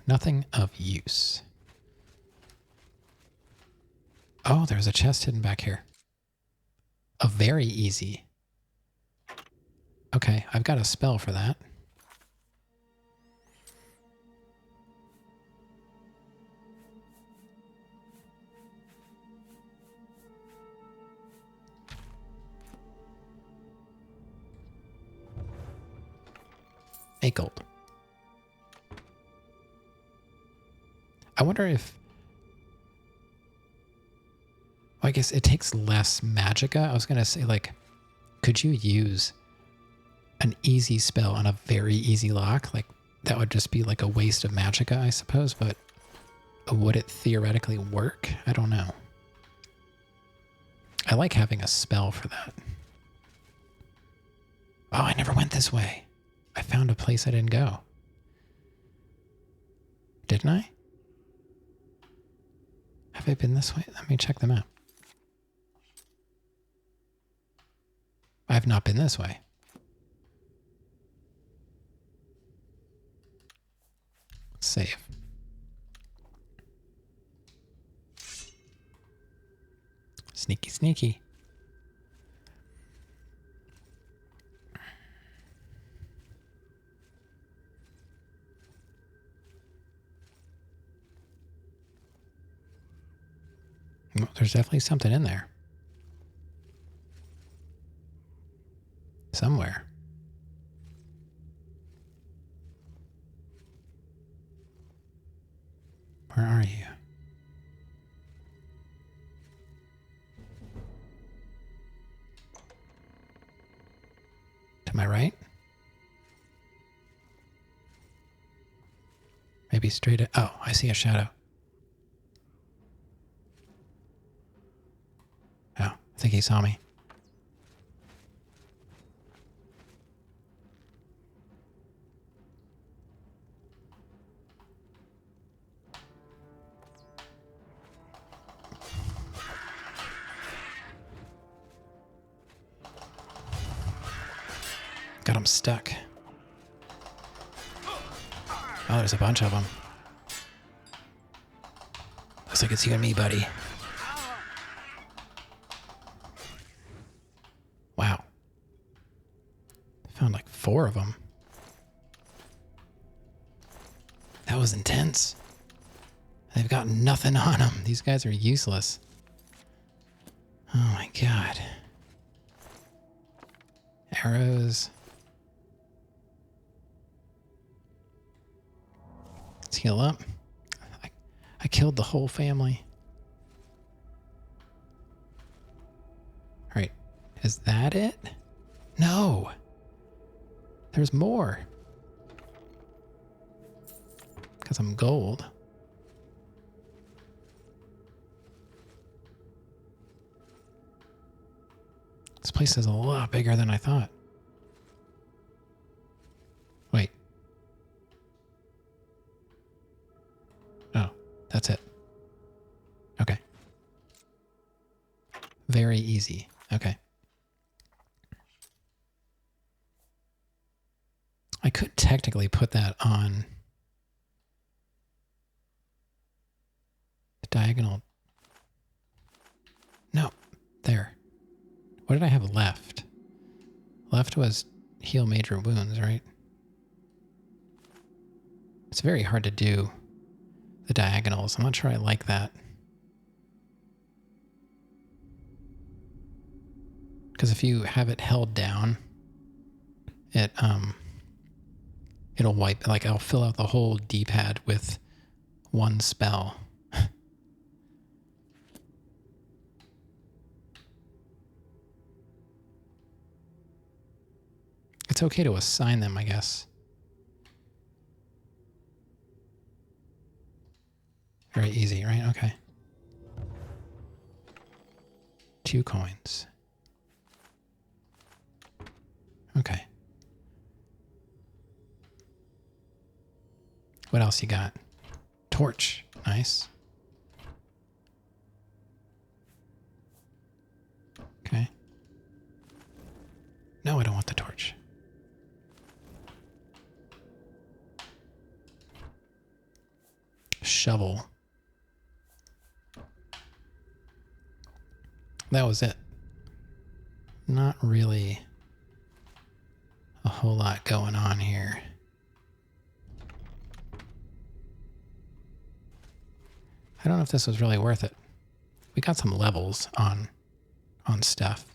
Nothing of use. Oh, there's a chest hidden back here. A very easy. Okay, I've got a spell for that. $8 gold. I wonder if... Well, I guess it takes less magicka. I was going to say, like, could you use an easy spell on a very easy lock? Like, that would just be like a waste of magicka, I suppose, but would it theoretically work? I don't know. I like having a spell for that. Oh, I never went this way. I found a place I didn't go. Didn't I? Have I been this way? Let me check the map. I have not been this way. Save. Sneaky, sneaky. Well, there's definitely something in there. Somewhere. Where are you? To my right? Maybe straight at... Oh, I see a shadow. Oh, I think he saw me. Got him stuck. Oh, there's a bunch of them. Looks like it's you and me, buddy. Wow. Found like 4 of them. That was intense. They've got nothing on them. These guys are useless. Oh my god. Arrows. Let's heal up. I killed the whole family. Alright. Is that it? No. There's more. Because I'm gold. This place is a lot bigger than I thought. Wait. Oh, that's it. Okay. Very easy. Okay. I could technically put that on the diagonal. No, there. What did I have left? Left was heal major wounds, right? It's very hard to do the diagonals. I'm not sure I like that. Because if you have it held down, it'll wipe, like I'll fill out the whole D-pad with one spell. It's okay to assign them, I guess. Very easy, right? Okay. 2 coins. Okay. What else you got? Torch. Nice. Okay. No, I don't want the torch. Shovel. That was it. Not really a whole lot going on here. I don't know if this was really worth it. We got some levels on stuff.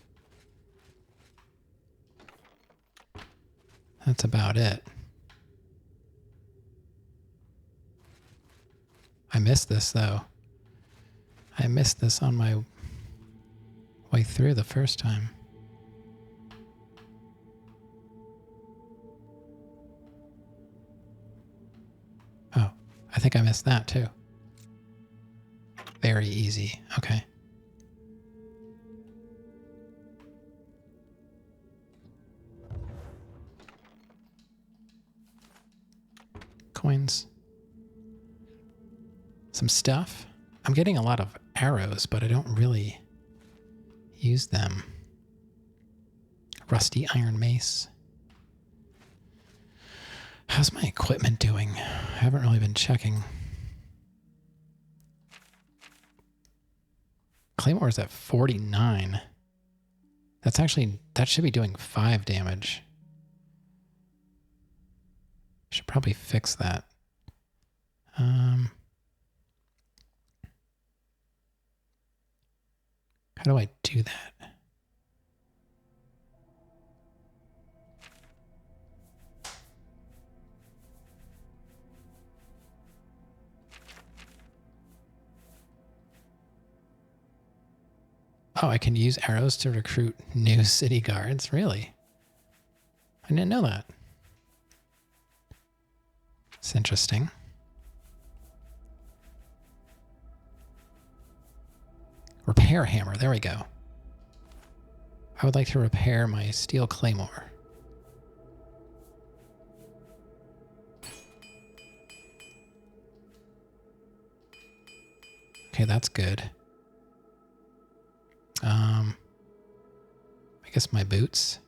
That's about it. I missed this though. I missed this on my way through the first time. Oh, I think I missed that too. Very easy. Okay. Coins. Some stuff. I'm getting a lot of arrows, but I don't really use them. Rusty iron mace. How's my equipment doing? I haven't really been checking. Claymore's at 49. That's actually, that should be doing 5 damage. Should probably fix that. How do I do that? Oh, I can use arrows to recruit new city guards? Really? I didn't know that. It's interesting. Repair hammer. There we go. I would like to repair my steel claymore. Okay, that's good. I guess my boots.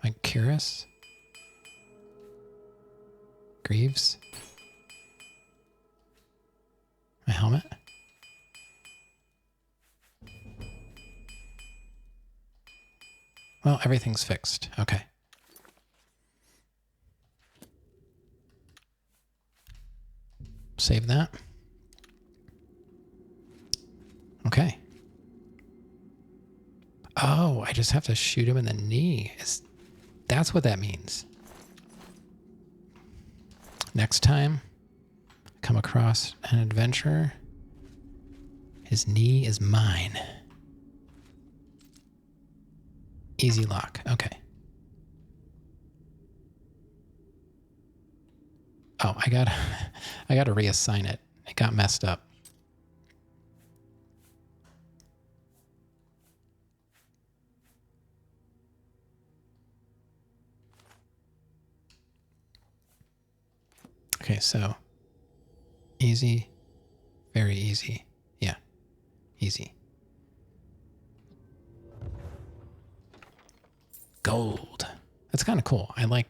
My cuirass. Greaves. My helmet. Well, everything's fixed. Okay. Save that. Okay. Oh, I just have to shoot him in the knee. That's what that means. Next time I come across an adventurer, his knee is mine. Easy lock. Okay. Oh, I gotta reassign it. It got messed up. Okay, so easy, very easy. Yeah, easy. Gold. That's kind of cool. I like...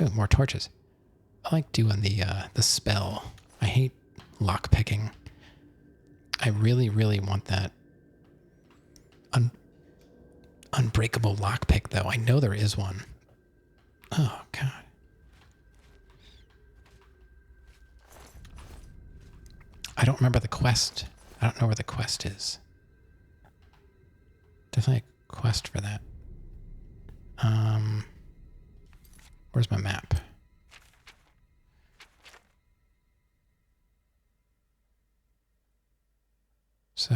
Ooh, more torches. I like doing the spell. I hate lock picking. I really, really want that unbreakable lockpick, though. I know there is one. Oh, God. I don't remember the quest. I don't know where the quest is. Definitely a quest for that. Where's my map? So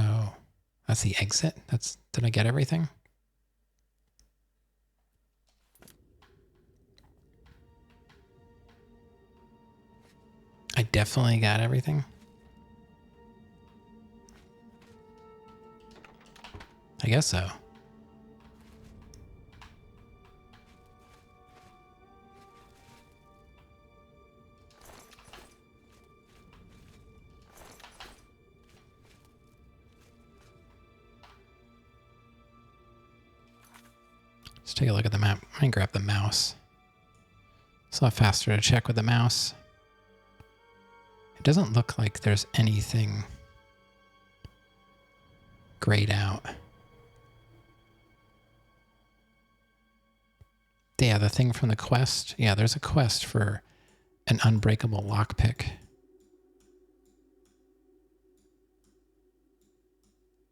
that's the exit. Did I get everything? I definitely got everything. I guess so. Let's take a look at the map. I'm gonna grab the mouse. It's a lot faster to check with the mouse. It doesn't look like there's anything grayed out. Yeah, the thing from the quest. Yeah, there's a quest for an unbreakable lockpick.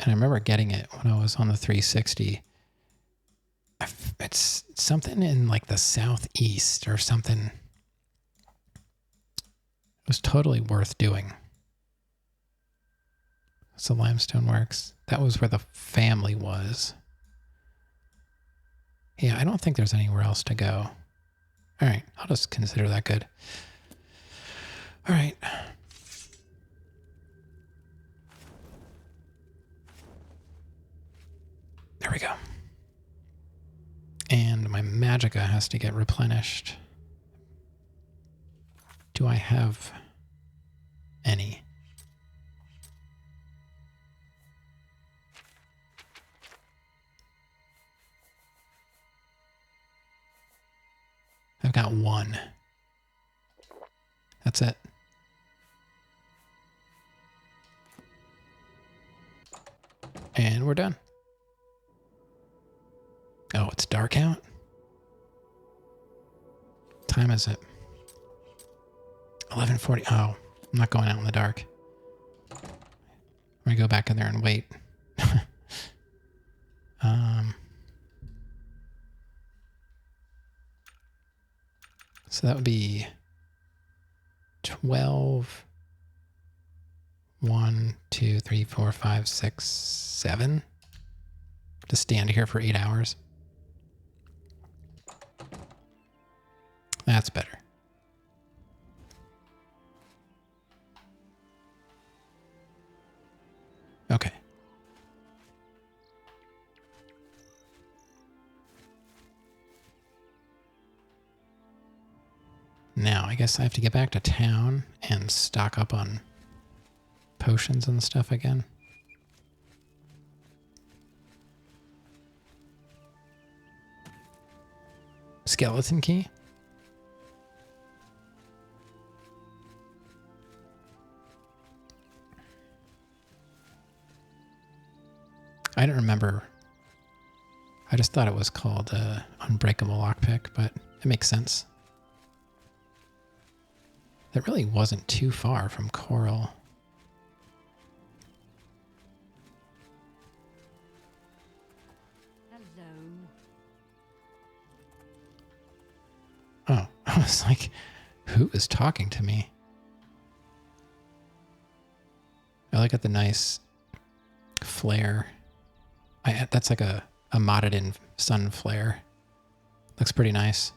And I remember getting it when I was on the 360. It's something in like the southeast or something. It was totally worth doing. So limestone works. That was where the family was. Yeah, I don't think there's anywhere else to go. All right, I'll just consider that good. All right. There we go. And my magicka has to get replenished. Do I have any? I've got one. That's it. And we're done. Oh, it's dark out? What time is it? 11:40. Oh, I'm not going out in the dark. Let me go back in there and wait. So that would be 12. 1, 2, 3, 4, 5, 6, 7. To stand here for 8 hours. That's better. Okay. Now, I guess I have to get back to town and stock up on potions and stuff again. Skeleton key? I don't remember. I just thought it was called Unbreakable Lockpick, but it makes sense. That really wasn't too far from Coral. Hello. Oh, I was like, who is talking to me? I look at the nice flare. That's like a modded in sun flare. Looks pretty nice.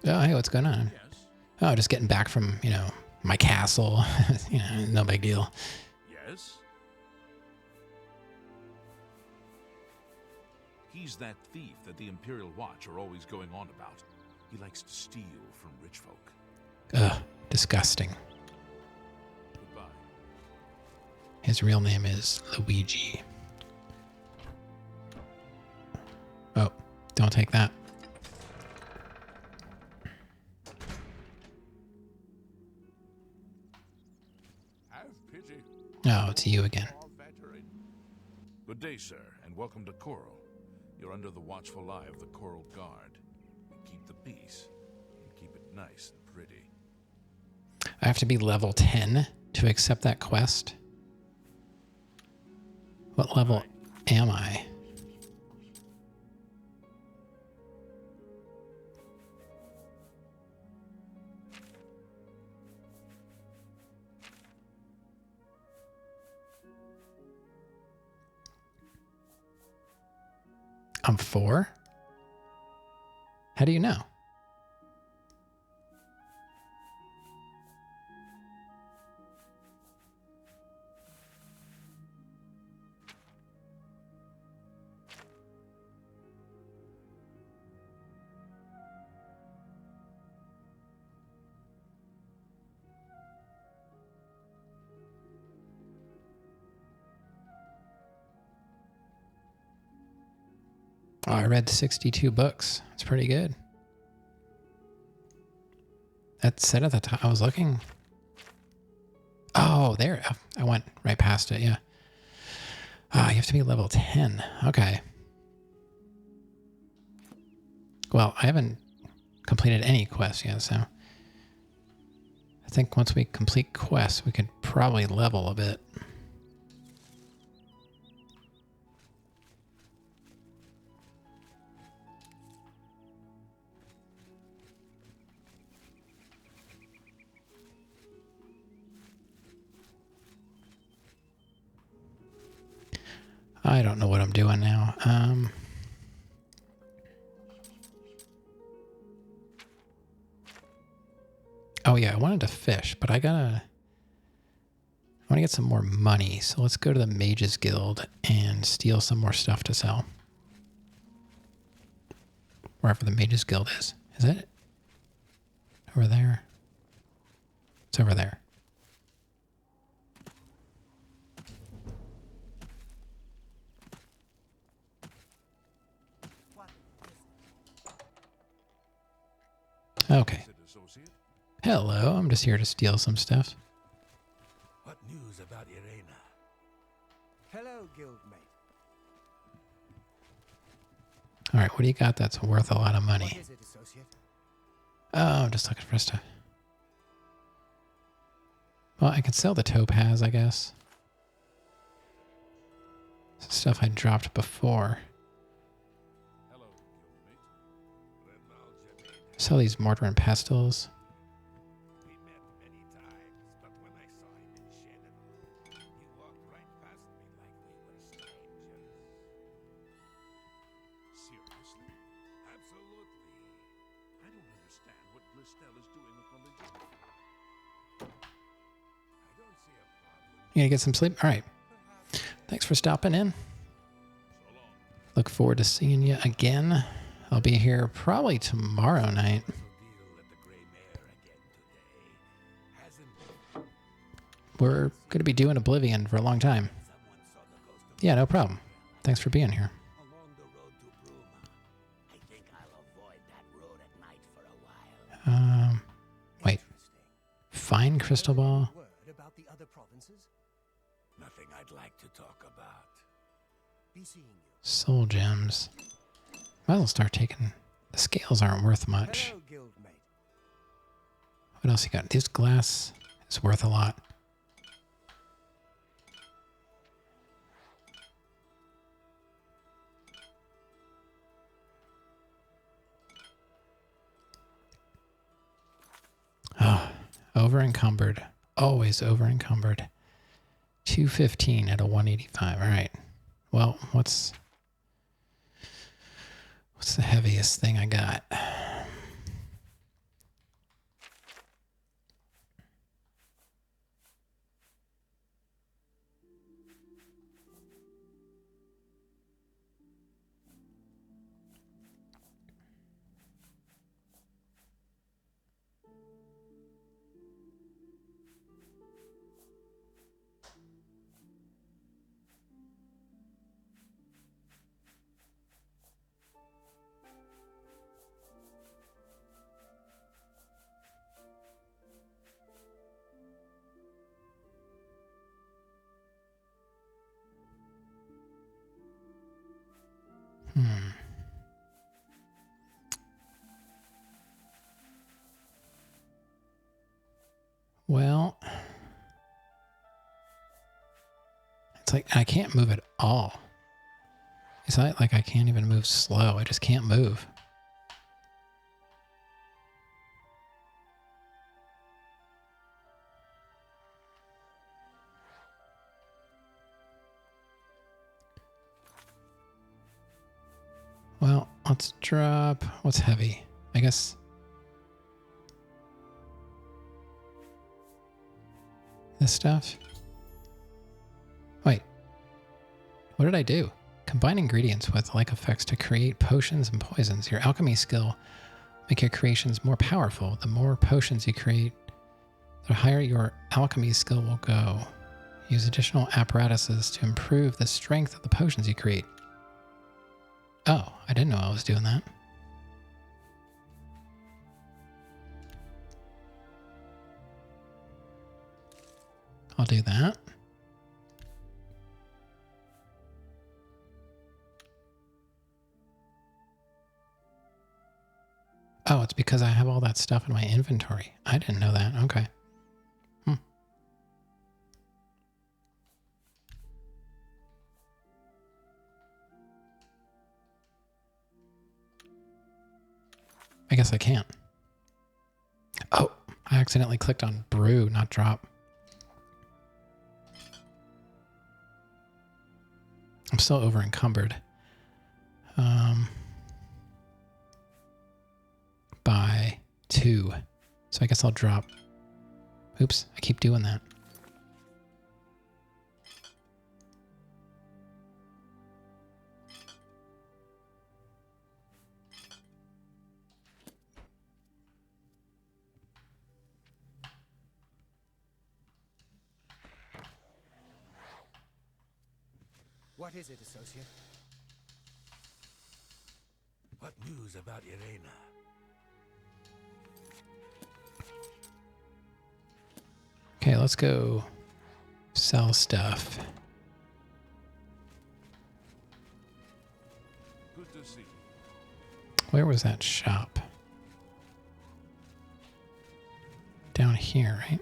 Oh, hey, what's going on? Yes. Oh, just getting back from, my castle. No big deal. Yes? He's that thief that the Imperial Watch are always going on about. He likes to steal from rich folk. Ugh, disgusting. Goodbye. His real name is Luigi. Oh, don't take that. Have pity. Oh, it's you again. Our veteran. Good day, sir, and welcome to Coral. You're under the watchful eye of the Coral Guard. Keep the peace, and keep it nice and pretty. I have to be level 10 to accept that quest. What level am I? I'm 4? How do you know? Oh, I read 62 books. It's pretty good. That said at the time, I was looking. Oh, there. I went right past it, yeah. Ah, you have to be level 10. Okay. Well, I haven't completed any quests yet, so I think once we complete quests, we could probably level a bit. I don't know what I'm doing now. Oh yeah, I wanted to fish, but I want to get some more money. So let's go to the Mages Guild and steal some more stuff to sell. Wherever the Mages Guild is. Is it over there? It's over there. Okay. Is it, associate? Hello, I'm just here to steal some stuff. What news about Irena? Hello, guildmate. All right, what do you got that's worth a lot of What money? is it, associate? Oh, I'm just looking for stuff. Well, I can sell the topaz, I guess. Stuff I dropped before. Hello, guildmate. Sell these mortar and pestles. We met many times, but when I saw him in Shenandoah, he walked right past me like we were strangers. Seriously? Absolutely. I don't understand what Glistel is doing with religion. I don't see a problem. You gonna get some sleep? All right. Thanks for stopping in. So long. Look forward to seeing you again. I'll be here probably tomorrow night. Deal at the Gray Mare again today, hasn't he? We're going to be doing Oblivion for a long time. Someone saw the ghost of Yeah, no problem. Thanks for being here. along the road to Bruma. I think I'll avoid that road at night for a while. Wait. Fine crystal ball. Word about the other provinces? Nothing I'd like to talk about. Be seeing you. Soul gems. Might as well start taking... The scales aren't worth much. Hello, guildmate. What else you got? This glass is worth a lot. Oh, over encumbered. Always over encumbered. 215 at a 185. All right. Well, what's the heaviest thing I got? Well, it's like I can't move at all. It's not like I can't even move slow. I just can't move. Well, let's drop... What's heavy? I guess... This stuff? Wait. What did I do? Combine ingredients with like effects to create potions and poisons. Your alchemy skill make your creations more powerful. The more potions you create, the higher your alchemy skill will go. Use additional apparatuses to improve the strength of the potions you create. Oh, I didn't know I was doing that. I'll do that. Oh, it's because I have all that stuff in my inventory. I didn't know that. Okay. I guess I can't. Oh, I accidentally clicked on brew, not drop. I'm still over encumbered. By 2. So I guess I'll drop. Oops, I keep doing that. What is it, associate? What news about Irena? let's go sell stuff. Good to see you. Where was that shop? Down here, right?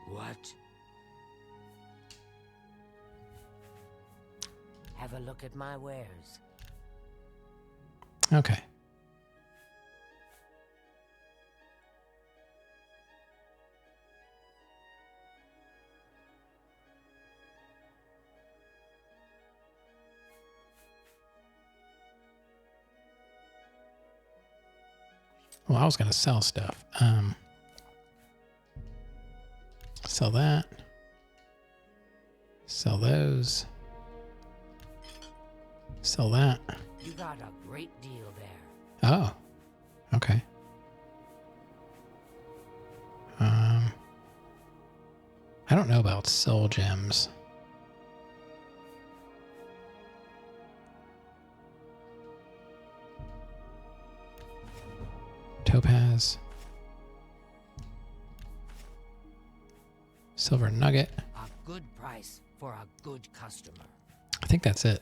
What? Have a look at my wares. Okay. Well, I was going to sell stuff. Sell that. Sell those. Sell that. You got a great deal there. Oh, okay. I don't know about soul gems. Topaz. Silver nugget. A good price for a good customer. I think that's it.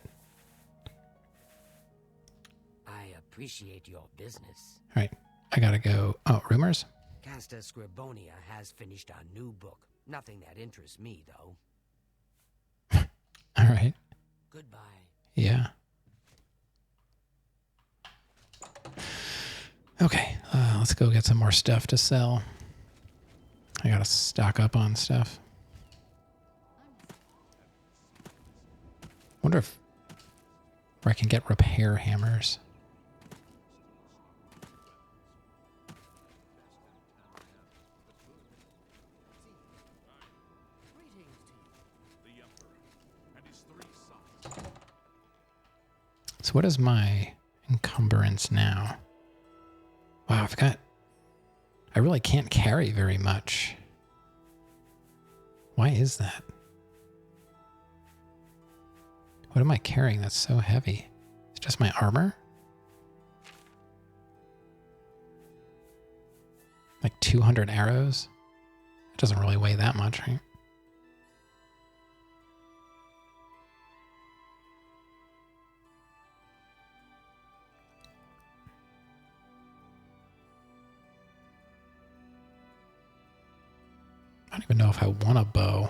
I appreciate your business. All right. I gotta go. Oh, rumors? Casta Scribonia has finished a new book. Nothing that interests me, though. All right. Goodbye. Yeah. Okay. Let's go get some more stuff to sell. I gotta stock up on stuff. Wonder if I can get repair hammers. So what is my encumbrance now? Wow, I really can't carry very much. Why is that? What am I carrying that's so heavy? It's just my armor? Like 200 arrows? It doesn't really weigh that much, right? I don't even know if I want a bow.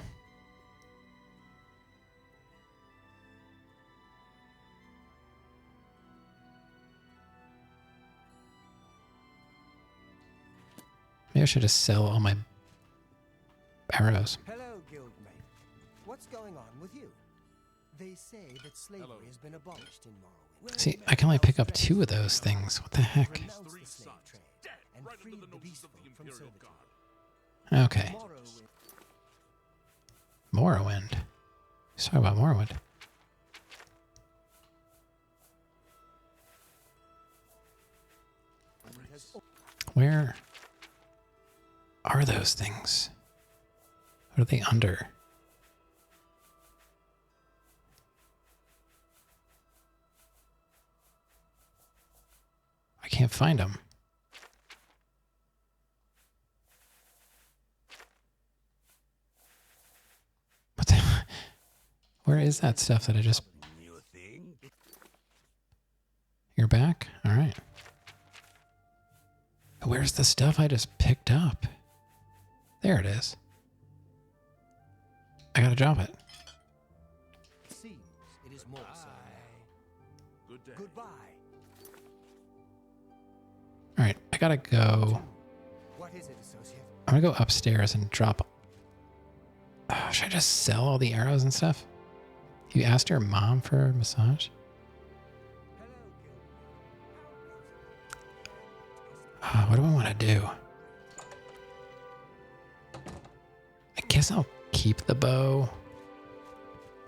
Maybe I should just sell all my arrows. Hello, guildmate. What's going on with you? They say that slavery has been abolished in Morrowind. See, I can only pick up 2 of those things. What the heck? Renounce the slave trade and free the beast folk from servitude. Okay. Morrowind. Let's talk about Morrowind. Where are those things? What are they under? I can't find them. What the? Where is that stuff that I just... You're back? All right. Where's the stuff I just picked up? There it is. I gotta drop it. Seems it is more so. Good day. Goodbye. All right, I gotta go. What is it, associate? I'm gonna go upstairs and drop. Should I just sell all the arrows and stuff? You asked your mom for a massage? What do I want to do? I guess I'll keep the bow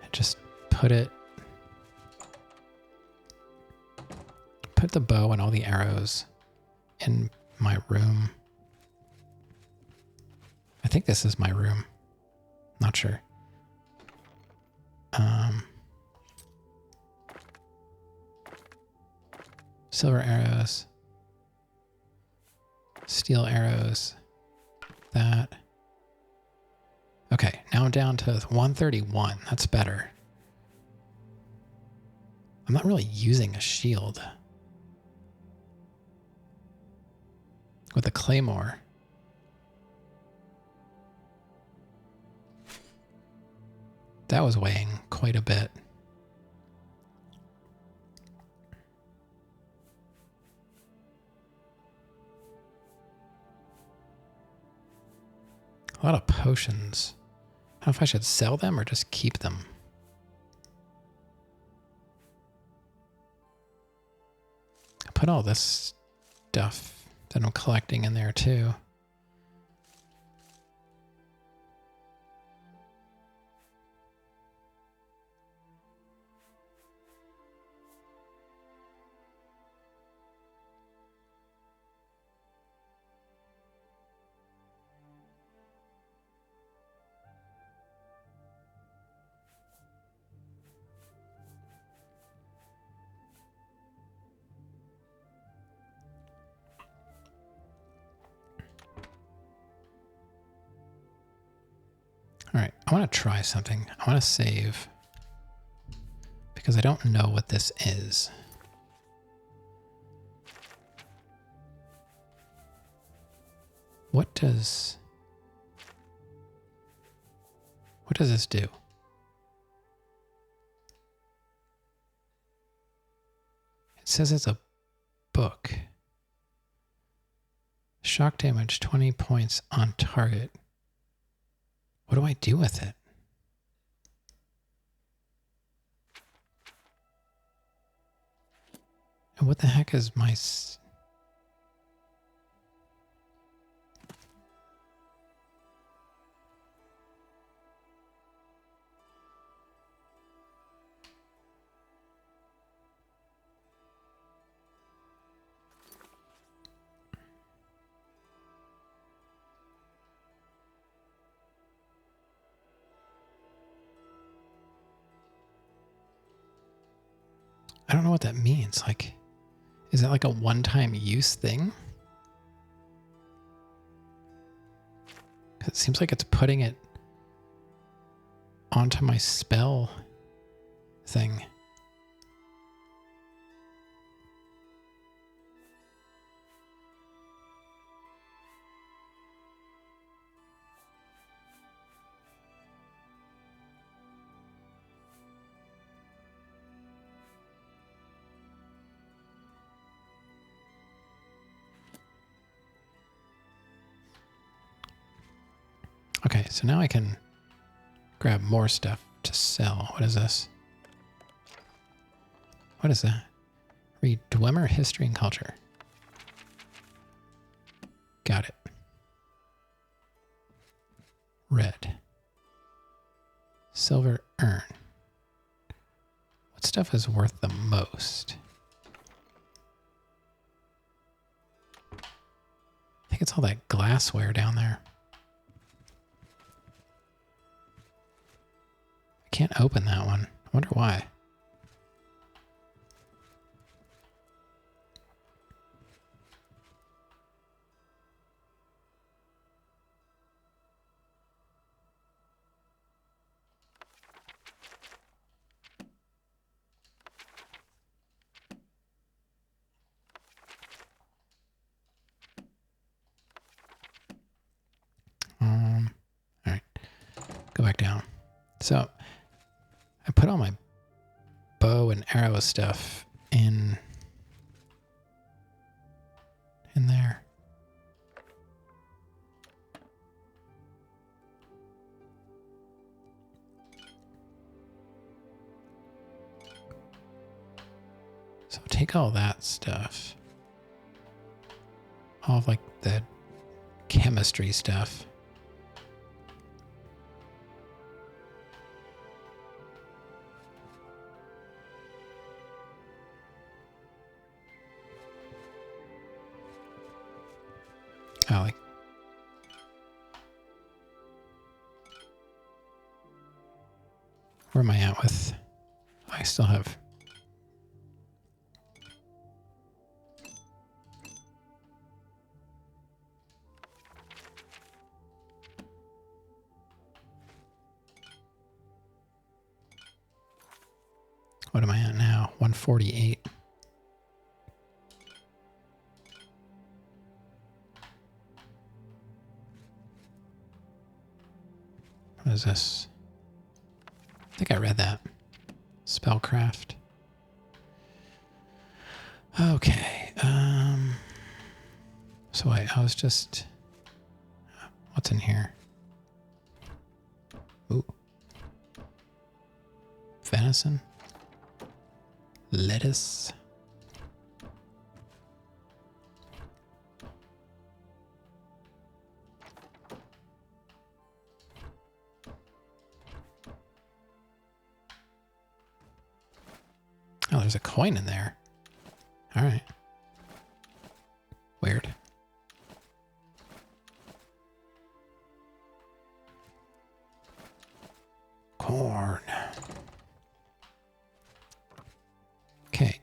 and just put the bow and all the arrows in my room. think this is my room. Not sure. Silver arrows. Steel arrows. That. Okay, now I'm down to 131. That's better. I'm not really using a shield. With a claymore. That was weighing quite a bit. A lot of potions. I don't know if I should sell them or just keep them. I put all this stuff that I'm collecting in there too. All right, I want to try something. I want to save because I don't know what this is. What does this do? It says it's a book. Shock damage 20 points on target. What do I do with it? And what the heck is my... I don't know what that means. Like, is that like a one-time use thing? It seems like it's putting it onto my spell thing. Okay, so now I can grab more stuff to sell. What is this? What is that? Read Dwemer History and Culture. Got it. Red. Silver urn. What stuff is worth the most? I think it's all that glassware down there. I can't open that one. I wonder why. All right, go back down. So I put all my bow and arrow stuff in there. So take all that stuff. All of like the chemistry stuff. Oh, like Where am I at with... I still have... What am I at now? 148. What is this? I think I read that. Spellcraft. Okay. So I was just... What's in here? Ooh. Venison. Lettuce. Oh, there's a coin in there. All right. Weird. Corn. Okay,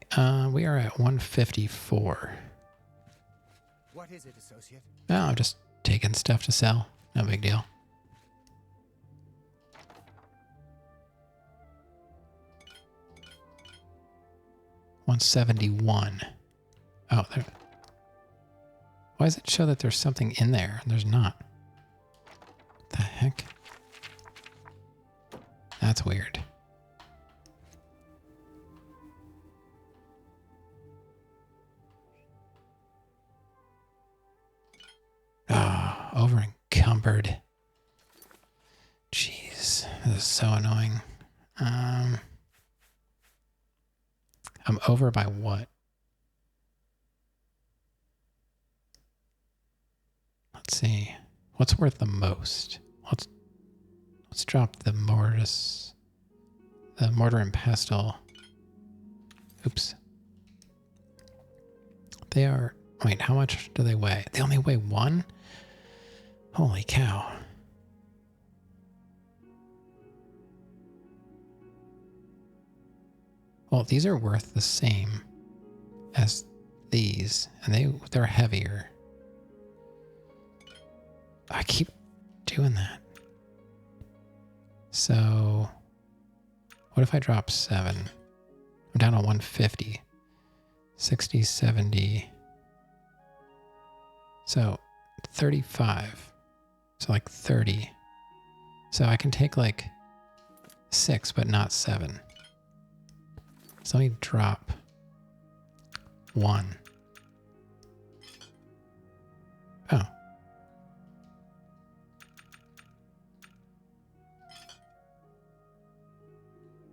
we are at 154. What is it, associate? Oh, I'm just taking stuff to sell. No big deal. $171. Oh, there. Why does it show that there's something in there and there's not? What the heck? That's weird. Ah, over encumbered. Jeez, this is so annoying. I'm over by what? Let's see. What's worth the most? Let's drop the mortar and pestle. Oops. They are... Wait, how much do they weigh? They only weigh 1? Holy cow. Well, these are worth the same as these, and they're heavier. I keep doing that. So, what if I drop 7? I'm down to 150. 60, 70. So, 35. So, like 30. So, I can take like 6, but not 7. So, let me drop 1. Oh.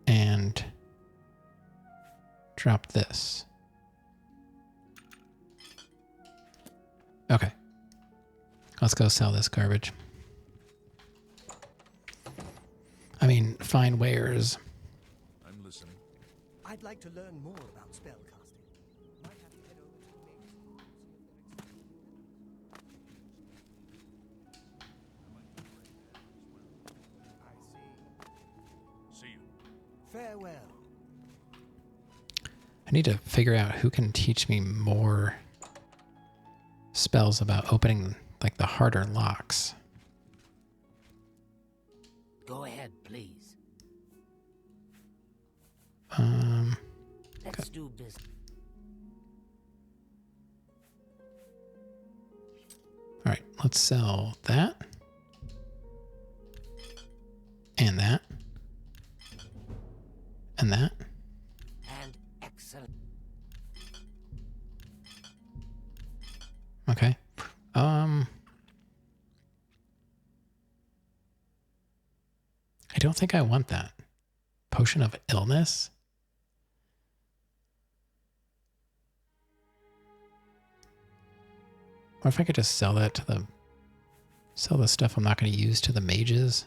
And drop this. Okay. Let's go sell this garbage. I mean, find wares. I'm listening. I'd like to learn more about spellcasting. Might have to head over to the main school. See you. Farewell. I need to figure out who can teach me more spells about opening like the harder locks. Go ahead, please. Let's do business. All right, let's sell that. And that. And that. And excellent. Okay. I don't think I want that. Potion of illness? Or if I could just sell that to sell the stuff I'm not going to use to the mages.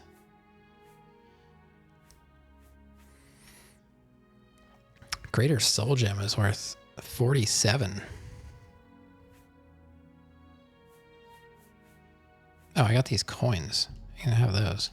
Greater Soul Gem is worth 47. Oh, I got these coins. You can have those.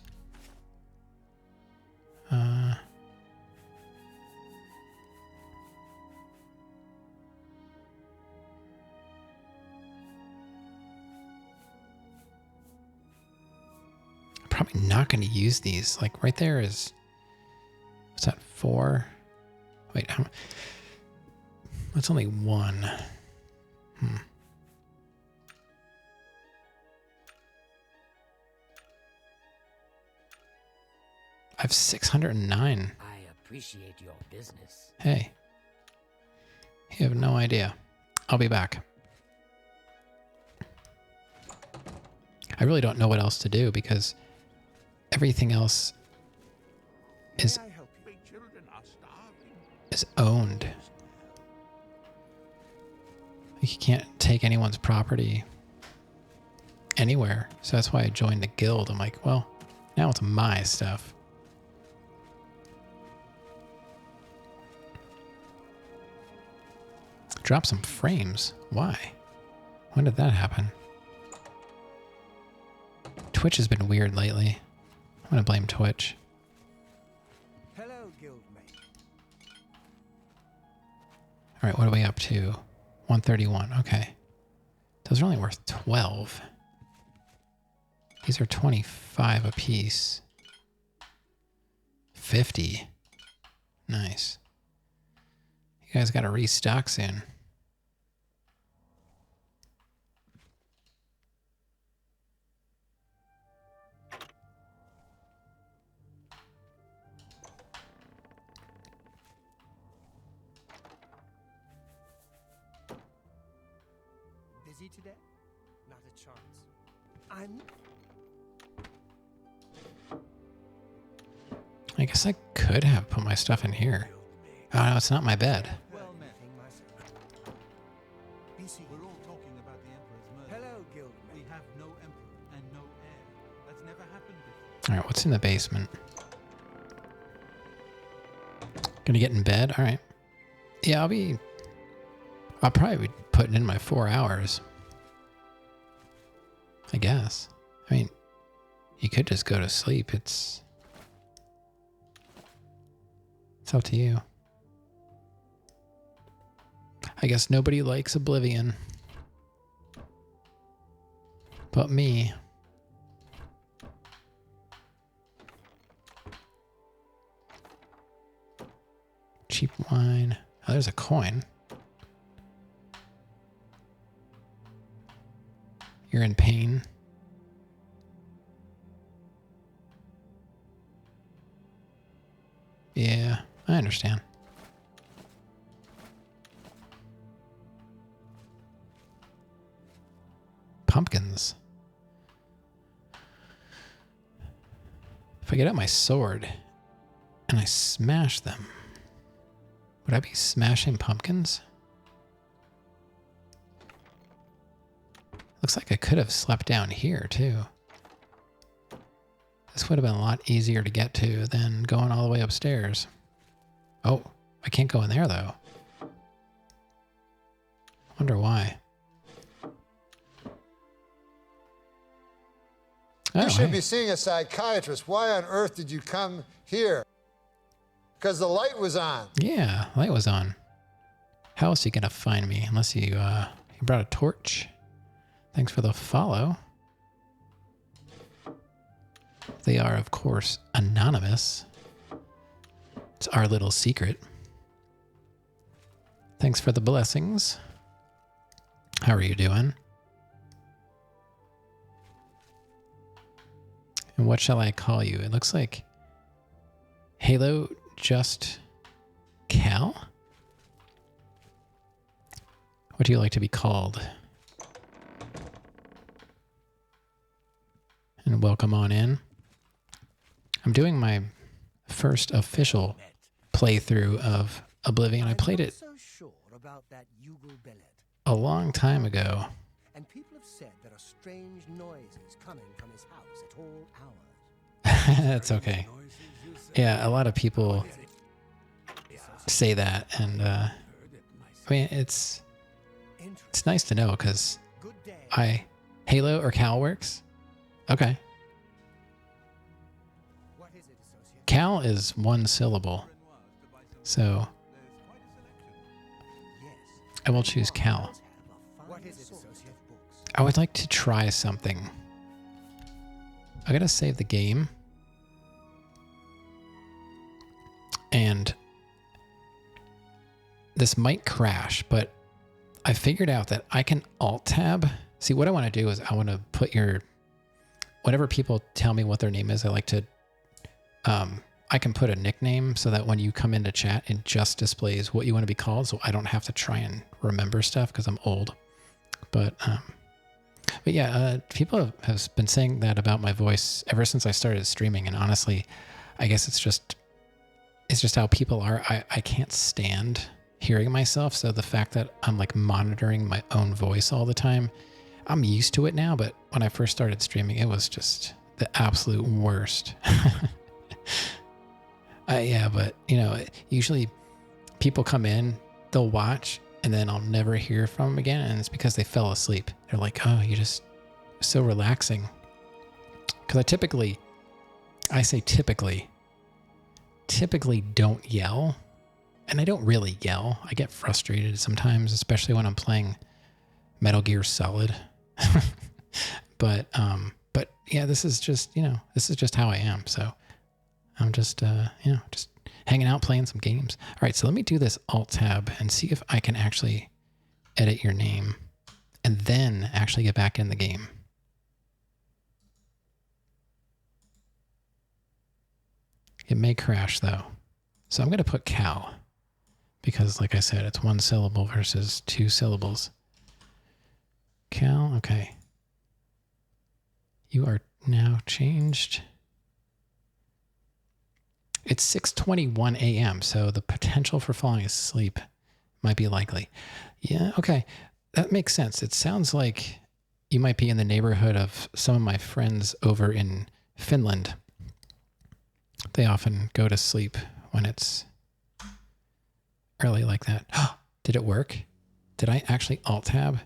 probably not going to use these. Like right there is, what's that, 4? Wait, how? That's only 1. I have 609. I appreciate your business. Hey, you have no idea. I'll be back. I really don't know what else to do because everything else is owned. Like, you can't take anyone's property anywhere. So that's why I joined the guild. I'm like, well, now it's my stuff. Drop some frames. Why? When did that happen? Twitch has been weird lately. I'm gonna blame Twitch. Hello, guildmate. All right, what are we up to? 131. Okay. Those are only worth 12. These are 25 a piece. 50. Nice. You guys got to restock soon. Busy today? Not a chance. I'm... I guess I could have put my stuff in here. Oh no, it's not my bed. Well met. We're all talking about the Emperor's murder. Hello, guildmate. We have no Emperor and no heir. That's never happened before. All right, what's in the basement? Gonna get in bed? All right. Yeah, I'll probably be putting in my 4 hours. I guess. I mean, you could just go to sleep. It's up to you. I guess nobody likes Oblivion but me. Cheap wine. Oh, there's a coin. You're in pain. Yeah, I understand. Pumpkins. If I get out my sword and I smash them, would I be smashing pumpkins? Looks like I could have slept down here too. This would have been a lot easier to get to than going all the way upstairs. Oh, I can't go in there though. Wonder why. Oh, You should hey. be seeing a psychiatrist. Why on earth did you come here? Because the light was on. Yeah, light was on. How else are you gonna find me unless you brought a torch? Thanks for the follow. They are, of course, anonymous. It's our little secret. Thanks for the blessings. How are you doing? And what shall I call you? It looks like Halo Just Cal? What do you like to be called? And welcome on in. I'm doing my first official playthrough of Oblivion. I played it so sure about that Yugal billet. a long time ago. And people have said there are strange noises coming from his house at all hours. That's okay. Yeah, a lot of people say that, and I mean, it's nice to know because Halo or Cal works. Okay. What is it, associate? Cal is one syllable, so I will choose Cal. What is it, associate? I would like to try something I gotta save the game. And this might crash, but I figured out that I can Alt-Tab. See, what I want to do is I want to put your, whenever people tell me what their name is, I like to, I can put a nickname so that when you come into chat, it just displays what you want to be called, so I don't have to try and remember stuff because I'm old. But yeah, people have been saying that about my voice ever since I started streaming, and honestly, I guess it's just how people are. I can't stand hearing myself, so the fact that I'm like monitoring my own voice all the time, I'm used to it now, but when I first started streaming, it was just the absolute worst. Yeah, but you know, usually people come in, they'll watch, and then I'll never hear from them again, and it's because they fell asleep. They're like, oh, you just so relaxing. Because I say typically don't yell, and I don't really yell. I get frustrated sometimes, especially when I'm playing Metal Gear Solid. But yeah, this is just how I am. So I'm just, just hanging out, playing some games. All right, so let me do this Alt-Tab and see if I can actually edit your name and then actually get back in the game. It may crash, though. So I'm going to put Cal because, like I said, it's one syllable versus two syllables. Cal, okay. You are now changed. It's 6:21 a.m., so the potential for falling asleep might be likely. Yeah, okay. That makes sense. It sounds like you might be in the neighborhood of some of my friends over in Finland. They often go to sleep when it's early like that. Did it work? Did I actually Alt-Tab?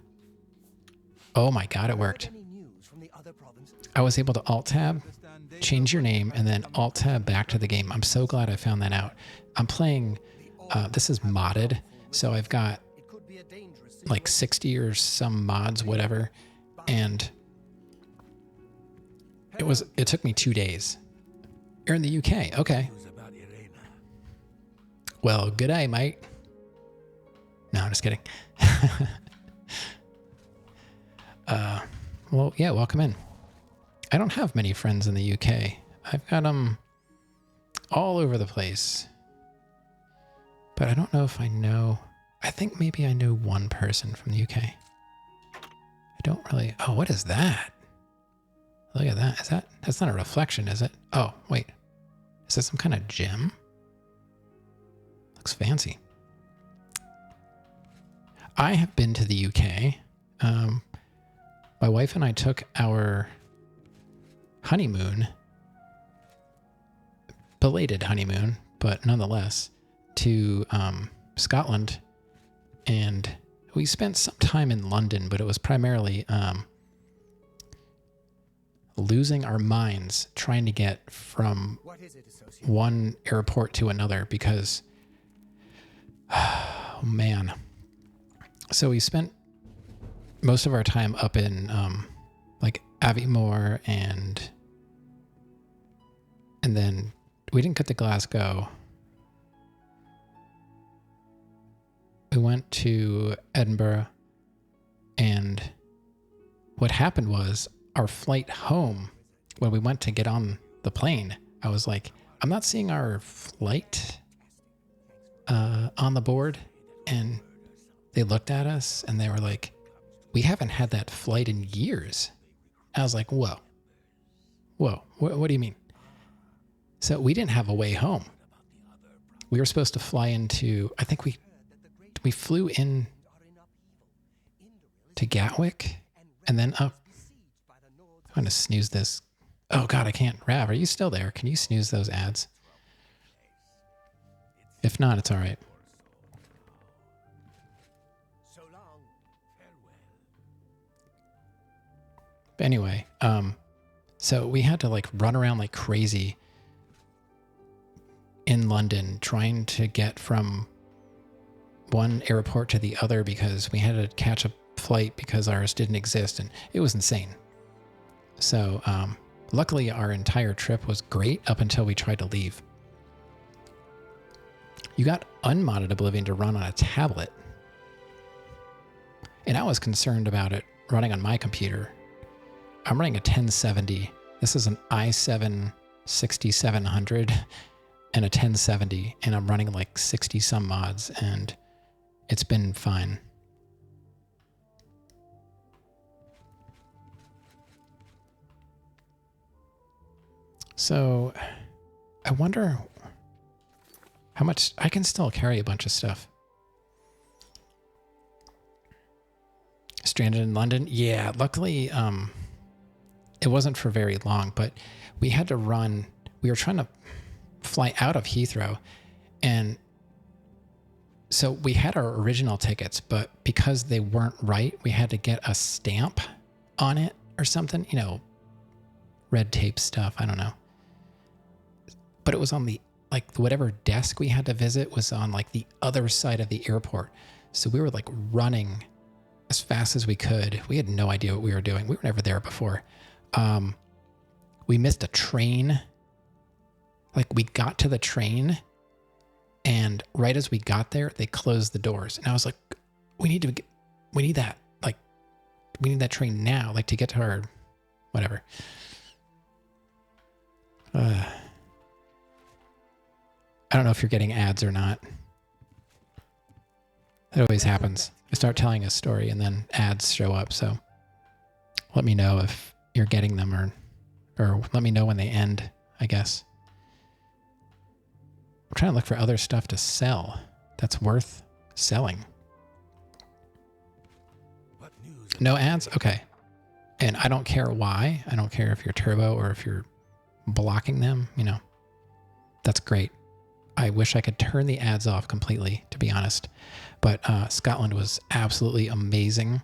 Oh my God, it worked. I was able to Alt-Tab, change your name, and then Alt-Tab back to the game. I'm so glad I found that out. I'm playing, this is modded, so I've got like 60 or some mods, whatever, and it took me 2 days. You're in the UK, okay. Well, good day, mate. No, I'm just kidding. Well, yeah, welcome in. I don't have many friends in the UK. I've got them all over the place. But I don't know if I know. I think maybe I know one person from the UK. I don't really. Oh, what is that? Look at that. That's not a reflection, is it? Oh, wait. Is that some kind of gem? Looks fancy. I have been to the UK. My wife and I took our honeymoon, belated honeymoon, but nonetheless, to Scotland, and we spent some time in London, but it was primarily losing our minds trying to get from one airport to another because, oh man. So we spent most of our time up in like Aviemore, and then we didn't get to Glasgow. We went to Edinburgh, and what happened was our flight home, when we went to get on the plane, I was like, I'm not seeing our flight on the board, and they looked at us and they were like, we haven't had that flight in years. I was like, whoa, what do you mean? So we didn't have a way home. We were supposed to fly into, I think we flew in to Gatwick and then up. I'm going to snooze this. Oh God, I can't. Rav, are you still there? Can you snooze those ads? If not, it's all right. But anyway, so we had to like run around like crazy in London trying to get from one airport to the other because we had to catch a flight because ours didn't exist, and it was insane. So Luckily, our entire trip was great up until we tried to leave. You got unmodded Oblivion to run on a tablet. And I was concerned about it running on my computer. I'm running a 1070. This is an i7 6700 and a 1070, and I'm running like 60 some mods, and it's been fine. So I wonder how much I can still carry a bunch of stuff. Stranded in London? Yeah, luckily it wasn't for very long, but we had to run. We were trying to fly out of Heathrow, and so we had our original tickets, but because they weren't right, we had to get a stamp on it or something, you know, red tape stuff, I don't know. But it was on the, like, whatever desk we had to visit was on like the other side of the airport. So we were like running as fast as we could. We had no idea what we were doing. We were never there before. We missed a train. Like, we got to the train, and right as we got there, they closed the doors. And I was like, we need that. Like, we need that train now, like, to get to our, whatever. I don't know if you're getting ads or not. That always happens. I start telling a story and then ads show up. So let me know if you're getting them, or let me know when they end, I guess. I'm trying to look for other stuff to sell that's worth selling. No ads? Okay. And I don't care why. I don't care if you're turbo or if you're blocking them, you know. That's great. I wish I could turn the ads off completely, to be honest. But Scotland was absolutely amazing.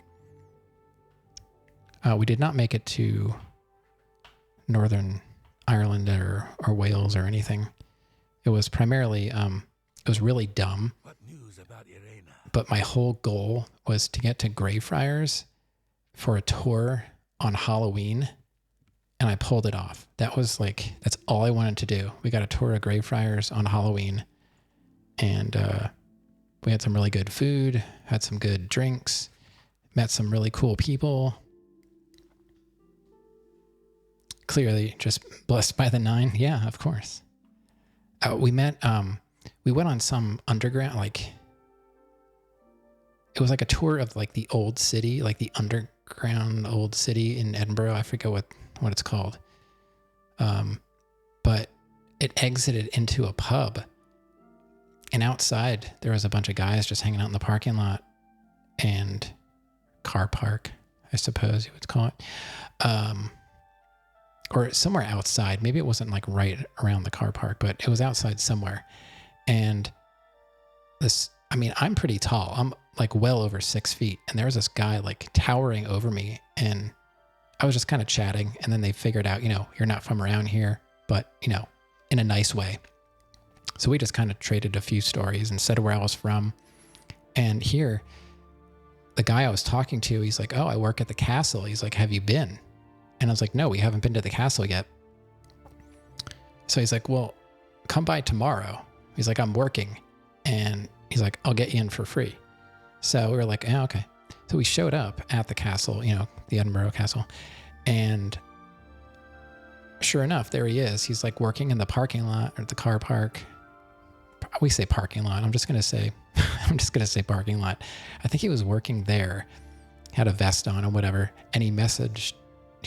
We did not make it to Northern Ireland or Wales or anything. It was primarily, it was really dumb. What news about Irena? But my whole goal was to get to Greyfriars for a tour on Halloween, and I pulled it off. That was like, that's all I wanted to do. We got a tour of Greyfriars on Halloween, and we had some really good food, had some good drinks, met some really cool people. Clearly just blessed by the nine. Yeah, of course. We went on some underground, like, it was like a tour of like the old city, like the underground old city in Edinburgh. I forget what it's called. But it exited into a pub, and outside there was a bunch of guys just hanging out in the parking lot and car park, I suppose you would call it. Or somewhere outside. Maybe it wasn't like right around the car park, but it was outside somewhere. And this, I mean, I'm pretty tall. I'm like well over 6 feet. And there was this guy like towering over me. And I was just kind of chatting. And then they figured out, you know, you're not from around here, but, you know, in a nice way. So we just kind of traded a few stories and said where I was from. And here, the guy I was talking to, he's like, oh, I work at the castle. He's like, have you been? And I was like, no, we haven't been to the castle yet. So he's like, well, come by tomorrow. He's like, I'm working. And he's like, I'll get you in for free. So we were like, oh, okay. So we showed up at the castle, you know, the Edinburgh Castle. And sure enough, there he is. He's like working in the parking lot or the car park. We say parking lot. I'm just going to say parking lot. I think he was working there, had a vest on or whatever. And he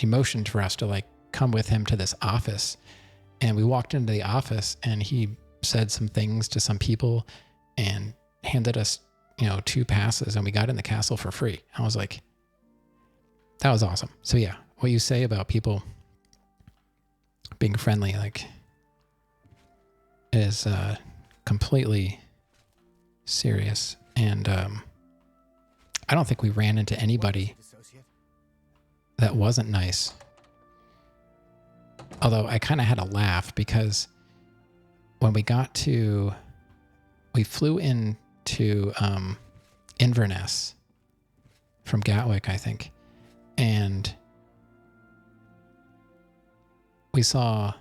motioned for us to like come with him to this office. And we walked into the office and he said some things to some people and handed us, you know, 2 passes, and we got in the castle for free. I was like, that was awesome. So yeah, what you say about people being friendly, like, is completely serious. And I don't think we ran into anybody that wasn't nice. Although I kind of had a laugh because when we flew into Inverness from Gatwick, I think. And we saw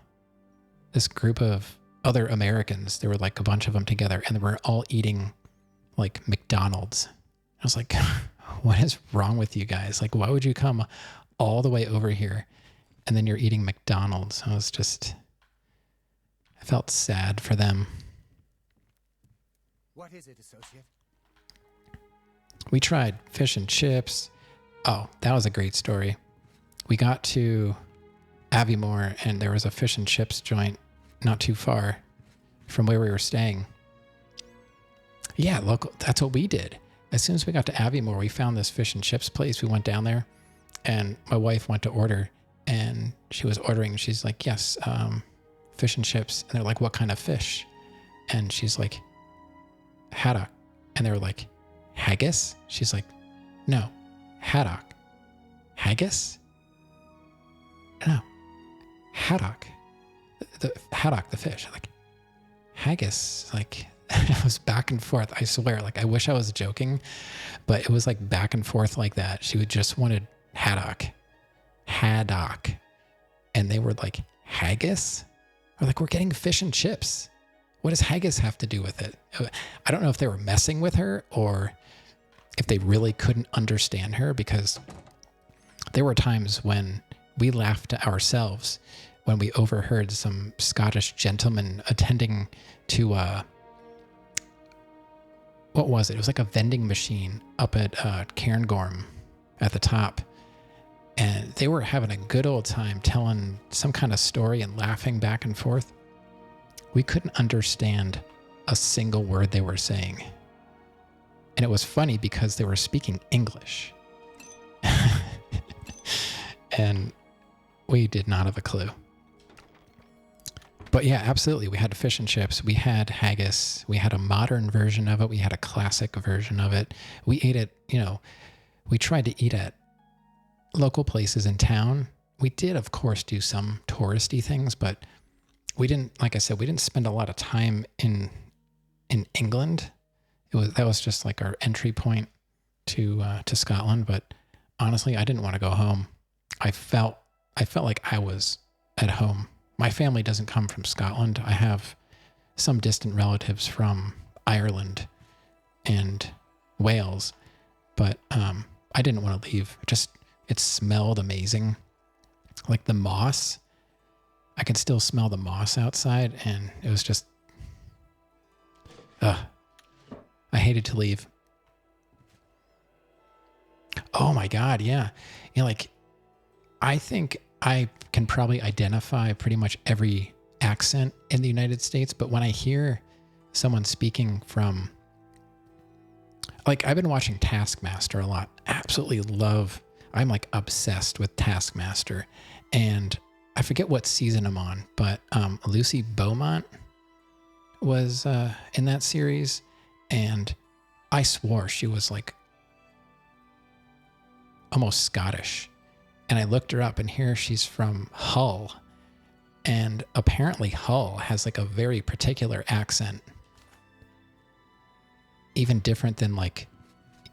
this group of other Americans. There were like a bunch of them together, and they were all eating like McDonald's. I was like, what is wrong with you guys? Like, why would you come all the way over here and then you're eating McDonald's? I felt sad for them. What is it, associate? We tried fish and chips. Oh, that was a great story. We got to Aviemore, and there was a fish and chips joint not too far from where we were staying. Yeah, local. That's what we did. As soon as we got to Aviemore, we found this fish and chips place. We went down there, and my wife went to order, and she was ordering. She's like, yes, fish and chips. And they're like, what kind of fish? And she's like, haddock. And they were like, haggis? She's like, no, haddock. Haggis? No, haddock. The haddock, the fish. Like, haggis, like... It was back and forth. I swear, like, I wish I was joking, but it was like back and forth like that. She would just wanted haddock. And they were like, haggis? Or like, we're getting fish and chips. What does haggis have to do with it? I don't know if they were messing with her or if they really couldn't understand her, because there were times when we laughed at ourselves when we overheard some Scottish gentleman attending to, what was it? It was like a vending machine up at Cairngorm at the top. And they were having a good old time telling some kind of story and laughing back and forth. We couldn't understand a single word they were saying. And it was funny because they were speaking English. And we did not have a clue. But yeah, absolutely. We had fish and chips. We had haggis. We had a modern version of it. We had a classic version of it. We ate it, we tried to eat at local places in town. We did, of course, do some touristy things, but we didn't, like I said, we didn't spend a lot of time in England. That was just like our entry point to Scotland. But honestly, I didn't want to go home. I felt like I was at home. My family doesn't come from Scotland. I have some distant relatives from Ireland and Wales, but I didn't want to leave. It smelled amazing. Like the moss. I could still smell the moss outside, and it was just, I hated to leave. Oh my God, yeah. I think I can probably identify pretty much every accent in the United States, but when I hear someone speaking from, like, I've been watching Taskmaster a lot. Absolutely I'm like obsessed with Taskmaster, and I forget what season I'm on, but Lucy Beaumont was in that series, and I swore she was like almost Scottish. And I looked her up, and here she's from Hull. And apparently Hull has like a very particular accent. Even different than like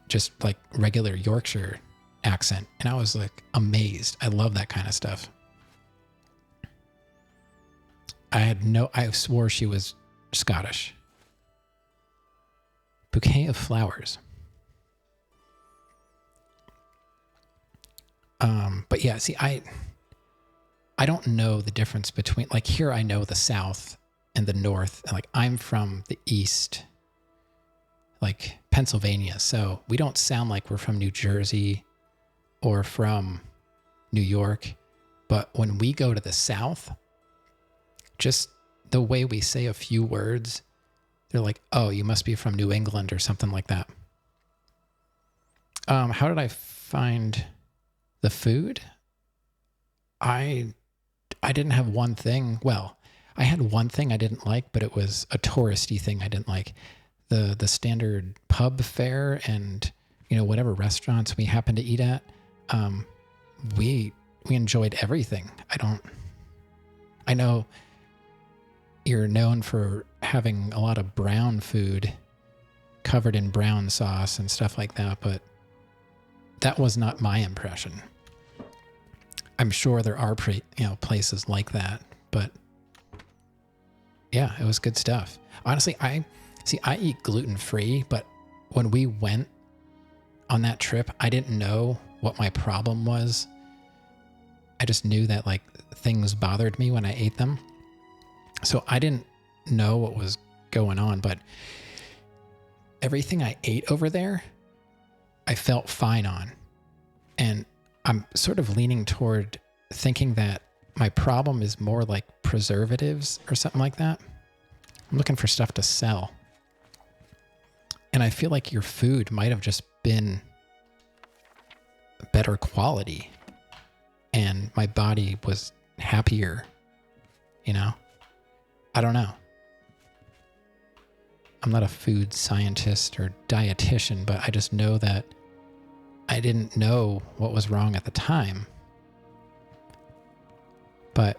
just like regular Yorkshire accent. And I was like amazed. I love that kind of stuff. I swore she was Scottish. Bouquet of flowers. But yeah, see, I don't know the difference between, like, here I know the South and the North, and like I'm from the East, like Pennsylvania, so we don't sound like we're from New Jersey or from New York. But when we go to the South, just the way we say a few words, they're like, oh, you must be from New England or something like that. How did I find the food? I didn't have one thing. Well, I had one thing I didn't like, but it was a touristy thing I didn't like. The standard pub fare and, whatever restaurants we happened to eat at, we enjoyed everything. I know you're known for having a lot of brown food covered in brown sauce and stuff like that, but that was not my impression. I'm sure there are places like that, but yeah, it was good stuff. Honestly, I eat gluten-free, but when we went on that trip, I didn't know what my problem was. I just knew that like things bothered me when I ate them. So I didn't know what was going on, but everything I ate over there, I felt fine on. And I'm sort of leaning toward thinking that my problem is more like preservatives or something like that. I'm looking for stuff to sell. And I feel like your food might have just been better quality and my body was happier, you know? I don't know. I'm not a food scientist or dietitian, but I just know that I didn't know what was wrong at the time. But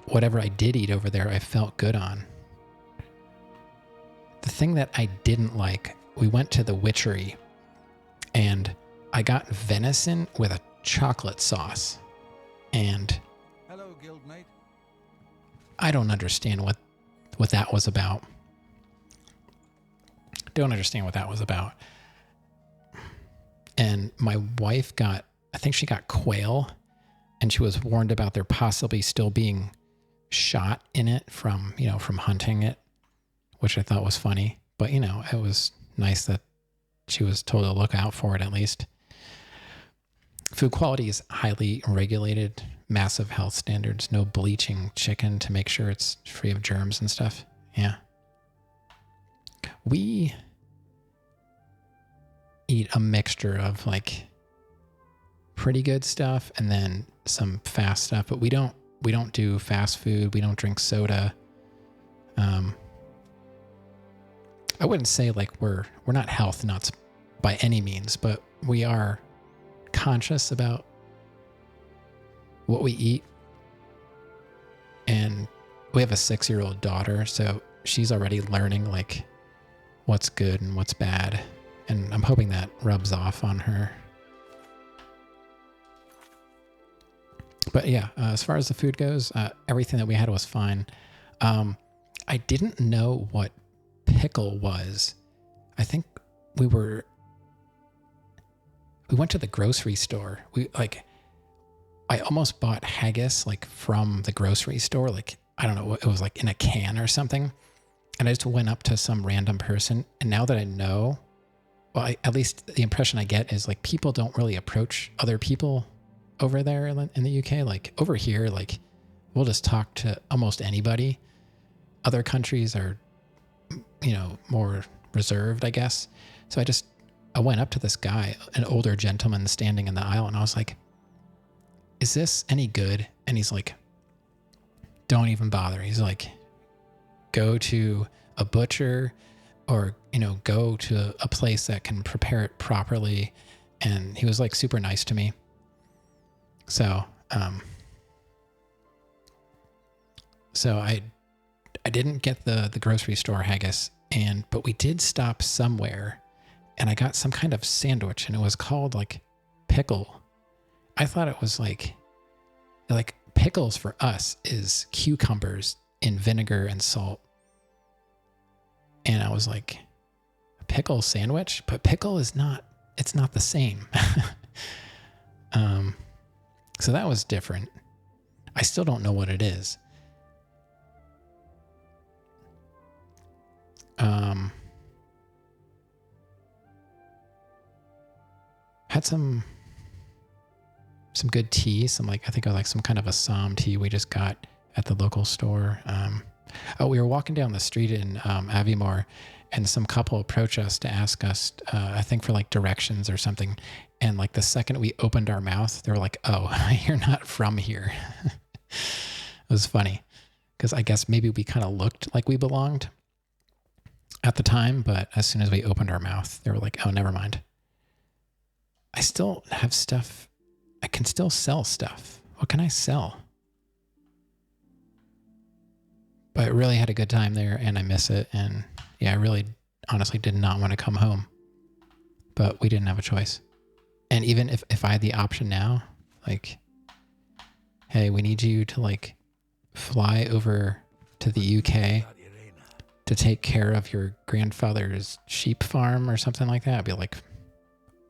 whatever I did eat over there, I felt good on. The thing that I didn't like, we went to the witchery and I got venison with a chocolate sauce. And Hello, guildmate. I don't understand what that was about. Don't understand what that was about. And my wife I think she got quail, and she was warned about there possibly still being shot in it from hunting it, which I thought was funny. But, it was nice that she was told to look out for it at least. Food quality is highly regulated, massive health standards, no bleaching chicken to make sure it's free of germs and stuff. Yeah. We eat a mixture of like pretty good stuff and then some fast stuff, but we don't do fast food. We don't drink soda. I wouldn't say like we're not health nuts by any means, but we are conscious about what we eat. And we have a 6-year-old daughter, so she's already learning like what's good and what's bad. And I'm hoping that rubs off on her. But yeah, as far as the food goes, everything that we had was fine. I didn't know what pickle was. I think we went to the grocery store. I almost bought haggis like from the grocery store. Like, I don't know, it was like in a can or something. And I just went up to some random person. And now that I know, well, at least the impression I get is like people don't really approach other people over there in the UK. Like over here, like we'll just talk to almost anybody. Other countries are, more reserved, I guess. So I went up to this guy, an older gentleman standing in the aisle, and I was like, is this any good? And he's like, don't even bother. He's like, go to a butcher or, go to a place that can prepare it properly. And he was like super nice to me. So, I didn't get the grocery store haggis, but we did stop somewhere and I got some kind of sandwich and it was called like pickle. I thought it was like pickles for us is cucumbers in vinegar and salt. And I was like, a pickle sandwich? But pickle it's not the same. So that was different. I still don't know what it is. Had some good tea, I think it was like some kind of Assam tea we just got at the local store. We were walking down the street in Aviemore, and some couple approached us to ask us, I think for like directions or something. And like the second we opened our mouth, they were like, "Oh, you're not from here." It was funny because I guess maybe we kind of looked like we belonged at the time, but as soon as we opened our mouth, they were like, "Oh, never mind." I still have stuff. I can still sell stuff. What can I sell? But I really had a good time there and I miss it. And yeah, I really honestly did not want to come home, but we didn't have a choice. And even if I had the option now, like hey, we need you to like fly over to the UK to take care of your grandfather's sheep farm or something like that. I'd be like,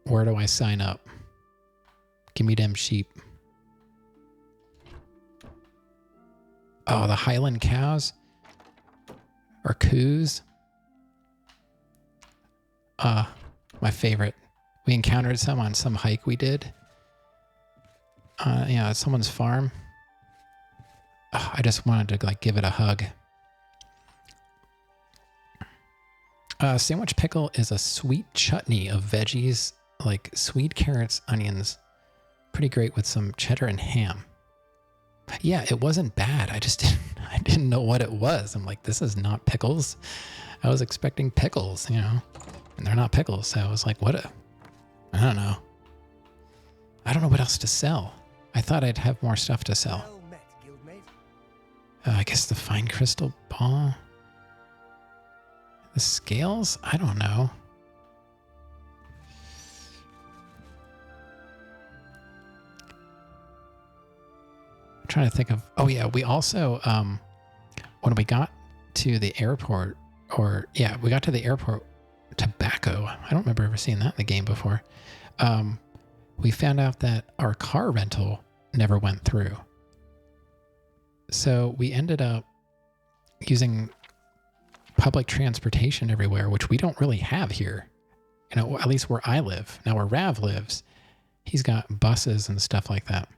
where do I sign up? Give me them sheep. Oh, the Highland cows or coos. My favorite. We encountered some on some hike we did. At someone's farm. I just wanted to like give it a hug. Sandwich pickle is a sweet chutney of veggies like sweet carrots, onions. Pretty great with some cheddar and ham. Yeah, it wasn't bad. I didn't know what it was. I'm like, this is not pickles. I was expecting pickles, and they're not pickles. So I was like, I don't know. I don't know what else to sell. I thought I'd have more stuff to sell. Well met, guildmate. I guess the fine crystal ball. The scales? I don't know. I'm trying to think of... Oh, yeah. We also... when we got to the airport... we got to the airport... Tobacco. I don't remember ever seeing that in the game before. We found out that our car rental never went through. So we ended up using public transportation everywhere, which we don't really have here. At least where I live. Now where Rav lives, he's got buses and stuff like that.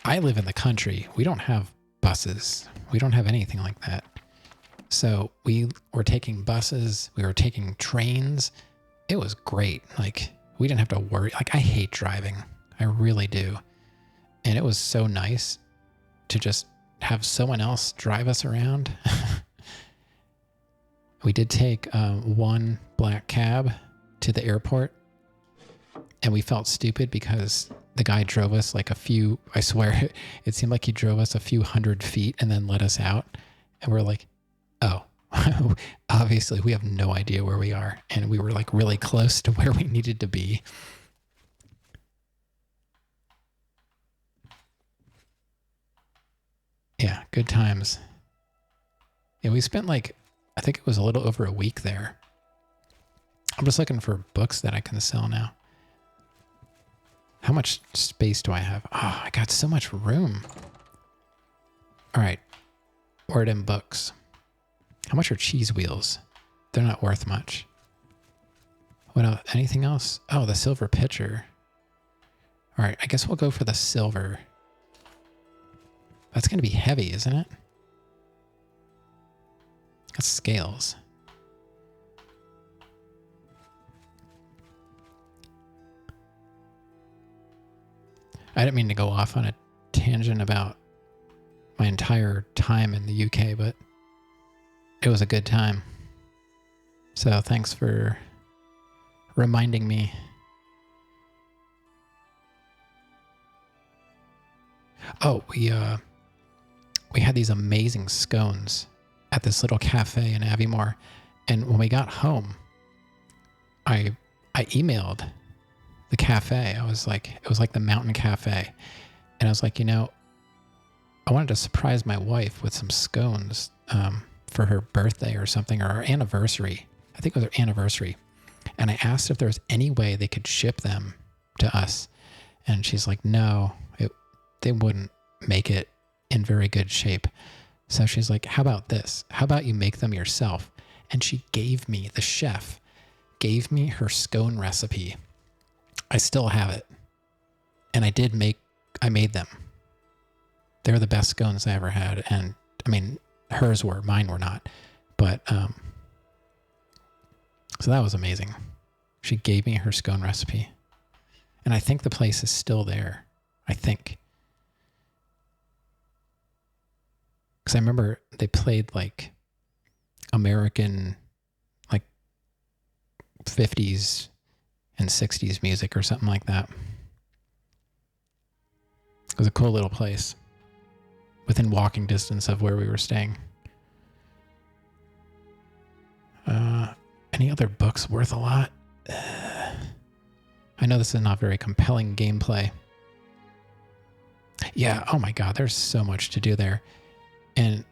I live in the country. We don't have buses. We don't have anything like that. So we were taking buses. We were taking trains. It was great. Like, we didn't have to worry. Like, I hate driving. I really do. And it was so nice to just have someone else drive us around. We did take one black cab to the airport, and we felt stupid because the guy drove us like I swear, it seemed like he drove us a few 100 feet and then let us out. And we're like, oh, obviously we have no idea where we are. And we were like really close to where we needed to be. Yeah, good times. Yeah, we spent I think it was a little over a week there. I'm just looking for books that I can sell now. How much space do I have? Oh, I got so much room. All right. Word in books. How much are cheese wheels? They're not worth much. What else? Anything else? Oh, the silver pitcher. All right, I guess we'll go for the silver. That's going to be heavy, isn't it? That's scales. I didn't mean to go off on a tangent about my entire time in the UK, but it was a good time. So thanks for reminding me. Oh, we had these amazing scones at this little cafe in Aviemore, and when we got home, I emailed the cafe. It was like the Mountain Cafe, and I was like, I wanted to surprise my wife with some scones for her birthday or something, or our anniversary. I think it was her anniversary, and I asked if there was any way they could ship them to us, and she's like, no, they wouldn't make it in very good shape. So she's like, how about this? How about you make them yourself? And she gave me, the chef gave me her scone recipe. I still have it. And I made them. They're the best scones I ever had. And I mean, hers were, mine were not. But, so that was amazing. She gave me her scone recipe. And I think the place is still there. I think. Because I remember they played American 50s and 60s music or something like that. It was a cool little place within walking distance of where we were staying. Any other books worth a lot? I know this is not very compelling gameplay. Yeah, oh my God, there's so much to do there. And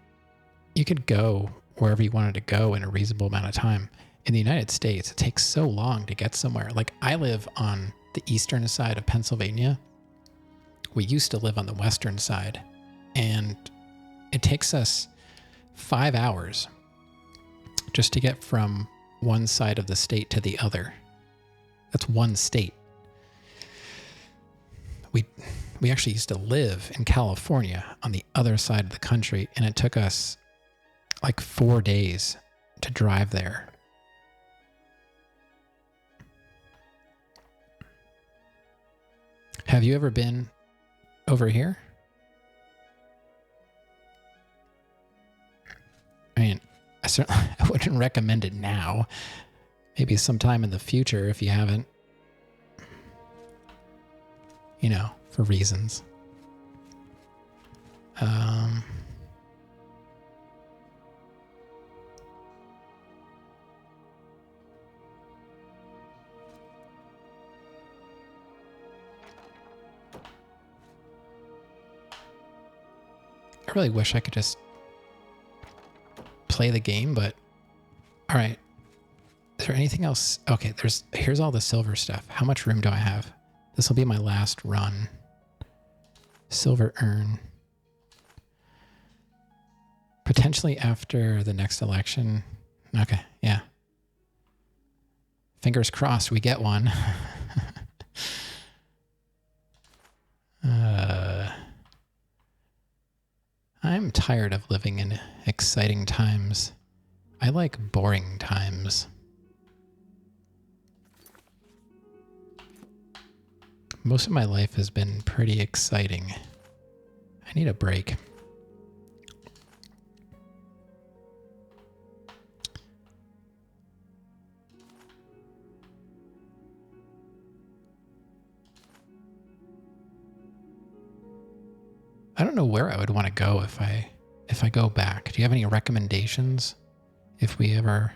you could go wherever you wanted to go in a reasonable amount of time. In the United States, it takes so long to get somewhere. Like, I live on the eastern side of Pennsylvania. We used to live on the western side, and it takes us 5 hours just to get from one side of the state to the other. That's one state. We actually used to live in California on the other side of the country, and it took us like 4 days to drive there. Have you ever been over here? I mean, I wouldn't recommend it now. Maybe sometime in the future if you haven't. You know, for reasons. I really wish I could just play the game, but all right. Is there anything else? Okay, here's all the silver stuff. How much room do I have? This will be my last run. Silver urn. Potentially after the next election. Okay, yeah. Fingers crossed we get one. I'm tired of living in exciting times. I like boring times. Most of my life has been pretty exciting. I need a break. I don't know where I would want to go if I go back. Do you have any recommendations if we ever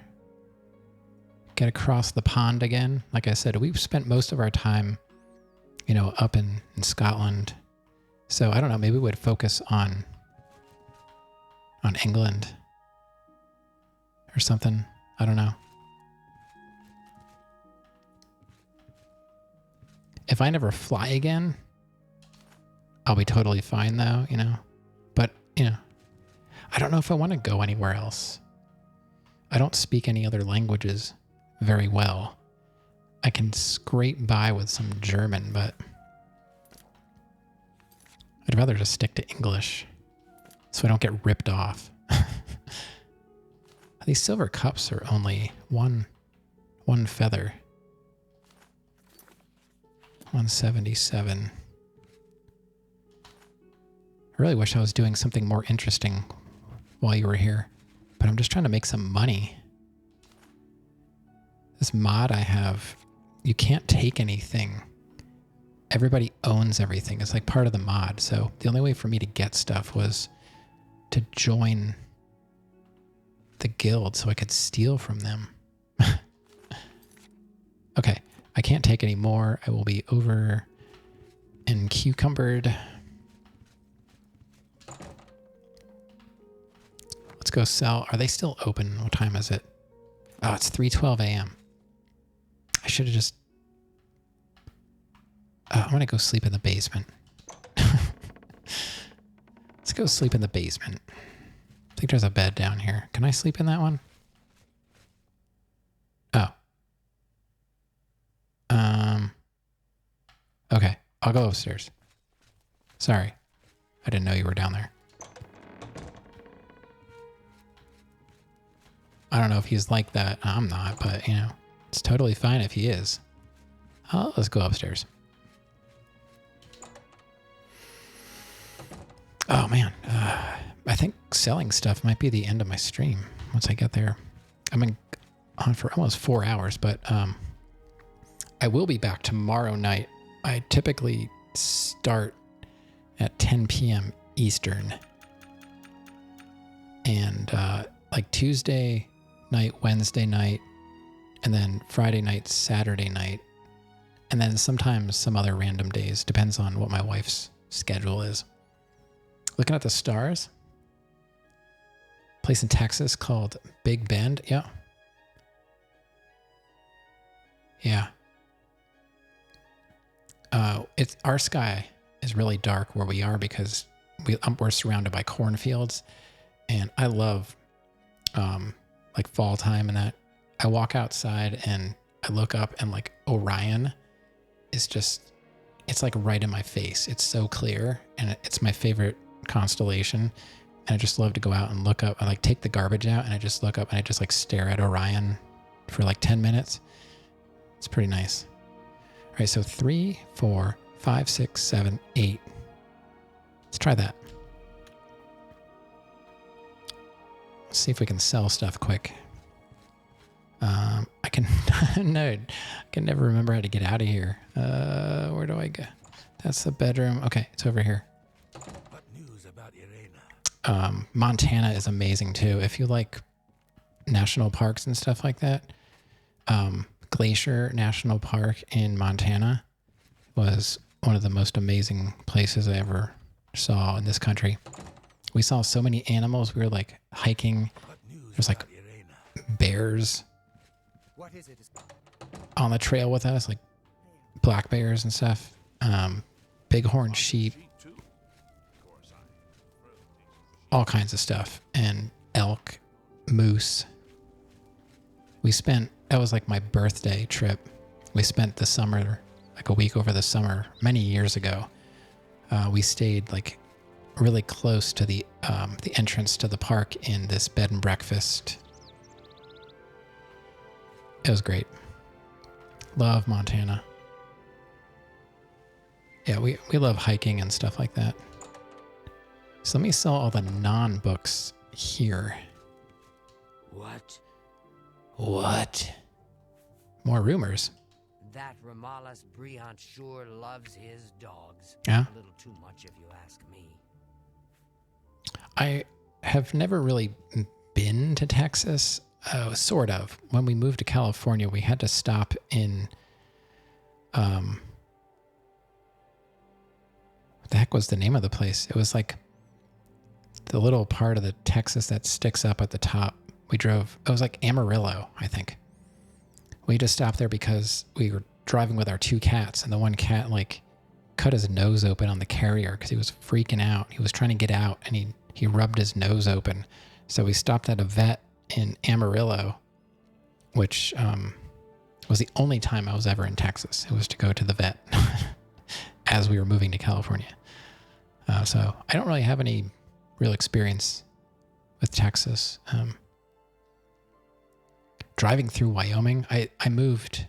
get across the pond again? Like I said, we've spent most of our time, you know, up in Scotland. So I don't know, maybe we would focus on England or something. I don't know. If I never fly again, I'll be totally fine though, you know. But, you know, I don't know if I want to go anywhere else. I don't speak any other languages very well. I can scrape by with some German, but I'd rather just stick to English so I don't get ripped off. These silver cups are only one feather. 177. I really wish I was doing something more interesting while you were here, but I'm just trying to make some money. This mod I have, you can't take anything. Everybody owns everything. It's like part of the mod. So the only way for me to get stuff was to join the guild so I could steal from them. Okay, I can't take any more. I will be over and cucumbered. Let's go sell. Are they still open? What time is it? Oh, it's 3:12 a.m. I should have just... I'm going to go sleep in the basement. Let's go sleep in the basement. I think there's a bed down here. Can I sleep in that one? Oh. Okay. I'll go upstairs. Sorry. I didn't know you were down there. I don't know if he's like that. I'm not, but, you know, it's totally fine if he is. Oh, let's go upstairs. Oh, man. I think selling stuff might be the end of my stream once I get there. I've been on for almost 4 hours, but I will be back tomorrow night. I typically start at 10 p.m. Eastern. And like Tuesday night, Wednesday night, and then Friday night, Saturday night, and then sometimes some other random days. Depends on what my wife's schedule is. Looking at the stars. Place in Texas called Big Bend. Yeah. Yeah. It's our sky is really dark where we are because we're surrounded by cornfields, and I love like fall time and that. I walk outside and I look up and like Orion is just, it's like right in my face. It's so clear and it's my favorite constellation. And I just love to go out and look up. I like take the garbage out and I just look up and I just like stare at Orion for like 10 minutes. It's pretty nice. All right, so 3, 4, 5, 6, 7, 8. Let's try that. Let's see if we can sell stuff quick. I can no, I can never remember how to get out of here. Where do I go? That's the bedroom. Okay, it's over here. What news about Irena? Montana is amazing too. If you like national parks and stuff like that, Glacier National Park in Montana was one of the most amazing places I ever saw in this country. We saw so many animals. We were like hiking. There's like bears on the trail with us, like black bears and stuff. Bighorn sheep, all kinds of stuff, and elk, moose. That was like my birthday trip. We spent the summer, like a week over the summer, many years ago. We stayed like really close to the entrance to the park in this bed and breakfast. It was great. Love Montana. Yeah, we love hiking and stuff like that. So let me sell all the non-books here. What? More rumors. That Ramalas Briant sure loves his dogs. Yeah? A little too much if you ask me. I have never really been to Texas. Sort of. When we moved to California, we had to stop in, what the heck was the name of the place? It was like the little part of the Texas that sticks up at the top. It was like Amarillo, I think. We just stopped there because we were driving with our 2 cats, and the one cat like cut his nose open on the carrier because he was freaking out. He was trying to get out, and he rubbed his nose open. So we stopped at a vet in Amarillo, which was the only time I was ever in Texas. It was to go to the vet as we were moving to California. So I don't really have any real experience with Texas. Driving through Wyoming, I moved,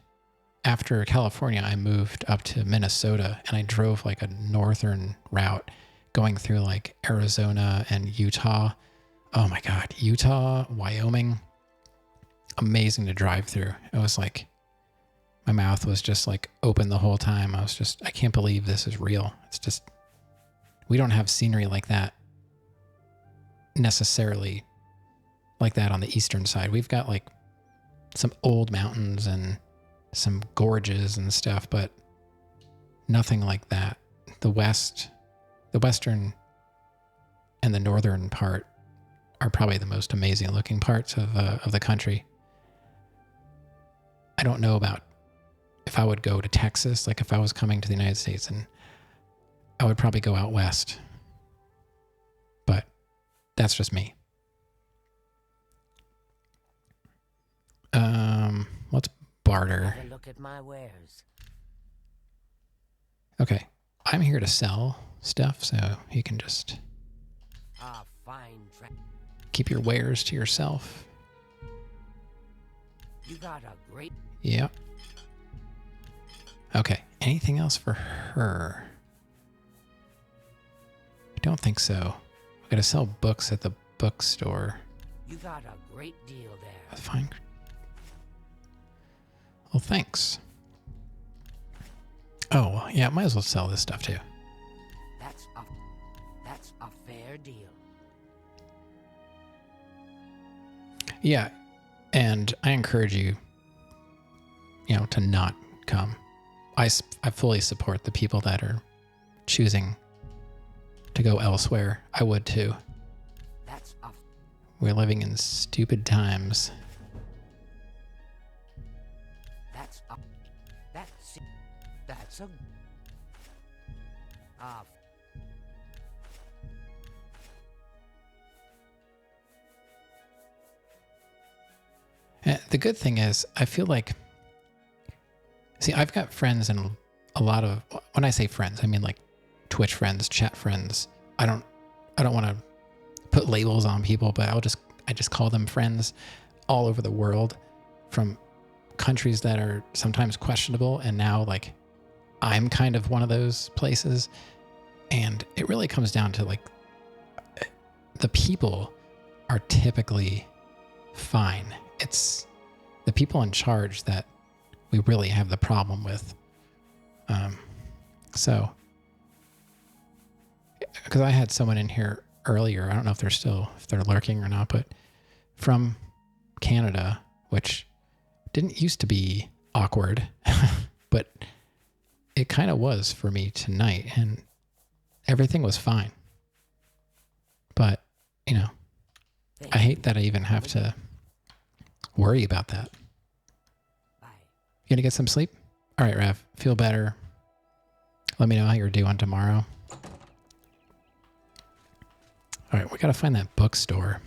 after California, I moved up to Minnesota, and I drove like a northern route going through like Arizona and Utah. Oh my God, Utah, Wyoming, amazing to drive through. It was like, my mouth was just like open the whole time. I can't believe this is real. It's just, we don't have scenery like that necessarily like that on the eastern side. We've got like some old mountains and some gorges and stuff, but nothing like that. The western and the northern part are probably the most amazing looking parts of the country. I don't know about if I would go to Texas, like if I was coming to the United States, and I would probably go out west. But that's just me. Let's barter. Have a look at my wares. Okay, I'm here to sell stuff, so you can just Fine keep your wares to yourself. You got a great... Yep. Okay, anything else for her? I don't think so. I gotta sell books at the bookstore. You got a great deal there. Fine. Well, thanks. Oh, well, yeah, might as well sell this stuff too. That's a fair deal. Yeah, and I encourage you, to not come. I fully support the people that are choosing to go elsewhere, I would too. That's a... We're living in stupid times. That's a... That's a... The good thing is, I feel like, see, I've got friends in a lot of, when I say friends, I mean like Twitch friends, chat friends. I don't want to put labels on people, but I just call them friends all over the world, from countries that are sometimes questionable. And now like I'm kind of one of those places. And it really comes down to like the people are typically fine. It's the people in charge that we really have the problem with. So, because I had someone in here earlier, I don't know if they're lurking or not, but from Canada, which didn't used to be awkward, but it kind of was for me tonight, and everything was fine. But, you know, I hate that I even have to worry about that. Bye. You gonna get some sleep? All right, Rav, feel better. Let me know how you're doing tomorrow. All right, we gotta find that bookstore.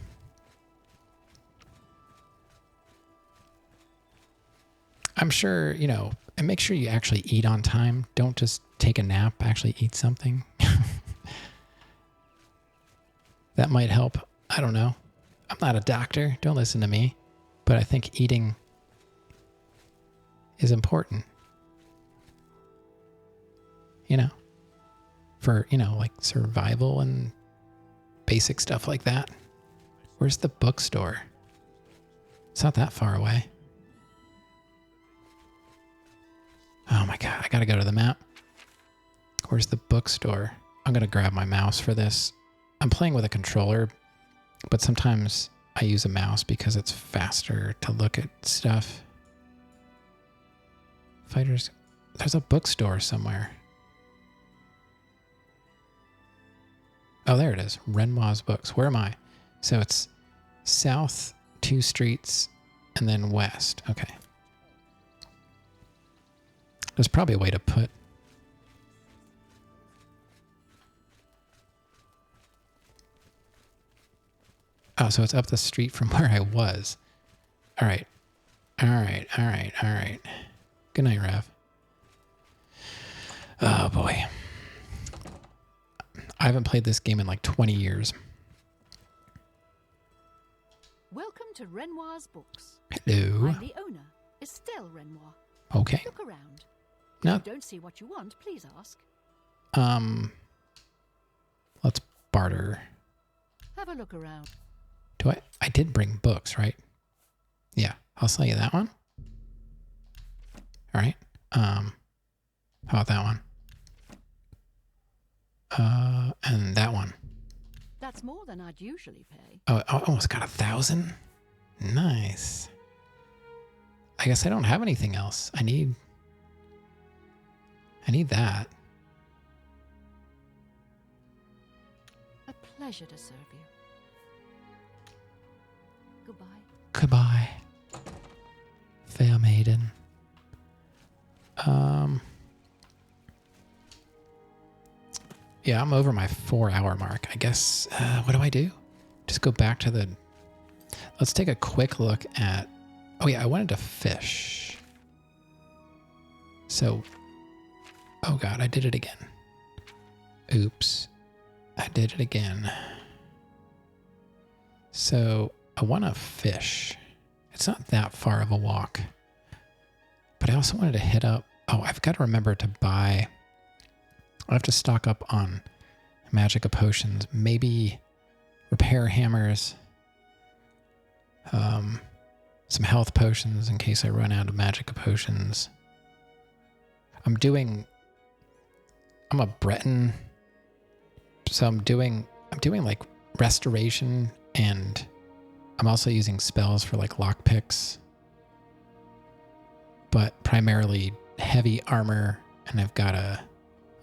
I'm sure, you know, and make sure you actually eat on time. Don't just take a nap, actually eat something. That might help. I don't know. I'm not a doctor. Don't listen to me. But I think eating is important. You know, for, you know, like survival and basic stuff like that. Where's the bookstore? It's not that far away. Oh my God, I gotta go to the map. Where's the bookstore? I'm gonna grab my mouse for this. I'm playing with a controller, but sometimes I use a mouse because it's faster to look at stuff. Fighters, there's a bookstore somewhere. Oh, there it is. Renoir's Books. Where am I? So it's south 2 streets and then west. Okay. There's probably a way to put... Oh, so it's up the street from where I was. All right. All right. All right. All right. Good night, Rav. Oh, boy. I haven't played this game in like 20 years. Welcome to Renoir's Books. Hello. I'm the owner, Estelle Renoir. Okay. Look around. No. If you don't see what you want, please ask. Let's barter. Have a look around. I did bring books, right? Yeah, I'll sell you that one. All right. How about that one? And that one. That's more than I'd usually pay. Oh, I almost got 1,000. Nice. I guess I don't have anything else. I need that. A pleasure to serve you. Goodbye. Goodbye, fair maiden. Yeah, I'm over my 4-hour mark. I guess, what do I do? Just go back to the... Let's take a quick look at... Oh yeah, I wanted to fish. So... Oh God, I did it again. Oops. I did it again. So, I want to fish. It's not that far of a walk. But I also wanted to hit up... Oh, I've got to remember to buy... I'll have to stock up on magic potions. Maybe repair hammers. Some health potions in case I run out of magic potions. I'm a Breton. So I'm doing like restoration, and I'm also using spells for like lockpicks. But primarily heavy armor, and I've got a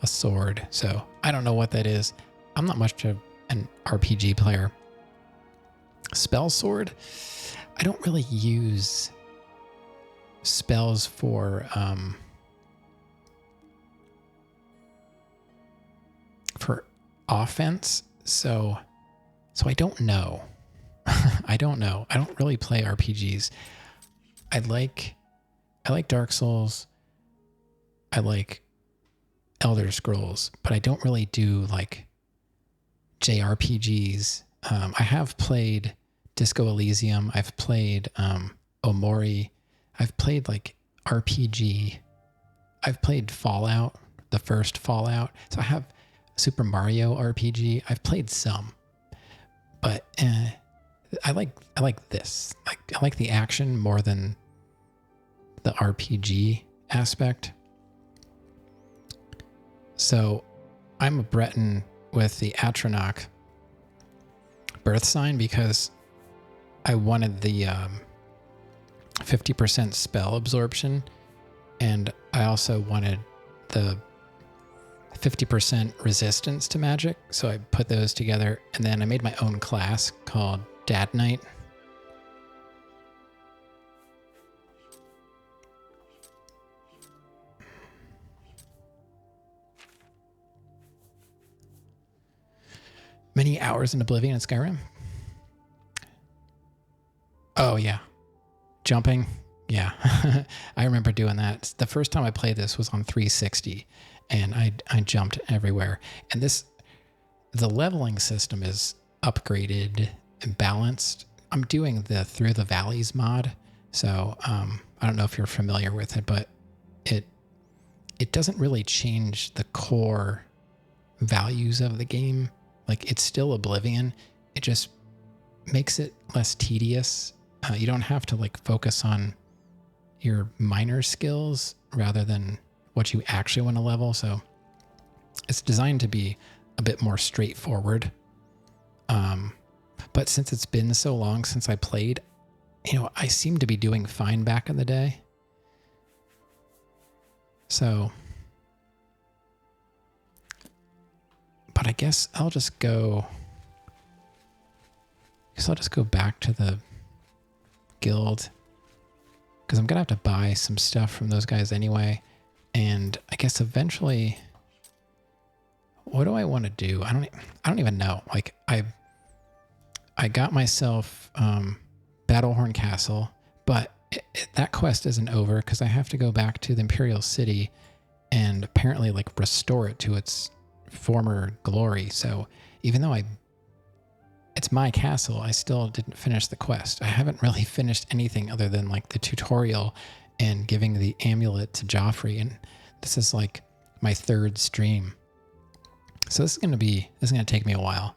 sword. So I don't know what that is. I'm not much of an RPG player. Spell sword, I don't really use spells for offense, so I don't know. I don't know. I don't really play RPGs. I like Dark Souls. I like Elder Scrolls, but I don't really do like JRPGs. I have played Disco Elysium. I've played Omori. I've played like RPG. I've played Fallout, the first Fallout. So I have Super Mario RPG. I've played some, but I like this. Like I like the action more than the RPG aspect. So I'm a Breton with the Atronach birth sign because I wanted the 50% spell absorption, and I also wanted the 50% resistance to magic. So I put those together, and then I made my own class called Dad Knight. Many hours in Oblivion and Skyrim. Oh, yeah. Jumping. Yeah. I remember doing that. The first time I played this was on 360, and I jumped everywhere. And the leveling system is upgraded and balanced. I'm doing the Through the Valleys mod, so I don't know if you're familiar with it, but it doesn't really change the core values of the game. Like, it's still Oblivion. It just makes it less tedious. You don't have to like focus on your minor skills rather than what you actually want to level. So it's designed to be a bit more straightforward. But since it's been so long since I played, I seem to be doing fine back in the day. So, but I guess I'll just go back to the guild, because I'm gonna have to buy some stuff from those guys anyway. And I guess eventually, what do I want to do? I don't even know. Like I got myself Battlehorn Castle, but that quest isn't over because I have to go back to the Imperial City and apparently like restore it to its former glory. So even though it's my castle, I still didn't finish the quest. I haven't really finished anything other than like the tutorial and giving the amulet to Joffrey, and this is like my third stream. So this is gonna take me a while.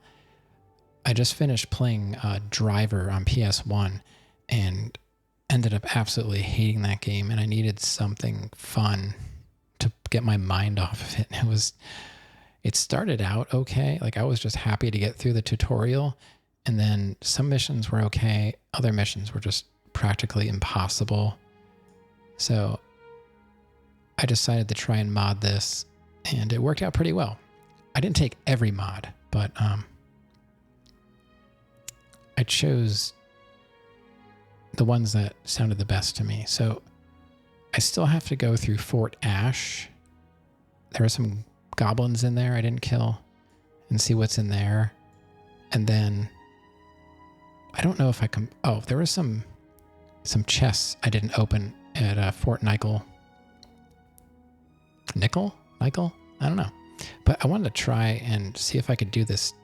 I just finished playing Driver on PS1 and ended up absolutely hating that game, and I needed something fun to get my mind off of it. It started out okay. Like, I was just happy to get through the tutorial, and then some missions were okay. Other missions were just practically impossible. So I decided to try and mod this, and it worked out pretty well. I didn't take every mod, but I chose the ones that sounded the best to me. So I still have to go through Fort Ash. There are some goblins in there I didn't kill, and see what's in there. And then I don't know if I can. Oh, there was some chests I didn't open at Fort Nickel. Nickel? I don't know. But I wanted to try and see if I could do this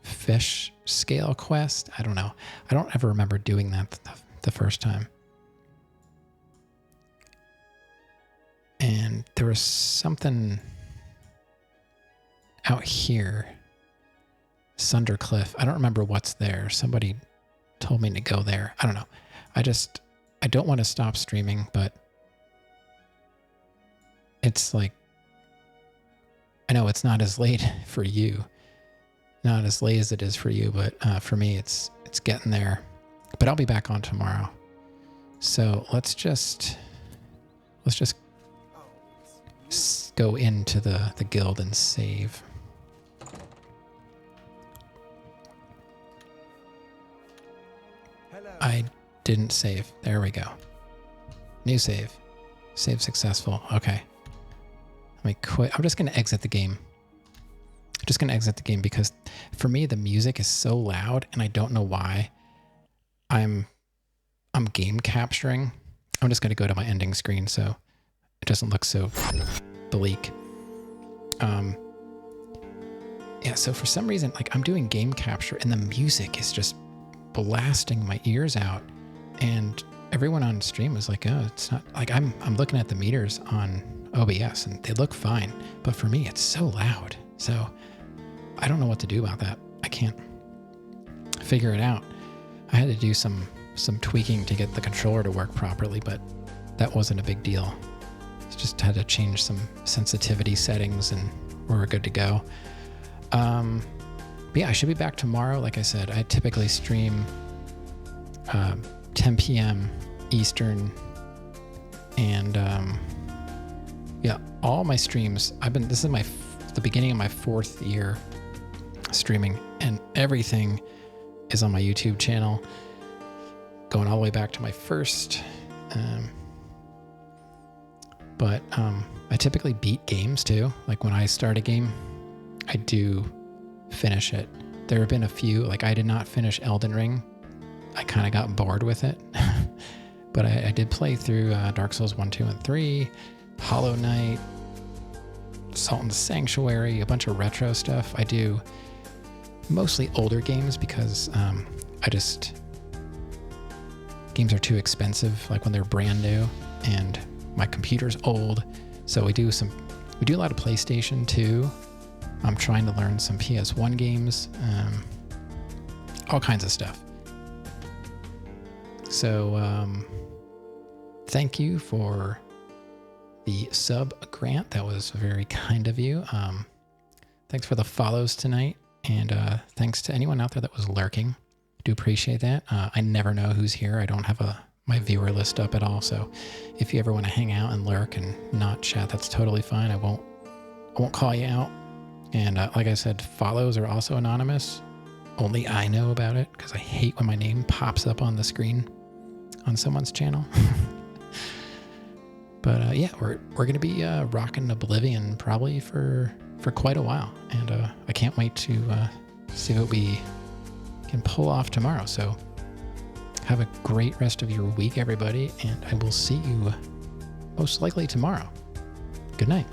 fish scale quest. I don't know. I don't ever remember doing that the first time. And there was something out here. Sundercliff. I don't remember what's there. Somebody told me to go there. I don't know. I don't want to stop streaming, but it's like, I know it's not as late for you. Not as late as it is for you, but for me, it's getting there. But I'll be back on tomorrow. So let's just go into the guild and save. I didn't save. There we go. New save. Save successful. Okay. Let me quit. I'm just going to exit the game. Just going to exit the game because for me, the music is so loud and I don't know why. I'm game capturing. I'm just going to go to my ending screen so it doesn't look so bleak. Yeah, so for some reason, like I'm doing game capture and the music is just blasting my ears out. And everyone on stream was like, oh, it's not like I'm looking at the meters on OBS and they look fine. But for me, it's so loud. So I don't know what to do about that. I can't figure it out. I had to do some tweaking to get the controller to work properly, but that wasn't a big deal. Just had to change some sensitivity settings and we're good to go. But yeah, I should be back tomorrow. Like I said, I typically stream 10 p.m. Eastern, and yeah, all my streams. This is the beginning of my 4th year streaming, and everything is on my YouTube channel, going all the way back to my first. But I typically beat games too. Like when I start a game, I do finish it. There have been a few, like I did not finish Elden Ring. I kind of got bored with it. But I did play through Dark Souls 1, 2, and 3, Hollow Knight, Salt and Sanctuary, a bunch of retro stuff. I do mostly older games because games are too expensive, like when they're brand new, and my computer's old. So we do a lot of PlayStation 2. I'm trying to learn some PS1 games, all kinds of stuff. So thank you for the sub, Grant. That was very kind of you. Thanks for the follows tonight. And thanks to anyone out there that was lurking. Do appreciate that. I never know who's here. I don't have my viewer list up at all. So if you ever want to hang out and lurk and not chat, that's totally fine. I won't call you out. And like I said, follows are also anonymous. Only I know about it because I hate when my name pops up on the screen on someone's channel. But yeah, we're going to be rocking Oblivion probably for quite a while. And I can't wait to see what we can pull off tomorrow. So have a great rest of your week, everybody. And I will see you most likely tomorrow. Good night.